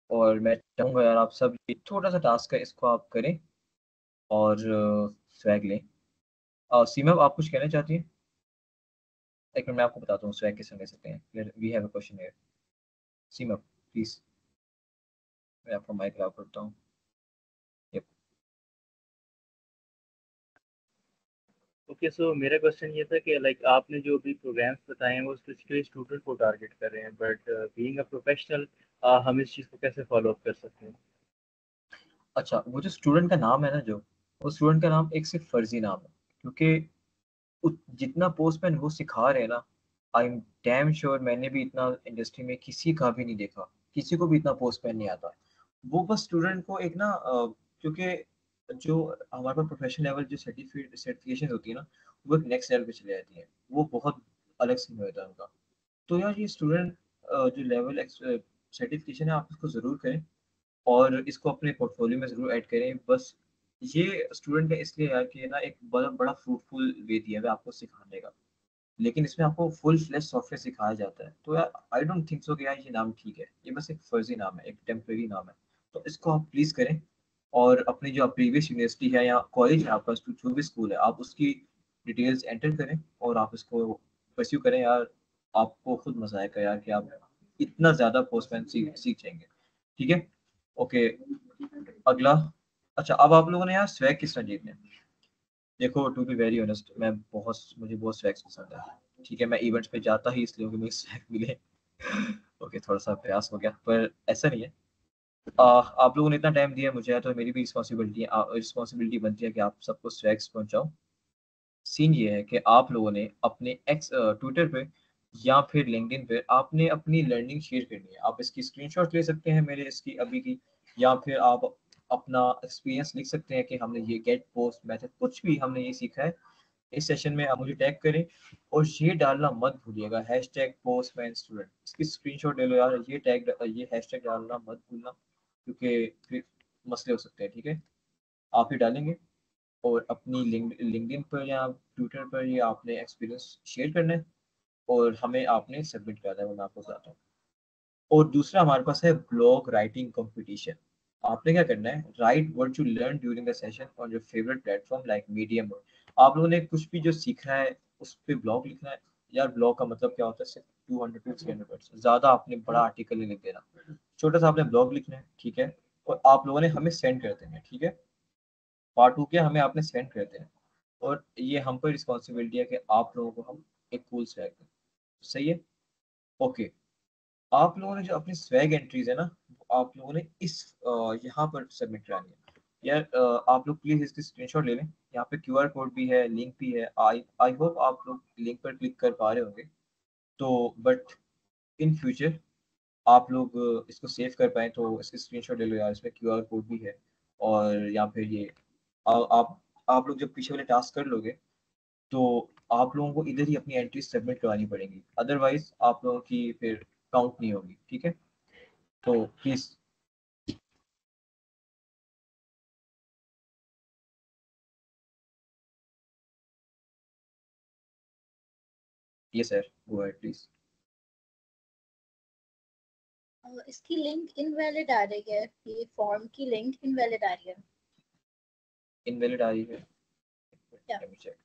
और मैं चाहूँगा यार आप सब ये छोटा सा टास्क है, इसको आप करें और स्वैग लें। सीमा आप कुछ कहना चाहती हैं? एक मिनट मैं आपको बताता हूँ स्वैग किस तरह ले सकते हैं। We have a question here. Seema please, मैं आपका माइक अलाउ करता हूँ। Yep. ओके, सो मेरा क्वेश्चन ये था कि लाइक आपने जो भी प्रोग्राम्स बताए हैं वो स्पेसिफिकली स्टूडेंट को टारगेट कर रहे हैं, बट बीइंग अ प्रोफेशनल हम इस चीज़ को कैसे फॉलो अप कर सकते हैं? अच्छा, वो जो स्टूडेंट का नाम है ना, जो वो स्टूडेंट का नाम एक सिर्फ फर्जी नाम है, क्योंकि जितना पोस्टमैन वो सिखा रहे हैं ना, आई एम डैम श्योर मैंने भी इतना इंडस्ट्री में किसी का भी नहीं देखा, किसी को भी इतना पोस्टमैन नहीं आता। वो बस स्टूडेंट को एक ना क्योंकि जो हमारे पास प्रोफेशनल लेवल जो सर्टिफिकेशन होती है ना, वो एक नेक्स्ट लेवल पे चले जाती है, वो बहुत अलग सीन होता है उनका। तो यार ये स्टूडेंट जो लेवल सर्टिफिकेशन है आप इसको ज़रूर करें, और इसको अपने पोर्टफोलियो में ज़रूर ऐड करें। बस ये स्टूडेंट ने इसलिए यार कि ना एक बड़ा बड़ा फ्रूटफुल वे दिया है आपको सिखाने का, लेकिन इसमें आपको फुल फ्लेश सॉफ्टवेयर सिखाया जाता है। तो यार आई डोंट थिंक सो कि यार ये नाम ठीक है, ये बस एक फर्जी नाम है, एक टेम्परेरी नाम है। तो इसको आप प्लीज करें, और अपनी जो प्रीवियस यूनिवर्सिटी है या कॉलेज है आपका, जो भी स्कूल है, आप उसकी डिटेल्स एंटर करें और आप इसको परस्यू करें यार। आपको खुद मजा आएगा यार कि आप इतना ज्यादा पोस्टमैन सीख जाएंगे। ठीक है, ओके। अगला, अच्छा अब आप लोगों ने यार स्वैग किस तरह जीतने हैं? देखो टू बी वेरी ऑनेस्ट, मुझे बहुत स्वैग्स पसंद है। ठीक है, मैं इवेंट्स पे जाता ही इसलिए कि मुझे स्वैग मिले। ओके, थोड़ा सा प्रयास हो गया, पर ऐसा नहीं है। आप लोगों ने इतना टाइम दिया मुझे, तो मेरी भी रिस्पॉन्सिबिलिटी बनती है कि आप सबको स्वैग्स पहुंचाओ। सीन ये है कि आप लोगों ने अपने एक्स ट्विटर पे या फिर लिंक्डइन पे आपने अपनी लर्निंग शेयर करनी है। आप इसकी स्क्रीनशॉट ले सकते हैं मेरे इसकी अभी की, या फिर आप अपना एक्सपीरियंस लिख सकते हैं कि हमने ये गेट पोस्ट मेथड कुछ भी हमने ये सीखा है इस सेशन में। आप मुझे टैग करें और ये डालना मत भूलिएगा, हैशटैग पोस्टमैन स्टूडेंट। इसकी स्क्रीनशॉट ले लो यार, ये हैशटैग डालना मत भूलना, क्योंकि फिर मसले हो सकते हैं। ठीक है, आप ही डालेंगे और अपनी लिंक्डइन पर या ट्विटर पर ये आपने एक्सपीरियंस शेयर करना है और हमें आपने सबमिट करना है, वो मैं आपको बताता हूँ। और दूसरा हमारे पास है ब्लॉग राइटिंग कंपटीशन। आपने क्या करना है, right what you learn during the session on your favourite platform like medium. आप लोगों ने कुछ भी जो सीखा है उस पर ब्लॉग लिखना है। यार ब्लॉग का मतलब क्या होता है, सिर्फ 200 to 300 वर्ड्स, ज्यादा आपने बड़ा आर्टिकल नहीं लिख देना, छोटा सा आपने ब्लॉग लिखना है। ठीक है, और आप लोगों ने हमें सेंड कर देना है। ठीक है, पार्ट 2 के हमें आपने सेंड कर देना है, और ये हम पर रिस्पॉन्सिबिलिटी है कि आप लोगों को हम एक कूल स्वैग दें। सही है, ओके। आप लोगों ने जो अपनी स्वैग एंट्रीज है ना, आप लोगों ने इस यहाँ पर सबमिट करानी है। यार आप लोग प्लीज इसकी स्क्रीनशॉट ले लें, यहाँ पे क्यूआर कोड भी है, लिंक भी है। आई आई होप आप लोग लिंक पर क्लिक कर पा रहे होंगे। तो बट इन फ्यूचर आप लोग इसको सेव कर पाए तो इसकी स्क्रीनशॉट ले लो यार, इसमें क्यूआर कोड भी है। और या फिर ये आप लोग जब पीछे वाले टास्क कर लोगे तो आप लोगों को इधर ही अपनी एंट्री सबमिट करवानी पड़ेंगी, अदरवाइज आप लोगों की फिर काउंट नहीं होगी। ठीक है, तो प्लीज। ये सर, गो अहेड प्लीज। इसकी लिंक इनवैलिड आ रही है, ये फॉर्म की लिंक इनवैलिड आ रही है। इनवैलिड आ रही है, Yeah. Let me check.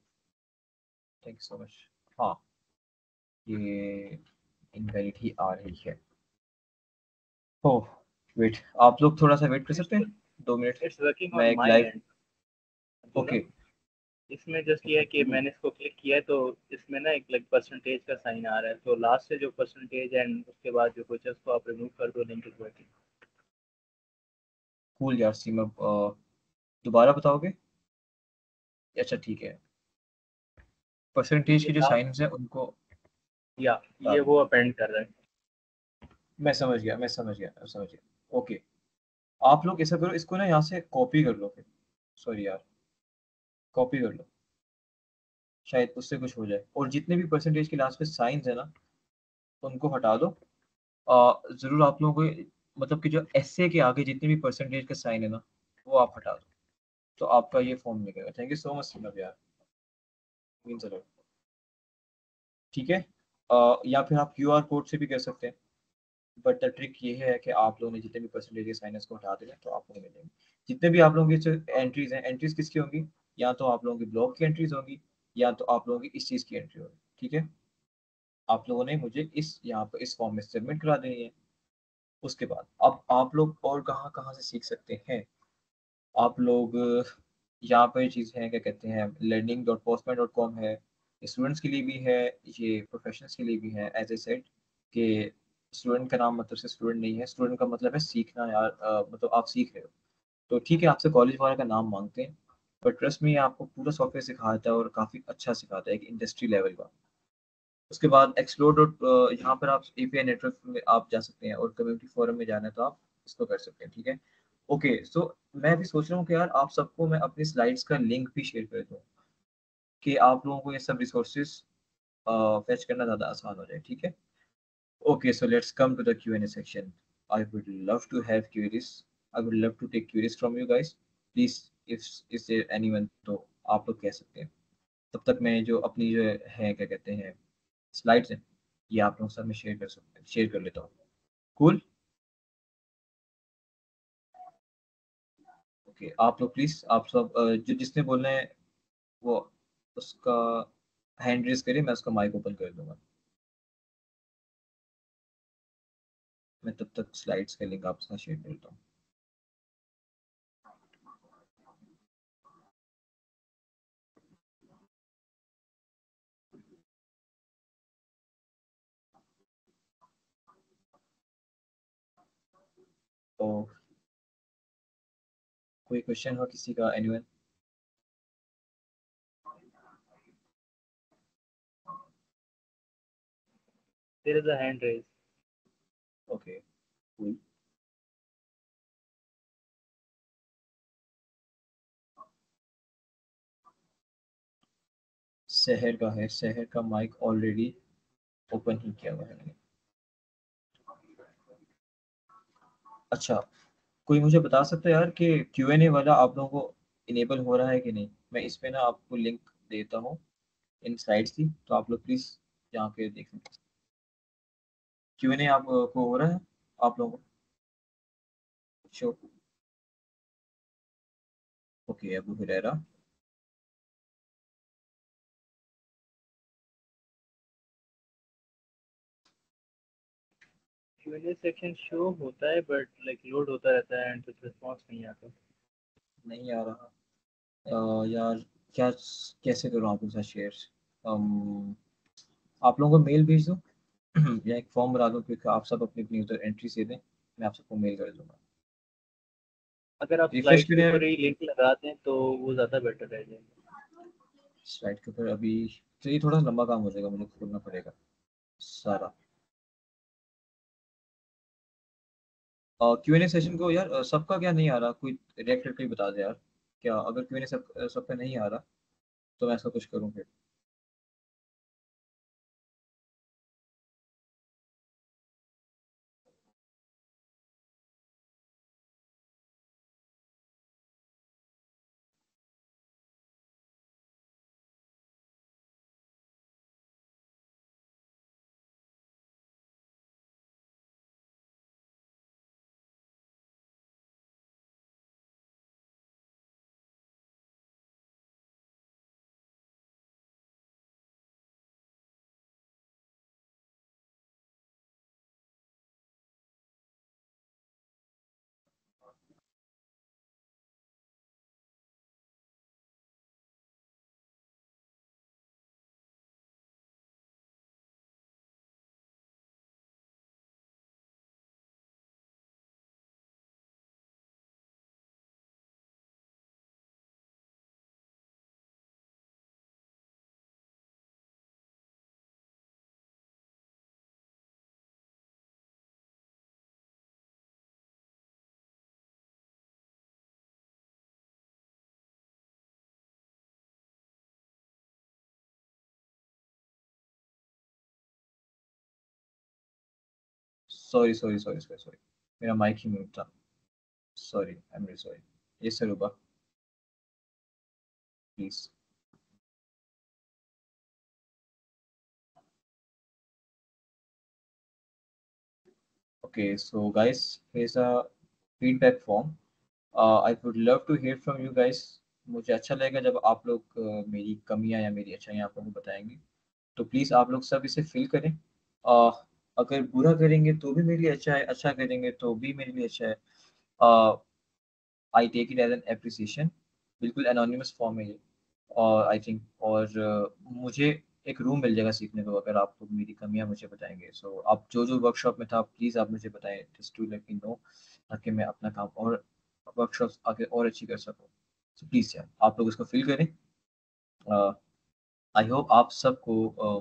Thank you so much. हाँ, ये इनवैलिड ही आ रही है। ओह वेट, आप लोग थोड़ा सा वेट कर सकते हैं 2 मिनट, इट्स वर्किंग मैं ऑन एक माय लाइव। एंड। ओके, इसमें जस्ट ये है कि मैंने इसको क्लिक किया है तो इसमें ना एक लाइक परसेंटेज का साइन आ रहा है, तो लास्ट से जो परसेंटेज है एंड उसके बाद जो कुछ है उसको आप रिमूव कर दो, लिंक इज वर्किंग। कूल यार सीमा, दोबारा बताओगे? अच्छा ठीक है, परसेंटेज ये की जो लास्ट, साइंस है उनको या हटा ये दो। वो अपेंड कर रहा है। मैं समझ गया। ओके, आप लोग ऐसा करो, इसको ना यहाँ से कॉपी कर लो फिर। सॉरी यार, कॉपी कर लो, शायद उससे कुछ हो जाए। और जितने भी परसेंटेज के लास्ट पे साइंस है ना, उनको हटा दो। जरूर आप लोगों को मतलब कि जो एसए के आगे जितने भी परसेंटेज का साइन है ना, वो आप हटा दो, तो आपका ये फॉर्म मिलेगा। थैंक यू सो मच सीमा यार, मीन्स अ लॉट। ठीक है, या फिर आप क्यूआर कोड से भी कर सकते हैं, बट द ट्रिक ये है कि आप लोगों ने जितने भी परसेंटेज के साइन है उसको हटा देना, तो आपको मिलेंगे। जितने भी आप लोगों की जो एंट्रीज हैं, एंट्रीज किसकी होंगी, या तो आप लोगों की ब्लॉग की एंट्रीज होंगी, या तो आप लोगों की इस चीज़ की एंट्री होगी। ठीक है, आप लोगों ने मुझे इस यहाँ पर इस फॉर्म में सबमिट करा देनी है। उसके बाद अब आप लोग और कहाँ कहाँ से सीख सकते हैं, आप लोग यहाँ पर चीज़ है, क्या कहते हैं, learning.postman.com है, स्टूडेंट्स के लिए भी है, ये प्रोफेशनल्स के लिए भी है। एज ए सेड कि स्टूडेंट का नाम मतलब से स्टूडेंट नहीं है, स्टूडेंट का मतलब है सीखना यार, मतलब आप सीख रहे हो। तो ठीक है, आपसे कॉलेज वाले का नाम मांगते हैं, बट ट्रस्ट में आपको पूरा सॉफ्टवेयर सिखाता है और काफ़ी अच्छा सिखाता है, एक इंडस्ट्री लेवल का। उसके बाद एक्सप्लोर डॉट, यहाँ पर आप एपीआई नेटवर्क में आप जा सकते हैं, और कम्युनिटी फोरम में जाना है तो आप इसको कर सकते हैं। ठीक है, ओके। सो मैं भी सोच रहा हूँ कि यार आप सबको मैं अपनी स्लाइड्स का लिंक भी शेयर कर दूँ, कि आप लोगों को ये सब रिसोर्सेज फेच करना ज़्यादा आसान हो जाए। ठीक है, okay. So let's come to the Q&A section. I would love to have queries, I would love to take queries from you guys. Please if there anyone, तो आप लोग कह सकते हैं। तब तक मैं जो अपनी जो है क्या कहते हैं स्लाइड्स हैं, ये आप लोगों के साथ में शेयर कर लेता हूँ। कूल। ओके, आप लोग प्लीज, आप सब जो जिसने बोलना है वो उसका हैंड रेज करिए, मैं उसका माइक ओपन कर दूंगा। मैं तब तक स्लाइड्स का लिंक आपके साथ शेयर करता हूँ। तो कोई क्वेश्चन हो किसी का, anyone? There is a hand raised. Okay, cool. शहर का है, शहर का माइक ऑलरेडी ओपन ही किया हुआ है मैंने। अच्छा, कोई मुझे बता सकता है यार कि Q&A वाला आप लोगों को इनेबल हो रहा है कि नहीं? मैं इस पे ना आपको लिंक देता हूँ इन स्लाइड्स की, तो आप लोग प्लीज यहाँ पे देखें। Q&A आप को हो रहा है आप लोगों को? Sure. Okay, Abu Huraira. Q&A section show होता है बट लाइक लोड होता रहता है एंड कुछ रिस्पॉन्स नहीं आता। नहीं आ रहा। यार क्या, कैसे करूँ आपके साथ शेयर? आप लोगों को मेल भेज दूँ या एक फॉर्म बना दूँ, क्योंकि आप सब अपनी अपनी उधर एंट्री से दें, मैं आप सबको मेल कर दूंगा। अगर आप रिफ्रेश स्लाइड के करिए ऊपर ही लिंक लगा दें तो वो ज़्यादा बेटर रह जाएगा। स्लाइड के ऊपर अभी। तो ये थोड़ा लंबा काम हो जाएगा, मुझे खोलना पड़ेगा सारा। Q&A सेशन को यार सबका क्या नहीं आ रहा, कोई रिएक्ट करके ही बता दे यार। क्या अगर Q&A सबका नहीं आ रहा तो मैं ऐसा कुछ करूँ फिर? Sorry sorry sorry sorry sorry, मेरा माइक ही म्यूट था। Sorry, I am very sorry. ये sir Ruba, please. Okay, so guys, here's a feedback form. I would love to hear from you guys. मुझे अच्छा लगेगा जब आप लोग मेरी कमियां या मेरी अच्छाइयाँ आप लोगों को बताएंगे। तो प्लीज़ आप लोग सब इसे फिल करें। uh, अगर बुरा करेंगे तो भी मेरे लिए अच्छा है, अच्छा करेंगे तो भी मेरे लिए अच्छा है। I take it as an appreciation. बिल्कुल एनोनिमस फॉर्म है ये। और आई थिंक और मुझे एक रूम मिल जाएगा सीखने को अगर आप लोग मेरी कमियां मुझे बताएंगे। सो आप जो जो वर्कशॉप में था प्लीज़ आप मुझे बताएं, just to let me know, ताकि मैं अपना काम और वर्कशॉप आगे और अच्छी कर सकूँ। सो प्लीज़ यार आप लोग इसको फिल करें। आई होप आप सबको